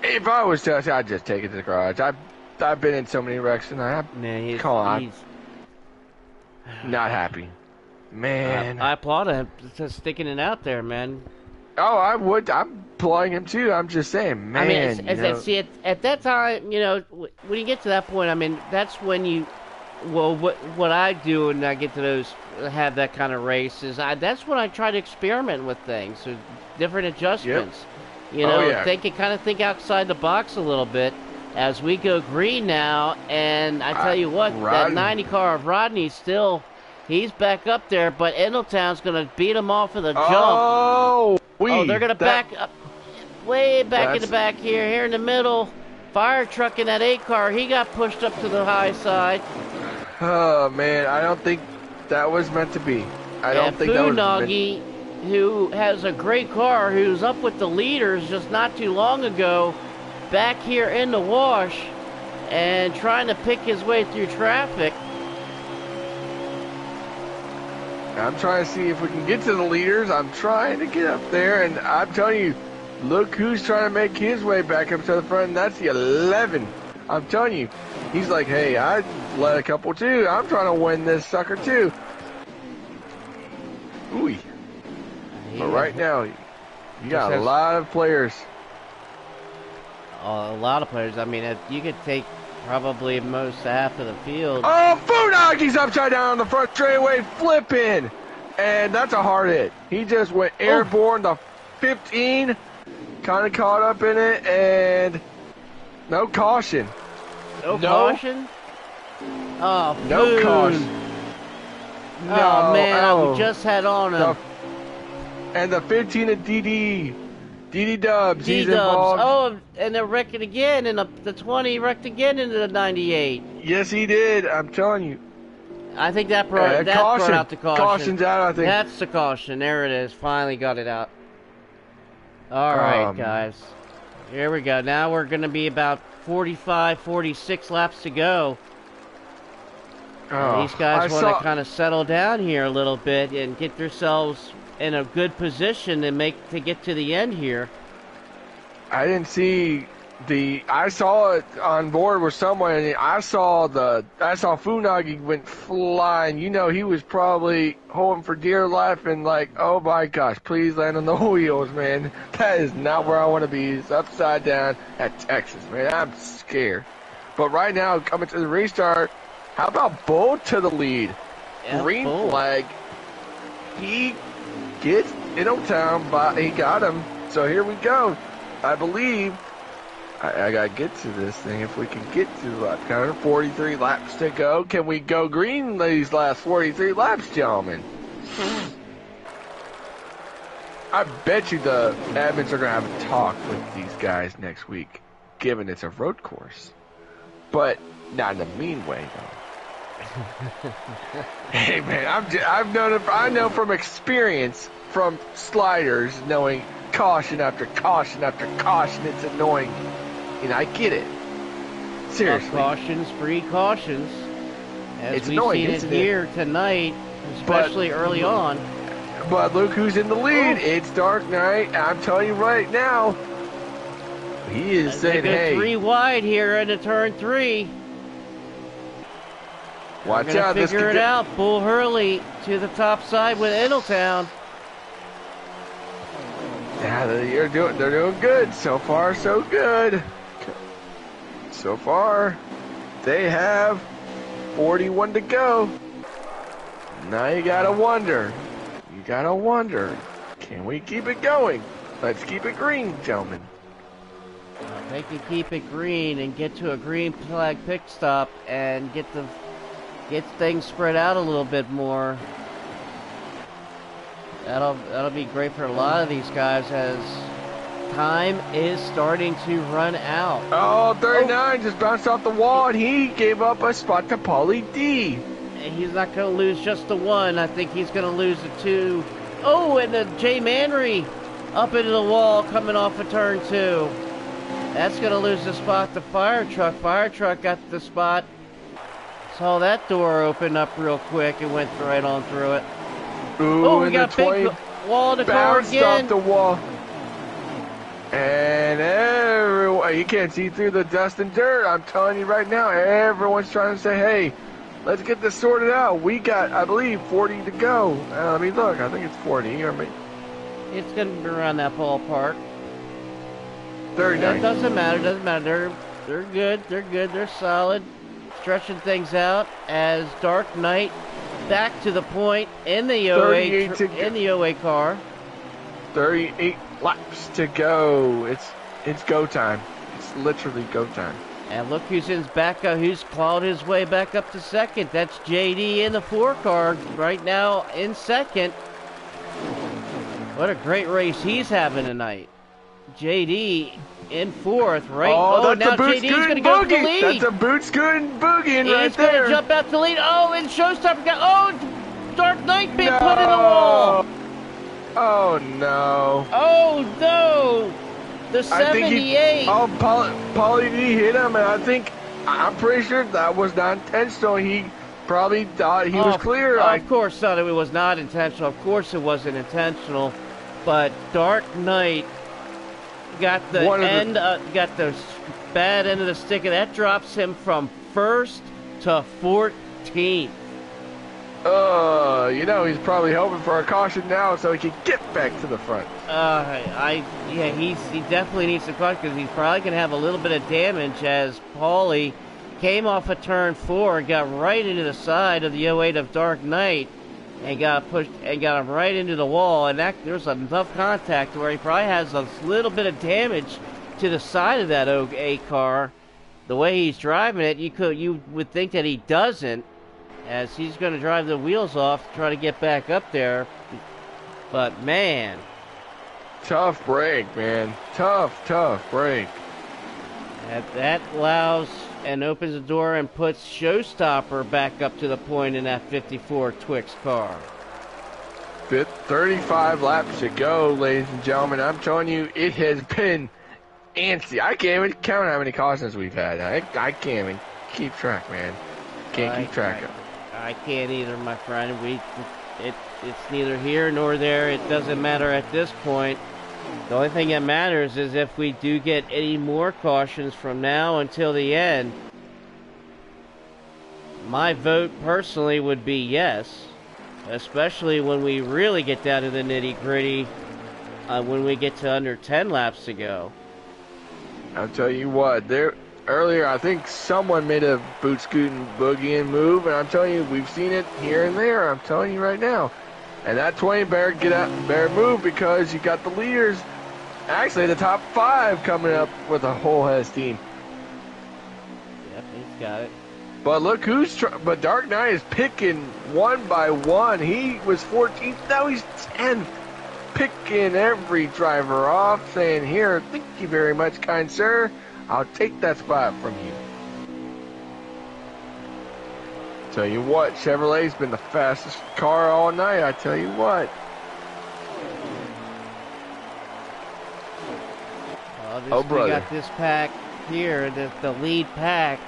If I was Dusty, I'd just take it to the garage. I've been in so many wrecks, and he's not happy. Man, I applaud him for sticking it out there, man. Oh, I would. I'm applauding him too. I'm just saying, man. I mean, at that time, you know, when you get to that point, I mean, that's when you. Well, what I do when I get to have that kind of race is that's when I try to experiment with things, so different adjustments. Yep. You know, think outside the box a little bit as we go green now. And I tell you what, that 90 car of Rodney he's back up there, but Endeltown's going to beat him off of the jump. They're going to back up, way back in the back here in the middle. Fire truck in that 8 car, he got pushed up to the high side. Oh, man, I don't think that was meant to be. I don't think that was Funagi, who has a great car, who's up with the leaders just not too long ago, back here in the wash and trying to pick his way through traffic. I'm trying to see if we can get to the leaders. I'm trying to get up there, and I'm telling you, look who's trying to make his way back up to the front, and that's the 11. I'm telling you, he's like, hey, I led a couple too. I'm trying to win this sucker too. Ooh. But right now, you got a lot of players. A lot of players. I mean, you could take probably most half of the field. Oh, Funagi's upside down on the front straightaway, flipping. And that's a hard hit. He just went airborne to 15. Kind of caught up in it, and no caution. No caution? Oh, no caution. No, man, we just had on him. And the 15 of DD DD Dubs, he's D-Dubs. involved. Oh, and they're wrecking again in the 20, wrecked again into the 98. Yes, he did. I'm telling you. I think that brought Caution. out the caution. Caution's out, I think. That's the caution. There it is. Finally got it out. All right, guys. Here we go. Now we're going to be about 45, 46 laps to go. These guys want to kind of settle down here a little bit and get themselves in a good position to get to the end here. I didn't see I saw it on board with someone, and I saw Funagi went flying. You know, he was probably holding for dear life and like, oh my gosh, please land on the wheels, man. That is not where I want to be. It's upside down at Texas, man. I'm scared. But right now, coming to the restart, how about Bull to the lead? Yeah, Green Bull. flag. He gets Middletown, but he got him. So here we go. I believe I gotta get to this thing. If we can get to the lap counter, 43 laps to go. Can we go green these last 43 laps, gentlemen? I bet you the admins are gonna have a talk with these guys next week, given it's a road course, but not in a mean way, though. Hey man, I know from experience, from sliders, knowing caution after caution after caution, it's annoying. And I get it. Seriously. Cautions, precautions. As it's we've annoying, seen it here tonight, especially early on. But look who's in the lead. It's Dark Knight. I'm telling you right now, he is saying, hey. 3 wide here into turn 3. Watch out. Figure it out. Bull Hurley to the top side with Middletown. Yeah, they're doing good. So far, so good. So far, they have 41 to go. Now you gotta wonder. Can we keep it going? Let's keep it green, gentlemen. They can keep it green and get to a green flag pit stop and get things spread out a little bit more. That'll be great for a lot of these guys as time is starting to run out. Oh, 39 just bounced off the wall, and he gave up a spot to Paulie D. He's not going to lose just the 1. I think he's going to lose the 2. Oh, and the Jay Manry up into the wall coming off of turn 2. That's going to lose the spot to Fire Truck. Fire Truck got the spot. Saw that door open up real quick and went right on through it. Ooh, we got big wall in the car again. Bounced off the wall. And everyone, you can't see through the dust and dirt. I'm telling you right now, everyone's trying to say, hey, let's get this sorted out. We got, I believe, 40 to go. Let me look. I think it's 40. It's going to be around that ballpark. 39. It doesn't matter. They're good. They're solid. Stretching things out as Dark Knight back to the point in the OA car. 38 laps to go. It's go time. It's literally go time. And look who's who's clawed his way back up to second. That's JD in the 4 car right now in second. What a great race he's having tonight. JD in 4th, right? Oh, that's now a boot JD's going to go to the lead. That's a boot scooting boogieing right there. He's going to jump out to the lead. Oh, and Showstopper Dark Knight being put in the wall. Oh, no. Oh, no. The 78. Paulie D hit him, and I'm pretty sure that was not intentional. He probably thought he was clear. Of course not. It was not intentional. Of course it wasn't intentional. But Dark Knight got the bad end of the stick, and that drops him from 1st to 14th. He's probably hoping for a caution now so he can get back to the front. He definitely needs to caution because he's probably going to have a little bit of damage as Paulie came off of turn 4 and got right into the side of the 08 of Dark Knight and got pushed and got him right into the wall. And there's enough contact where he probably has a little bit of damage to the side of that 08 car. The way he's driving it, you would think that he doesn't, as he's going to drive the wheels off to try to get back up there. But man, Tough break, man. Tough break. That allows and opens the door and puts Showstopper back up to the point in that 54 Twix car. 35 laps to go, ladies and gentlemen. I'm telling you, it has been antsy. I can't even count how many cautions we've had. I can't even keep track, man. Can't keep track of it. I can't either, my friend. It's neither here nor there. It doesn't matter at this point. The only thing that matters is if we do get any more cautions from now until the end. My vote personally would be yes, especially when we really get down to the nitty-gritty, when we get to under 10 laps to go. I'll tell you what, earlier I think someone made a boot scooting boogie and move, and I'm telling you, we've seen it here and there. I'm telling you right now. And that 20 better move, because you got the leaders, actually the top 5 coming up with a whole head of steam. Yep, he's got it. But look but Dark Knight is picking one by one. He was 14th, now he's 10th. Picking every driver off, saying, here, thank you very much, kind sir. I'll take that spot from you. Tell you what, Chevrolet's been the fastest car all night, I tell you what. We got this pack here, the lead pack,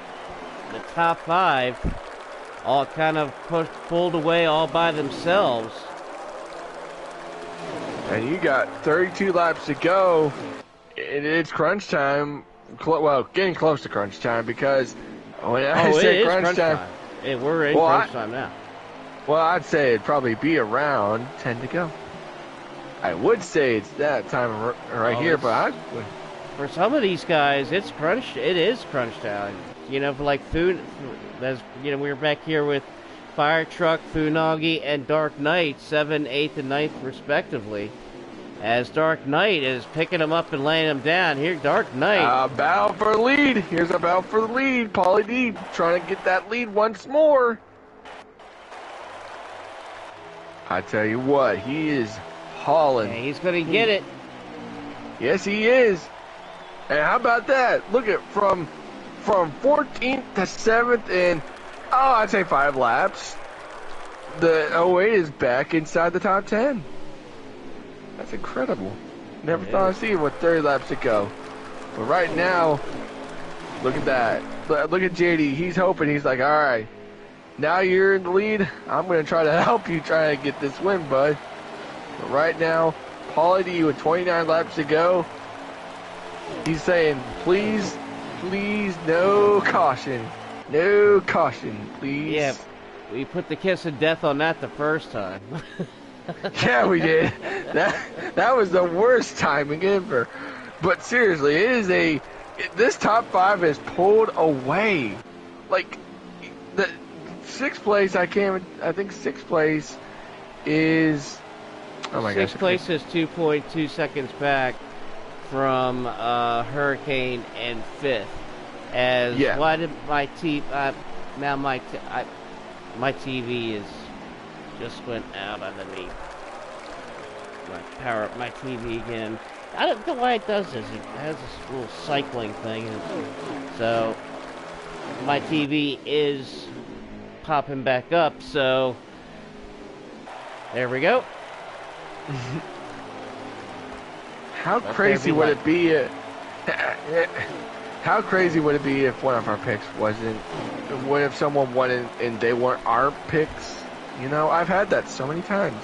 the top 5, all kind of pulled away all by themselves. And you got 32 laps to go. It's crunch time. Well, getting close to crunch time, because when I say crunch time, we're in crunch time now. Well, I'd say it'd probably be around 10 to go. I would say it's that time right here, but for some of these guys, it is crunch time. You know, for like food, we were back here with Fire Truck, Funagi, and Dark Knight, 7th, 8th, and 9th respectively. As Dark Knight is picking them up and laying them down. Here, Dark Knight. Battle for the lead. Here's a battle for the lead. Paulie D trying to get that lead once more. I tell you what, he is hauling. Yeah, he's going to get it. Yes, he is. And how about that? Look at from 14th to 7th in, I'd say 5 laps. The 08 is back inside the top 10. That's incredible. Never thought I'd see it with 30 laps to go. But right now, look at that. Look at JD. He's hoping. He's like, all right, now you're in the lead. I'm going to try to help you try to get this win, bud. But right now, Paulie D with 29 laps to go. He's saying, please, no caution. No caution, please. Yeah, we put the kiss of death on that the first time. Yeah, we did. That was the worst timing ever. But seriously, this top 5 is pulled away. Like, the 6th place, I think 6th place is, oh my gosh. 6th place is 2.2 seconds back from Hurricane and 5th. Why did my my TV is just went out underneath. Power up my TV again. I don't know why it does this. It has this little cycling thing. So my TV is popping back up. So there we go. How crazy would it be? How crazy would it be if one of our picks wasn't? What if someone won and they weren't our picks? You know, I've had that so many times.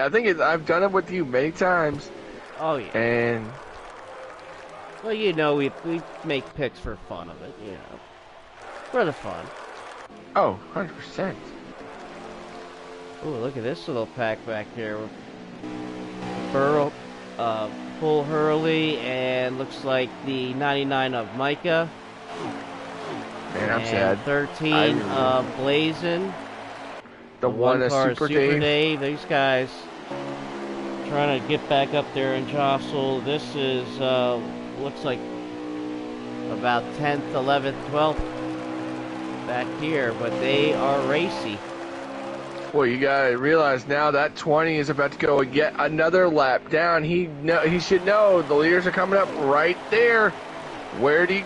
I think I've done it with you many times. Oh yeah. And well, you know, we make picks for fun of it. You know, for the fun. Oh, 100%. Ooh, look at this little pack back here. Burrow, Full Hurley, and looks like the 99 of Micah. Man, I'm sad. 13 Blazin. The one is car Super Dave. These guys trying to get back up there and jostle. This is looks like about 10th, 11th, 12th back here, but they are racy. Well, you gotta realize now that 20 is about to go yet another lap down. He should know the leaders are coming up right there. Where'd he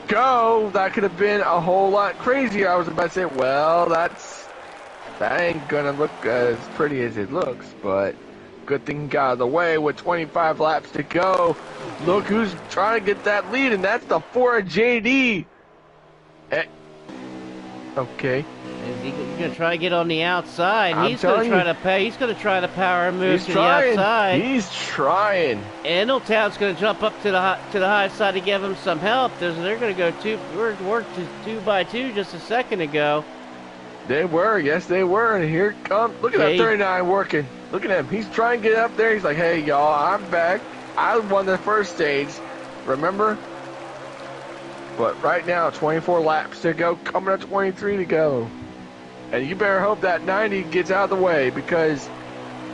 go? That could have been a whole lot crazier. I was about to say, well, that ain't gonna look as pretty as it looks, but good thing he got out of the way with 25 laps to go. Look who's trying to get that lead, and that's the Ford JD. Okay. He's gonna try to get on the outside. He's gonna try to power move to the outside. He's trying. And Town's gonna jump up to the high side to give him some help. They're gonna go we're 2 by 2 just a second ago. They were, yes they were, and here comes, look at that 39 working. Look at him, he's trying to get up there. He's like, hey y'all, I'm back. I won the first stage, remember? But right now, 24 laps to go, coming up 23 to go. And you better hope that 90 gets out of the way, because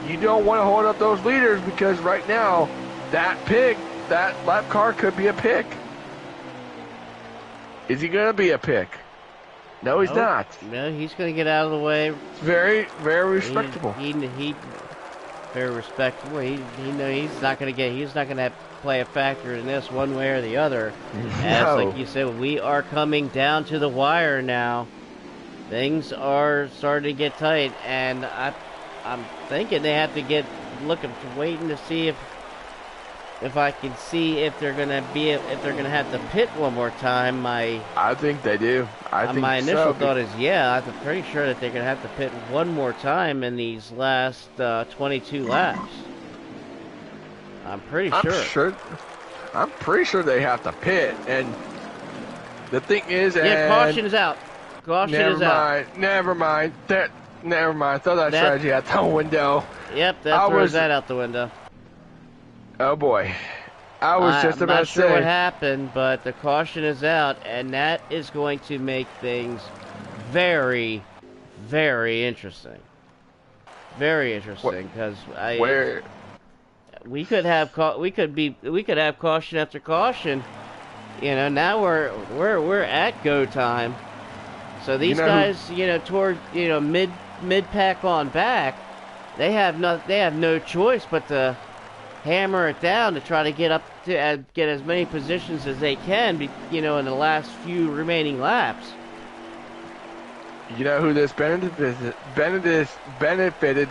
you don't want to hold up those leaders, because right now, that lap car could be a pick. Is he going to be a pick? No, he's not. No, he's going to get out of the way. It's very, very respectable. He very respectable. He's not going to play a factor in this one way or the other. As like you said, we are coming down to the wire now. Things are starting to get tight, and I'm thinking they have to get waiting to see if I can see if they're gonna have to pit one more time. I think they do. My initial thought is I'm pretty sure that they're gonna have to pit one more time in these last 22 laps. I'm pretty sure. I'm pretty sure they have to pit, and the thing is, caution is out. Never mind. Throw that strategy out the window. Yep, that throws that out the window. Oh boy. I was just about to say. I'm not sure what happened, but the caution is out, and that is going to make things very, very interesting. Very interesting, because we could have caution after caution. You know, now we're at go time. So these guys, toward mid pack on back, they have no choice but to hammer it down to try to get as many positions as they can, in the last few remaining laps. You know who this benefited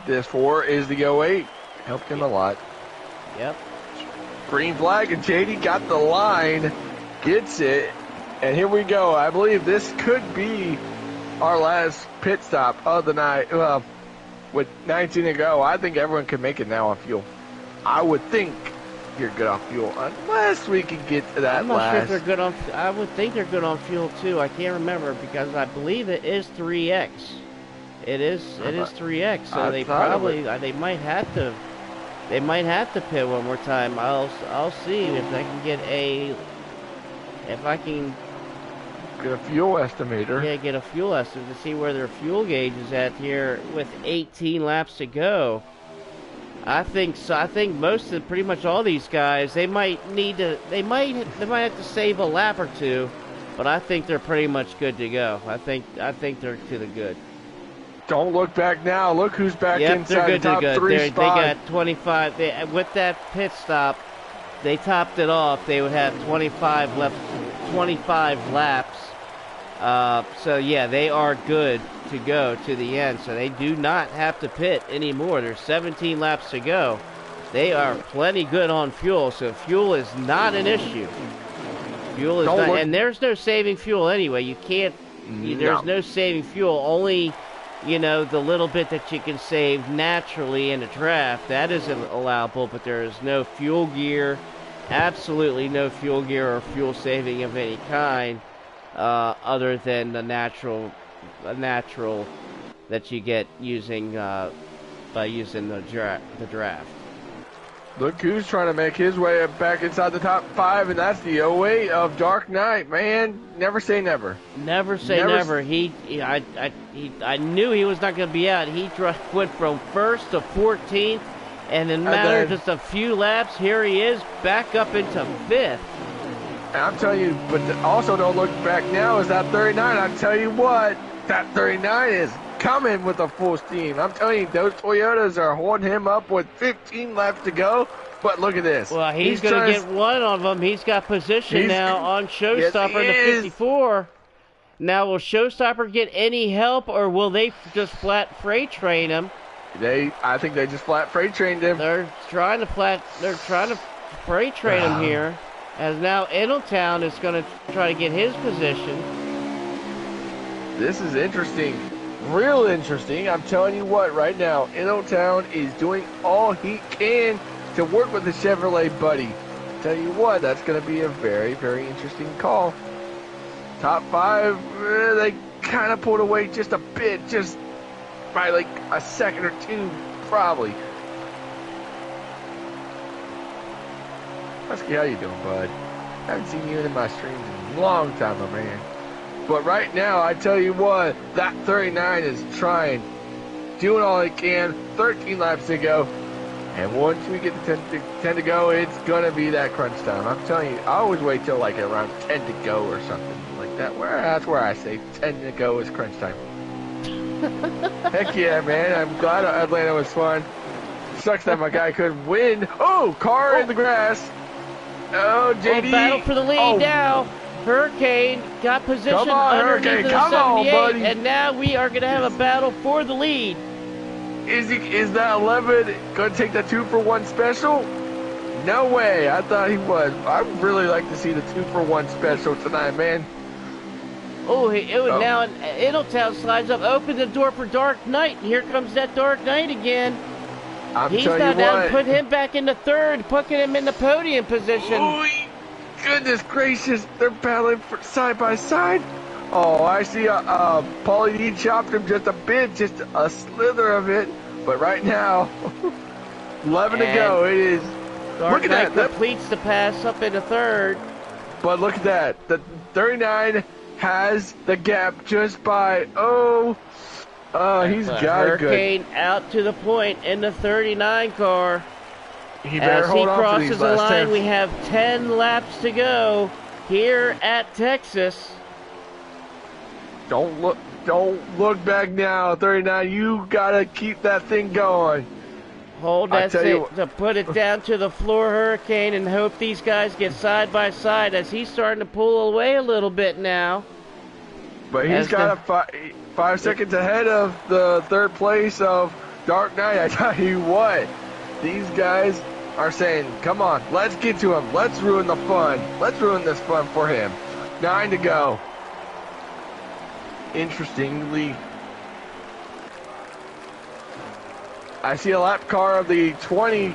this for is the 08. Helped him a lot. Yep. Green flag, and JD got the line, gets it, and here we go. I believe this could be our last pit stop of the night. Well, with 19 to go, I think everyone can make it now on fuel. I would think you're good on fuel, unless we can get to that. I'm not sure if they're good on. I would think they're good on fuel too. I can't remember, because I believe it is 3X. It is 3X. So they might have to. They might have to pit one more time. I'll see if I can get a fuel estimator. Yeah, get a fuel estimate to see where their fuel gauge is at here with 18 laps to go. I think so. I think pretty much all these guys, they might have to save a lap or two, but I think they're pretty much good to go. I think they're to the good. Don't look back now. Look who's back inside the top 3 spot. They got 25. With that pit stop, they topped it off. They would have 25 left, 25 laps. So yeah, they are good to go to the end. So they do not have to pit anymore. There's 17 laps to go. They are plenty good on fuel. So fuel is not an issue. Fuel is not, and there's no saving fuel anyway. You can't. There's no saving fuel. Only, the little bit that you can save naturally in a draft, that isn't allowable, but there is no fuel gear, absolutely no fuel gear or fuel saving of any kind, other than the natural that you get by using the draft. Look who's trying to make his way back inside the top 5, and that's the 08 of Dark Knight, man. Never say never. Never say never. I knew he was not going to be out. He went from 1st to 14th, and in a matter of just a few laps, here he is back up into 5th. And I'm telling you, but also don't look back now, is that 39. I tell you what, that 39 is coming with a full steam. I'm telling you, those Toyotas are holding him up with 15 laps to go. But look at this. Well, he's going to get one of them. He's got position now on Showstopper in the 54. Now, will Showstopper get any help, or will they just flat freight train him? I think they just flat freight trained him. They're trying to freight train him here. As now Middletown is going to try to get his position. This is interesting. Real interesting. I'm telling you what, right now, Middletown is doing all he can to work with the Chevrolet buddy. Tell you what, that's going to be a very, very interesting call. Top 5, they kind of pulled away just a bit, just by like a second or two, probably. Husky, how you doing, bud? Haven't seen you in my streams in a long time, my man. But right now, I tell you what, that 39 is trying, doing all it can, 13 laps to go. And once we get to 10 to go, it's going to be that crunch time. I'm telling you, I always wait till like around 10 to go or something like that. That's where I say 10 to go is crunch time. Heck yeah, man. I'm glad Atlanta was fun. Sucks that my guy couldn't win. Oh, car in the grass. Oh, JD. Oh, battle for the lead now. Hurricane got position underneath the 78, and now we are going to have a battle for the lead. Is that 11 going to take the 2-for-1 special? No way. I thought he was. I'd really like to see the 2-for-1 special tonight, man. Now Middletown slides up, opens the door for Dark Knight, and here comes that Dark Knight again. He's now down, put him back into third, putting him in the podium position. Oh, goodness gracious, they're battling side by side. Oh, I see Paulie D chopped him just a bit, just a slither of it. But right now, 11 to go, it is. Dark Knight completes the pass up into third. But look at that. The 39 has the gap just by, he's got it good. Hurricane out to the point in the 39 car. He better hold on for these last 10. As he crosses the line, we have 10 laps to go here at Texas. Don't look back now, 39. You gotta keep that thing going. Hold that to put it down to the floor, Hurricane, and hope these guys get side by side as he's starting to pull away a little bit now. But he's got a 5 seconds ahead of the third place of Dark Knight. I tell you what, these guys are saying, come on, let's get to him. Let's ruin the fun. Let's ruin this fun for him. 9 to go. Interestingly, I see a lap car of the 20.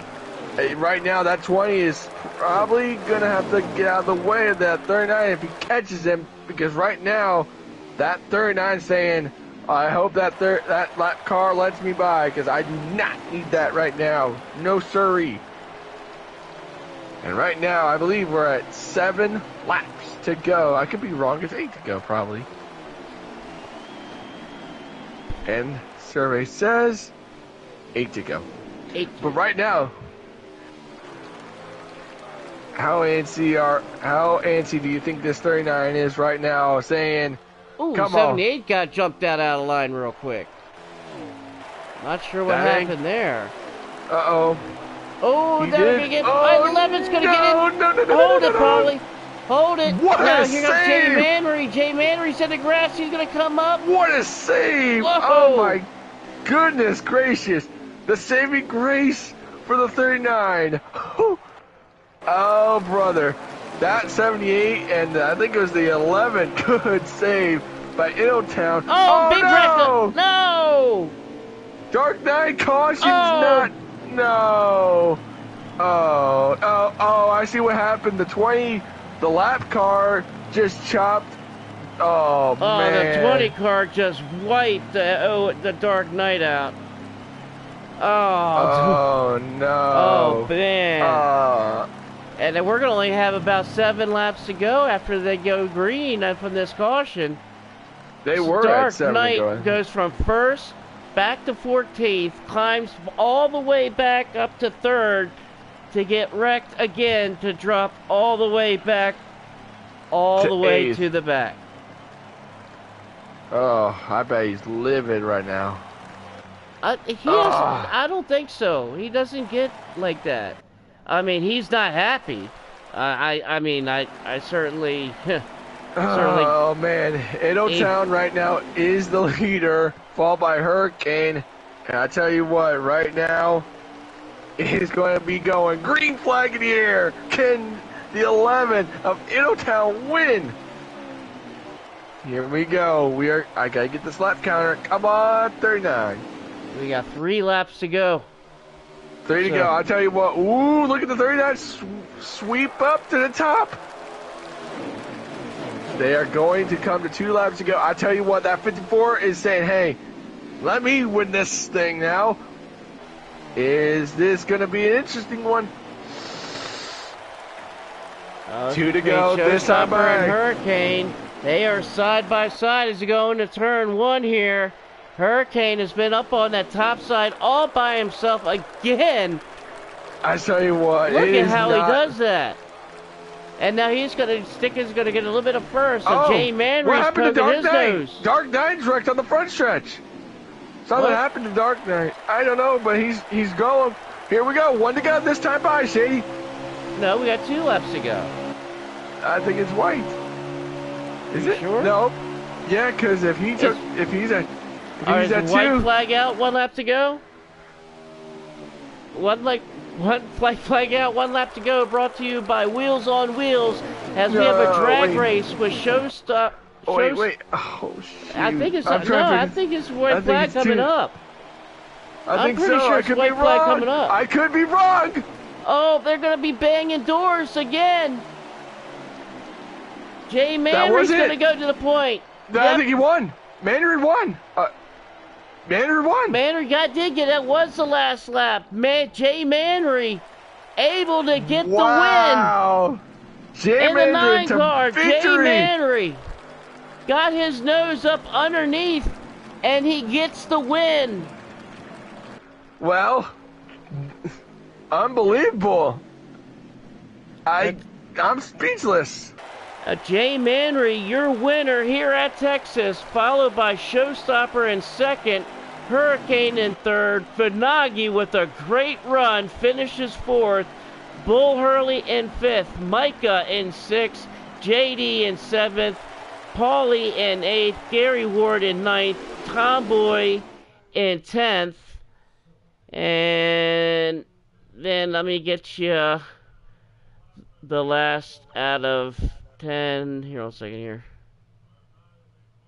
Right now, that 20 is probably going to have to get out of the way of that 39 if he catches him, because right now, that 39 saying, I hope that lap car lets me by, because I do not need that right now. No siree. And right now, I believe we're at 7 laps to go. I could be wrong. It's 8 to go, probably. And survey says 8 to go. 8. But right now, how antsy do you think this 39 is right now? Saying, ooh, come 78 on. got jumped out of line real quick. Not sure what happened there. Uh-oh. Oh, they're going to get... 11's going to get in. No, hold it, Paulie. Hold it. What now a here comes Jay save! Manry. Jay Manry's in the grass. He's going to come up. What a save! Whoa. Oh my goodness gracious! The saving grace for the 39. Oh brother, that 78 and I think it was the 11. Good save by Middletown. Oh, big no! No! Dark Knight cautions not. No. Oh! I see what happened. The 20. The lap car just chopped. Oh, man. The 20 car just wiped the Dark Knight out. Oh, no. Oh, man. And then we're going to only have about 7 laps to go after they go green from this caution. They were at 7 Dark Knight goes from first back to 14th, climbs all the way back up to third, to get wrecked again, to drop all the way back, all the way to the back. Oh, I bet he's livid right now. He doesn't. Oh, I don't think so. He doesn't get like that. I mean, he's not happy. I mean, I certainly, certainly. oh man. Abe, Town right now is the leader, followed by Hurricane. And I tell you what, right now, it is going to be going green flag in the air. Can the 11 of Town win? Here we go. I gotta get this lap counter. Come on, 39. we got 3 laps to go. 3 to go. I'll tell you what. Ooh, look at the 39 sweep up to the top. They are going to come to 2 laps to go. I tell you what, that 54 is saying, hey, let me win this thing now. Is this going to be an interesting one? 2 to go this time Showstopper and Hurricane. They are side by side as they go into turn 1 here. Hurricane has been up on that top side all by himself again. I tell you what, look at how he does that. And now he's going to, Sticker's going to get a little bit of first. So Jay Manry's poking his nose. Dark Knight's wrecked on the front stretch. Something happened to Dark Knight. I don't know, but he's going. Here we go. 1 to go this time by, Shady. No, we got 2 laps to go. I think it's white. Is it? Sure? No. Yeah, because if he's at 2. White flag out, 1 lap to go. One flag out, 1 lap to go. Brought to you by Wheels on Wheels, as we have a drag race with Showstop. Wait. Oh shoot. I think it's I think it's white flag coming up. I'm pretty sure I it's could white be flag wrong. coming up. I could be wrong. Oh, they're gonna be banging doors again. Jay Manry's gonna go to the point. No, I think he won. Manry won. Manry won. Manry did get that. Was the last lap. Jay Manry able to get the win. Wow. In the 9 car, Jay Manry got his nose up underneath, and he gets the win. Well, unbelievable. I'm speechless. Jay Manry, your winner here at Texas, followed by Showstopper in 2nd, Hurricane in 3rd, Finagi with a great run finishes 4th, Bull Hurley in 5th, Micah in 6th, JD in 7th, Paulie in 8th, Gary Ward in 9th, Tomboy in 10th, and then let me get you the last out of 10. Here, 1 second here.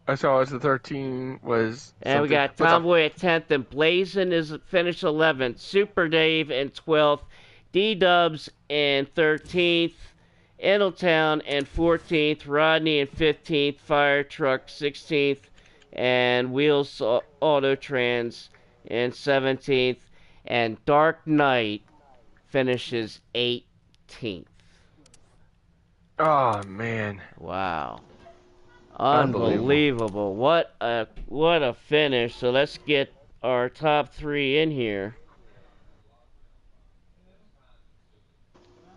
I saw as the 13 was. And we got Tomboy at 10th, and Blazin is finished 11th. Super Dave in 12th. D-Dubs in 13th. Eneltown in 14th. Rodney in 15th. Fire Truck 16th. And Wheels Auto Trans in 17th. And Dark Knight finishes 18th. Oh man! Wow, unbelievable! What a finish! So let's get our top 3 in here.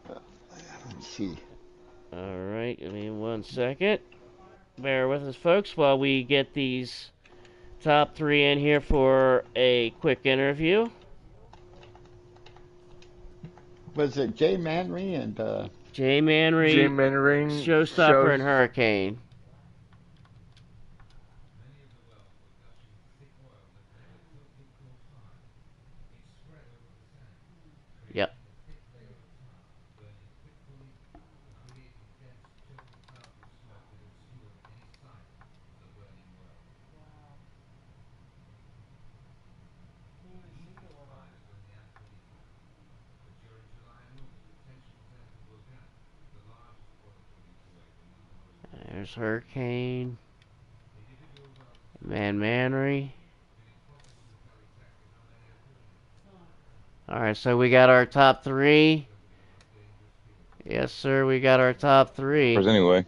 Let's see. All right, give me 1 second. Bear with us, folks, while we get these top 3 in here for a quick interview. Was it Jay Manry and Jay Manry, Showstopper, and Hurricane. Yep. There's Hurricane. Manry. Alright, so we got our top 3. Yes, sir, we got our top 3. Anyway.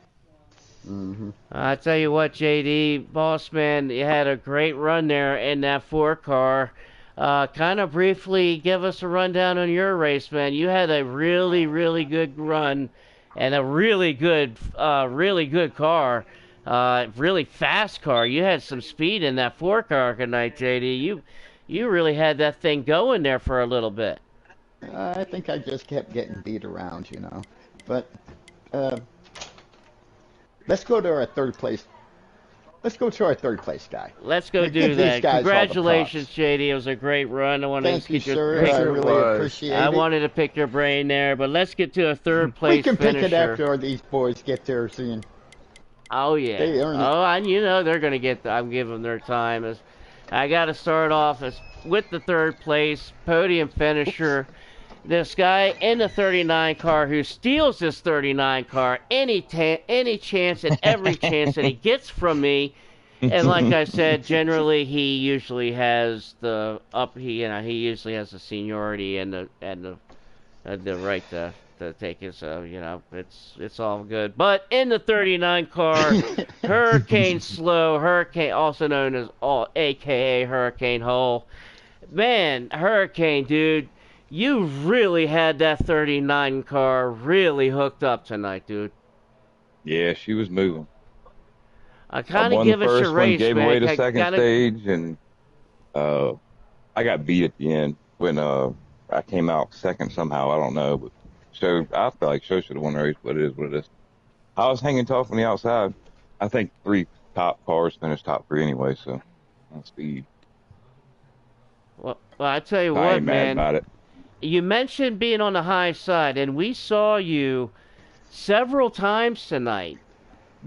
I tell you what, JD, Bossman, you had a great run there in that 4 car. Kind of briefly give us a rundown on your race, man. You had a really, really good run and a really good car. really fast car. You had some speed in that 4 car tonight, JD. You really had that thing going there for a little bit. I think I just kept getting beat around, you know. But uh, let's go to our third place. Let's go to our third place guy. Let's go Give do these that. guys all the Congratulations, props. JD. It was a great run. I wanted Thank to you, get your sir. Yes, I it really was. appreciate I it. wanted to pick your brain there, but let's get to a third We place can pick it finisher. after these boys get there soon. Oh yeah. They earn it. Oh, and you know they're gonna get. I'm giving them their time. As I got to start off as with the third place podium finisher. This guy in the 39 car who steals this 39 car any chance and every chance that he gets from me. And like I said, generally he usually has the up. He usually has the seniority and the right to take it. So it's all good. But in the 39 car, Hurricane Slow, Hurricane also known as AKA Hurricane Hole. Man, Hurricane, dude, you really had that 39 car really hooked up tonight, dude. Yeah, she was moving. I I kind of won the give us your first one, race, gave man. away the second Gotta, stage, and I got beat at the end when I came out second somehow. I don't know, but I feel like should have won the race, but it is what it is. I was hanging tough on the outside. I think 3 top cars finished top 3 anyway, so on speed. well, I tell you I what, ain't mad man. about it. You mentioned being on the high side, and we saw you several times tonight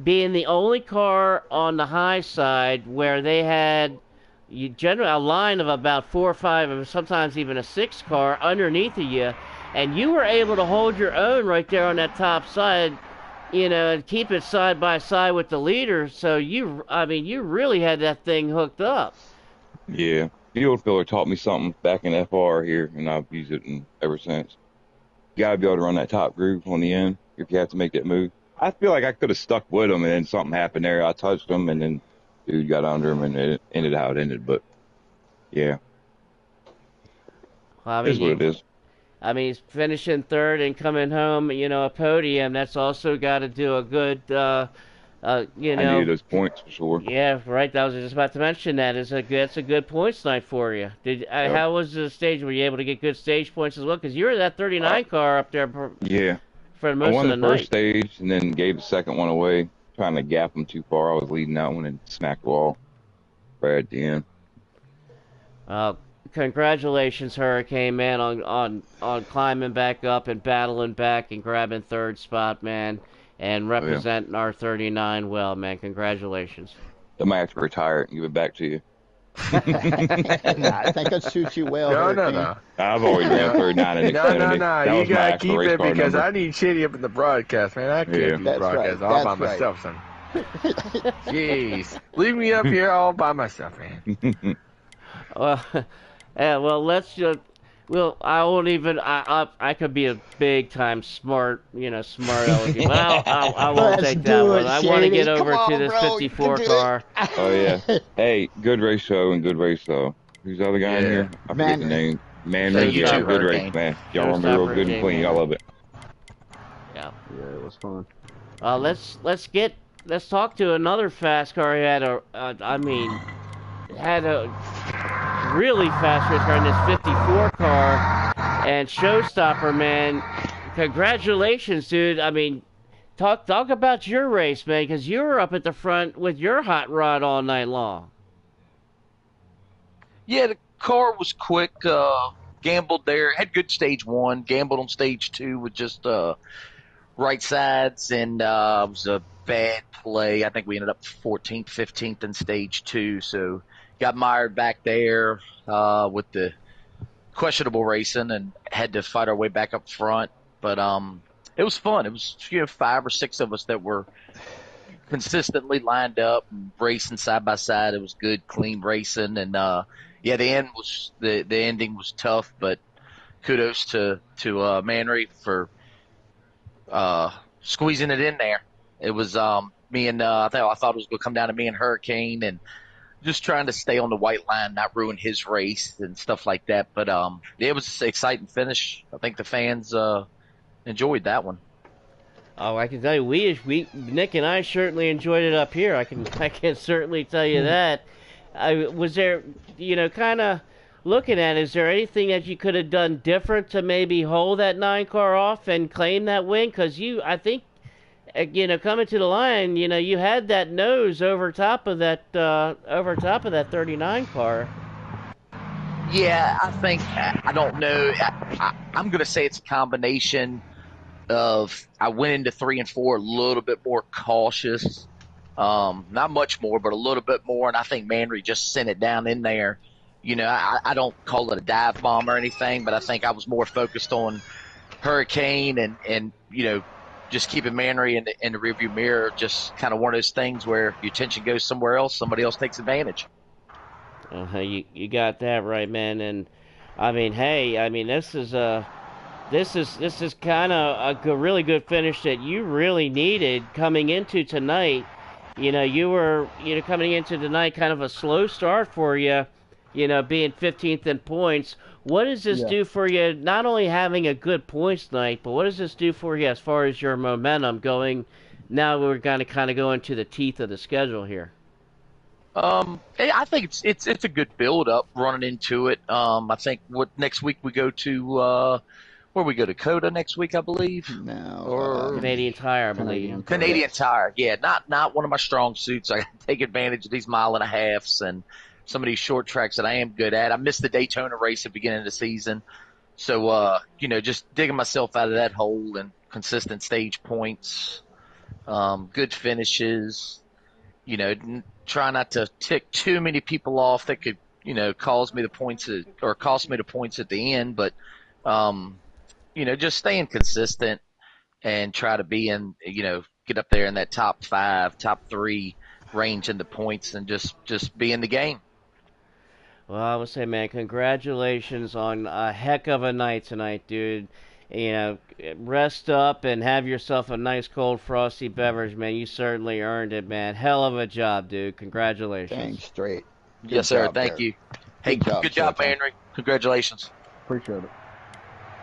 being the only car on the high side where they had generally a line of about 4 or 5, and sometimes even a 6 car underneath of you, and you were able to hold your own right there on that top side, and keep it side by side with the leader. So you really had that thing hooked up. Yeah, field filler taught me something back in FR here, and I've used it ever since. You gotta be able to run that top groove on the end if you have to make that move. I feel like I could have stuck with him, and then something happened there. I touched him, and then dude got under him, and it ended how it ended. But yeah, Well, it is what it is. I mean, he's finishing third and coming home, a podium. That's also got to do a good, I needed those points for sure. Yeah, right. I was just about to mention that. That's a good points night for you. Yep. How was the stage? Were you able to get good stage points as well? Because you were that 39 car up there Yeah, for I most won of the the first night. stage, and then gave the second one away, trying to gap him too far. I was leading that one and smacked the wall right at the end. Congratulations, Hurricane man, on climbing back up and battling back and grabbing third spot, man, and representing our 39 well, man. Congratulations. I might have to retire it and give it back to you. I think it suits you well, No, Hurricane. no. I've always been 39 in No, Xfinity. no. That You was my gotta actual keep race it car because number. I need Shitty up in the broadcast, man. I can't Yeah. do the That's broadcast right, all by that's right. myself, son. Jeez. Leave me up here all by myself, man. Well, yeah, well, let's just. Well, I won't even. I could be a big time smart, smart alecky, but I won't Let's take that do one. it, I want to Shady. get over Come to on, this bro. You 54 can do car. Oh, yeah. Hey, good race show and good race, though. Who's the other guy in Yeah. here? I forget the Manry. name. Man, Thank yeah, you too, good Hurricane. race, man. Y'all run me real good and clean. I love it. Yeah. Yeah, it was fun. Let's talk to another fast car. He had had a really fast race car in this 54 car, and showstopper, man. Congratulations, dude. I mean, talk about your race, man, because you were up at the front with your hot rod all night long. Yeah, the car was quick. Gambled there. Had good stage 1. Gambled on stage 2 with just right sides, and it was a bad play. I think we ended up 14th, 15th in stage 2. So got mired back there with the questionable racing, and had to fight our way back up front. But it was fun. It was 5 or 6 of us that were consistently lined up and racing side by side. It was good, clean racing, and yeah, the ending was tough, but kudos to Manry for squeezing it in there. It was me and I thought it was going to come down to me and Hurricane, and just trying to stay on the white line, not ruin his race and stuff like that. But it was an exciting finish. I think the fans enjoyed that one. Oh, I can tell you, Nick and I certainly enjoyed it up here. I can certainly tell you that. Was there, kind of looking at, is there anything that you could have done different to maybe hold that 9 car off and claim that win? Because I think, coming to the line, you had that nose over top of that 39 car. Yeah, I think I don't know. I'm going to say it's a combination of I went into 3 and 4 a little bit more cautious, not much more, but a little bit more, and I think Manry just sent it down in there. I don't call it a dive bomb or anything, but I think I was more focused on Hurricane and just keeping Manry in the rearview mirror. Just kind of one of those things where your attention goes somewhere else, somebody else takes advantage. You got that right, man. And I mean, hey, this is kind of a really good finish that you really needed coming into tonight. You were coming into tonight kind of a slow start for you. Being 15th in points. What does this do for you? Not only having a good points night, but what does this do for you as far as your momentum going? Now we're going to kind of go into the teeth of the schedule here. I think it's a good build up running into it. I think next week we go to where we go to Coda next week, I believe. No, or Canadian Tire, I believe. Canadian Tire, yeah, not one of my strong suits. I take advantage of these 1.5 miles and some of these short tracks that I am good at. I missed the Daytona race at the beginning of the season, so just digging myself out of that hole and consistent stage points, good finishes. Try not to tick too many people off that could, cost me the points at the end. But, just staying consistent and try to be in, get up there in that top 5, top 3 range in the points and just be in the game. Well, I would say, man, congratulations on a heck of a night tonight, dude. Rest up and have yourself a nice cold frosty beverage, man. You certainly earned it, man. Hell of a job, dude. Congratulations. Dang straight. Yes, sir. Thank you. Hey, good job, Henry. Congratulations. Appreciate it.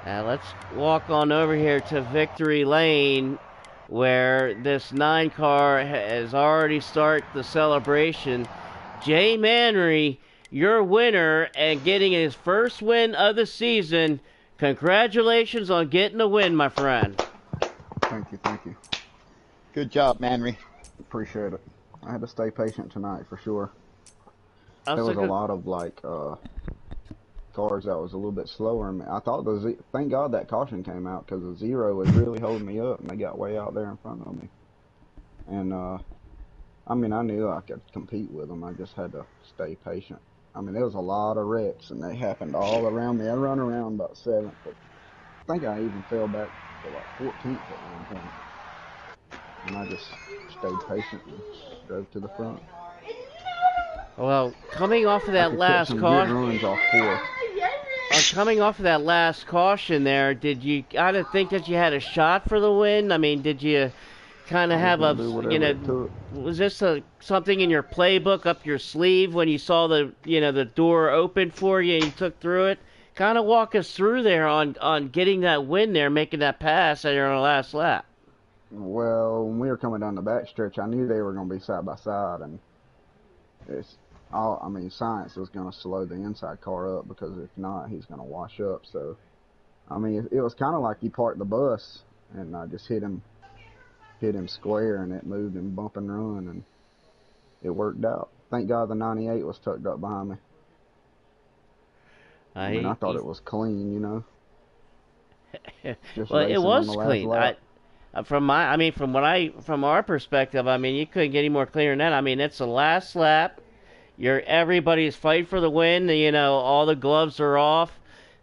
Now let's walk on over here to Victory Lane, where this 9 car has already started the celebration. Jay Manry, your winner and getting his first win of the season. Congratulations on getting a win, my friend. Thank you. Good job, Manry. Appreciate it. I had to stay patient tonight for sure. There was a lot of cars that was a little bit slower. I thought thank God that caution came out because the 0 was really holding me up, and they got way out there in front of me. And I knew I could compete with them. I just had to stay patient. There was a lot of wrecks, and they happened all around me. I run around about 7th, but I think I even fell back to 14th at one point. And I just stayed patient and drove to the front. Well, coming off of that last caution, coming off of that last caution there, did you kind of think that you had a shot for the win? Did you kind of have was this something in your playbook up your sleeve when you saw the door open for you and you took through it? Kind of walk us through there on getting that win there, making that pass at your last lap. Well, when we were coming down the backstretch, I knew they were going to be side by side, and science was going to slow the inside car up because if not, he's going to wash up. So, it was kind of like he parked the bus and I just hit him square, and it moved him bump and run, and it worked out. Thank God the 98 was tucked up behind me. I thought it was clean, Well, it was clean. From our perspective, you couldn't get any more clear than that. It's the last lap. Everybody's fighting for the win. All the gloves are off.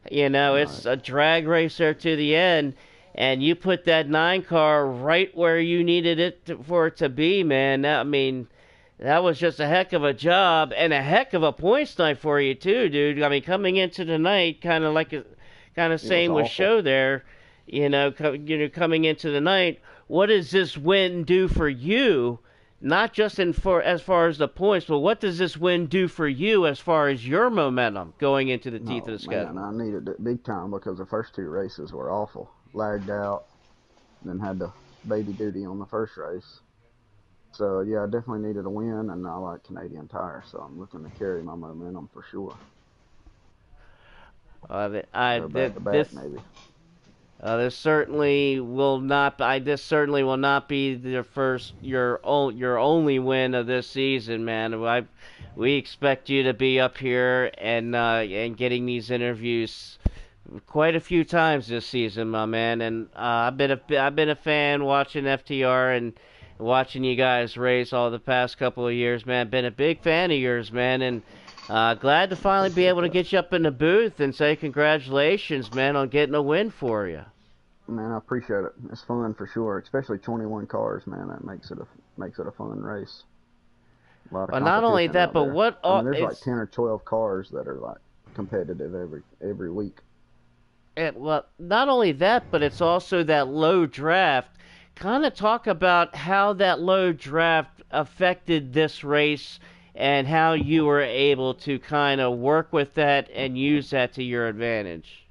It's a drag race there to the end. And you put that 9 car right where you needed it for it to be, man. That was just a heck of a job and a heck of a points night for you too, dude. Coming into the night, kind of same with show there. Coming into the night, what does this win do for you? Not just as far as the points, but what does this win do for you as far as your momentum going into the teeth of the schedule? Man, I needed it big time because the first 2 races were awful. Lagged out, then had to baby duty on the first race. So yeah, I definitely needed a win, and I like Canadian Tire, so I'm looking to carry my momentum for sure. Go back to back maybe. This certainly will not. This certainly will not be your only win of this season, man. We expect you to be up here and getting these interviews quite a few times this season, my man. And I've been a fan watching FTR and watching you guys race all the past couple of years, man. Been a big fan of yours, man, and glad to finally be able to get you up in the booth and say congratulations, man, on getting a win for you. Man, I appreciate it. It's fun for sure, especially 21 cars, man. That makes it a fun race. A lot of well, not only that, but there. what? I mean, there's like 10 or 12 cars that are like competitive every week. Well, not only that, but it's also that low draft. Kind of talk about how that low draft affected this race and how you were able to kind of work with that and use that to your advantage.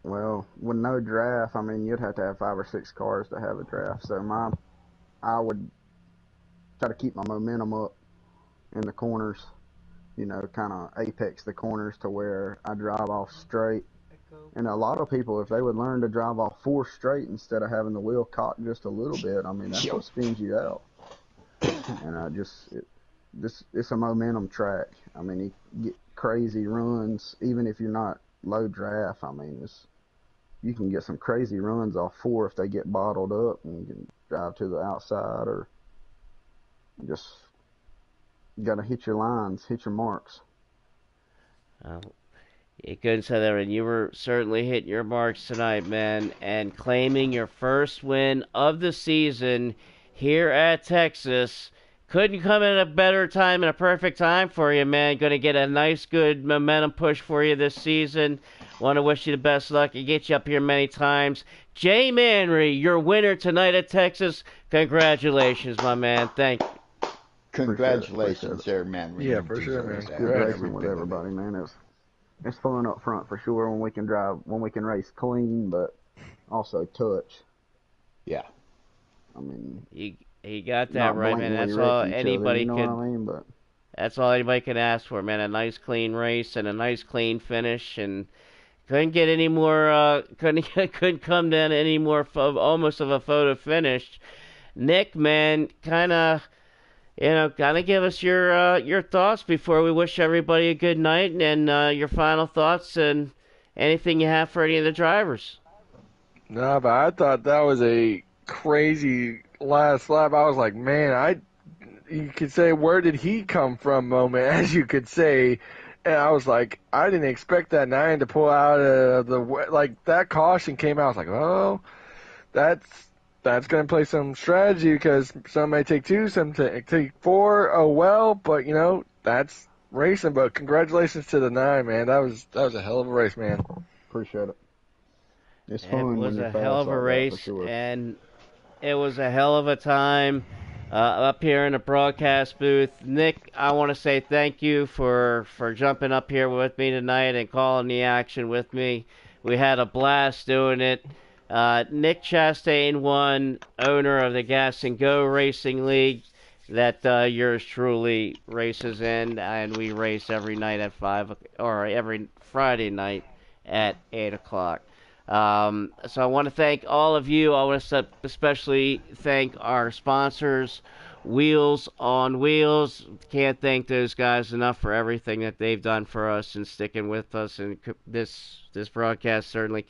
Well, with no draft, I mean, you'd have to have 5 or 6 cars to have a draft. So I would try to keep my momentum up in the corners, kind of apex the corners to where I drive off straight. And a lot of people, if they would learn to drive off 4 straight instead of having the wheel cocked just a little bit, I mean, that's what spins you out. And it's a momentum track. I mean, you get crazy runs, even if you're not low draft. I mean, you can get some crazy runs off 4 if they get bottled up, and you can drive to the outside, or just got to hit your lines, hit your marks. You couldn't say that, and you were certainly hitting your marks tonight, man, and claiming your first win of the season here at Texas. Couldn't come at a better time and a perfect time for you, man. Going to get a nice, good momentum push for you this season. Want to wish you the best luck and get you up here many times. Jay Manry, your winner tonight at Texas. Congratulations, my man. Thank you. Congratulations there, man. Yeah, for sure, man. Good racing with everybody, man. It's fun up front for sure when we can race clean, but also touch. Yeah. I mean, he got that right, man. That's all anybody could. But that's all anybody could ask for, man. A nice clean race and a nice clean finish, and couldn't get any more. Couldn't come down to any more almost of a photo finish. Nick, man, kind of give us your thoughts before we wish everybody a good night, and your final thoughts and anything you have for any of the drivers. No, but I thought that was a crazy last lap. I was like, man, you could say, where did he come from moment, as you could say. And I was like, I didn't expect that 9 to pull out of that caution came out. I was like, oh, that's going to play some strategy, because some may take 2, some take 4. Oh, well, but, that's racing. But congratulations to the 9, man. That was a hell of a race, man. Appreciate it. It's fun. It was when a hell of a race, sure. And it was a hell of a time up here in the broadcast booth. Nick, I want to say thank you for jumping up here with me tonight and calling the action with me. We had a blast doing it. Nick Chastain won, owner of the Gas and Go Racing League that yours truly races in, and we race every night at 5, or every Friday night at 8 o'clock. So I want to thank all of you. I want to especially thank our sponsors, Wheels on Wheels. Can't thank those guys enough for everything that they've done for us and sticking with us. And this broadcast certainly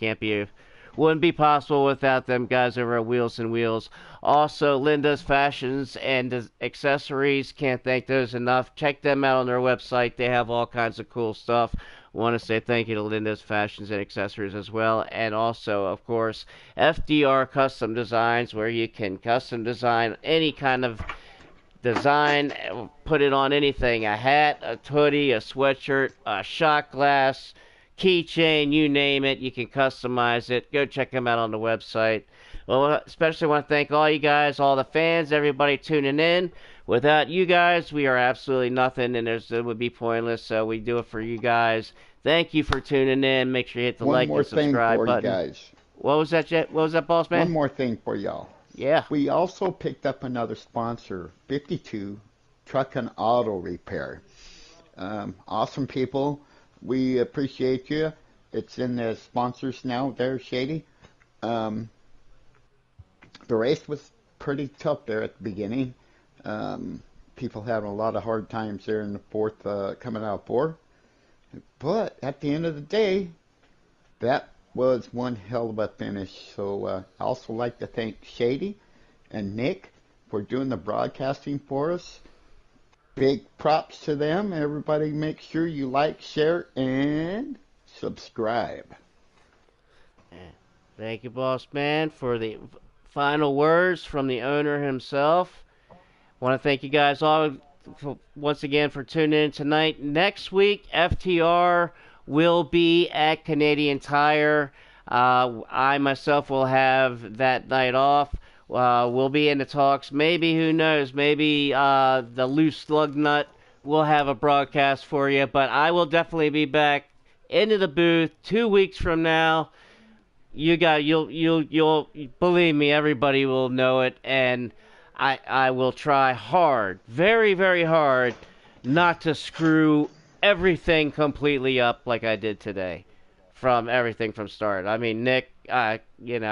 wouldn't be possible without them guys over at Wheels and Wheels. Also, Linda's Fashions and Accessories. Can't thank those enough. Check them out on their website. They have all kinds of cool stuff. Want to say thank you to Linda's Fashions and Accessories as well. And also, of course, FTR Custom Designs, where you can custom design any kind of design, put it on anything, a hat, a hoodie, a sweatshirt, a shot glass, keychain, you name it, you can customize it. Go check them out on the website. Well, especially want to thank all you guys, all the fans, everybody tuning in. Without you guys, we are absolutely nothing, and it would be pointless, so we do it for you guys. Thank you for tuning in. Make sure you hit the like and subscribe button. Guys. What was that, Jet? What was that, boss man? One more thing for y'all. Yeah. We also picked up another sponsor, 52 Truck and Auto Repair. Awesome people. We appreciate you. It's in the sponsors now there, Shady. Um, the race was pretty tough there at the beginning. Um, People having a lot of hard times there in the fourth, coming out of four. But at the end of the day, that was one hell of a finish. So I also like to thank Shady and Nick for doing the broadcasting for us. Big props to them. Everybody make sure you like, share, and subscribe. Thank you, boss man, for the final words from the owner himself. Want to thank you guys all once again for tuning in tonight. Next week, FTR will be at Canadian Tire. I myself will have that night off. We'll be in the talks. Maybe, who knows, maybe the loose slug nut will have a broadcast for you. But I will definitely be back into the booth 2 weeks from now. You'll believe me, everybody will know it, and I will try hard, very, very hard, not to screw everything completely up like I did today, from everything from start. I mean, Nick, I mean,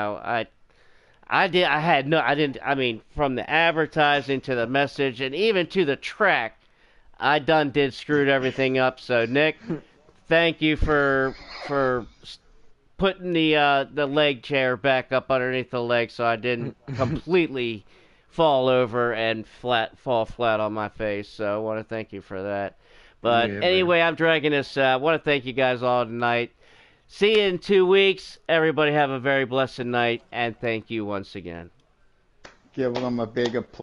from the advertising to the message and even to the track, I did screwed everything up. So Nick, thank you for putting the leg chair back up underneath the leg so I didn't completely fall over and fall flat on my face. So I want to thank you for that. But Yeah, anyway, I'm dragging this out. I want to thank you guys all tonight. See you in 2 weeks. Everybody have a very blessed night, and thank you once again. Give them a big applause.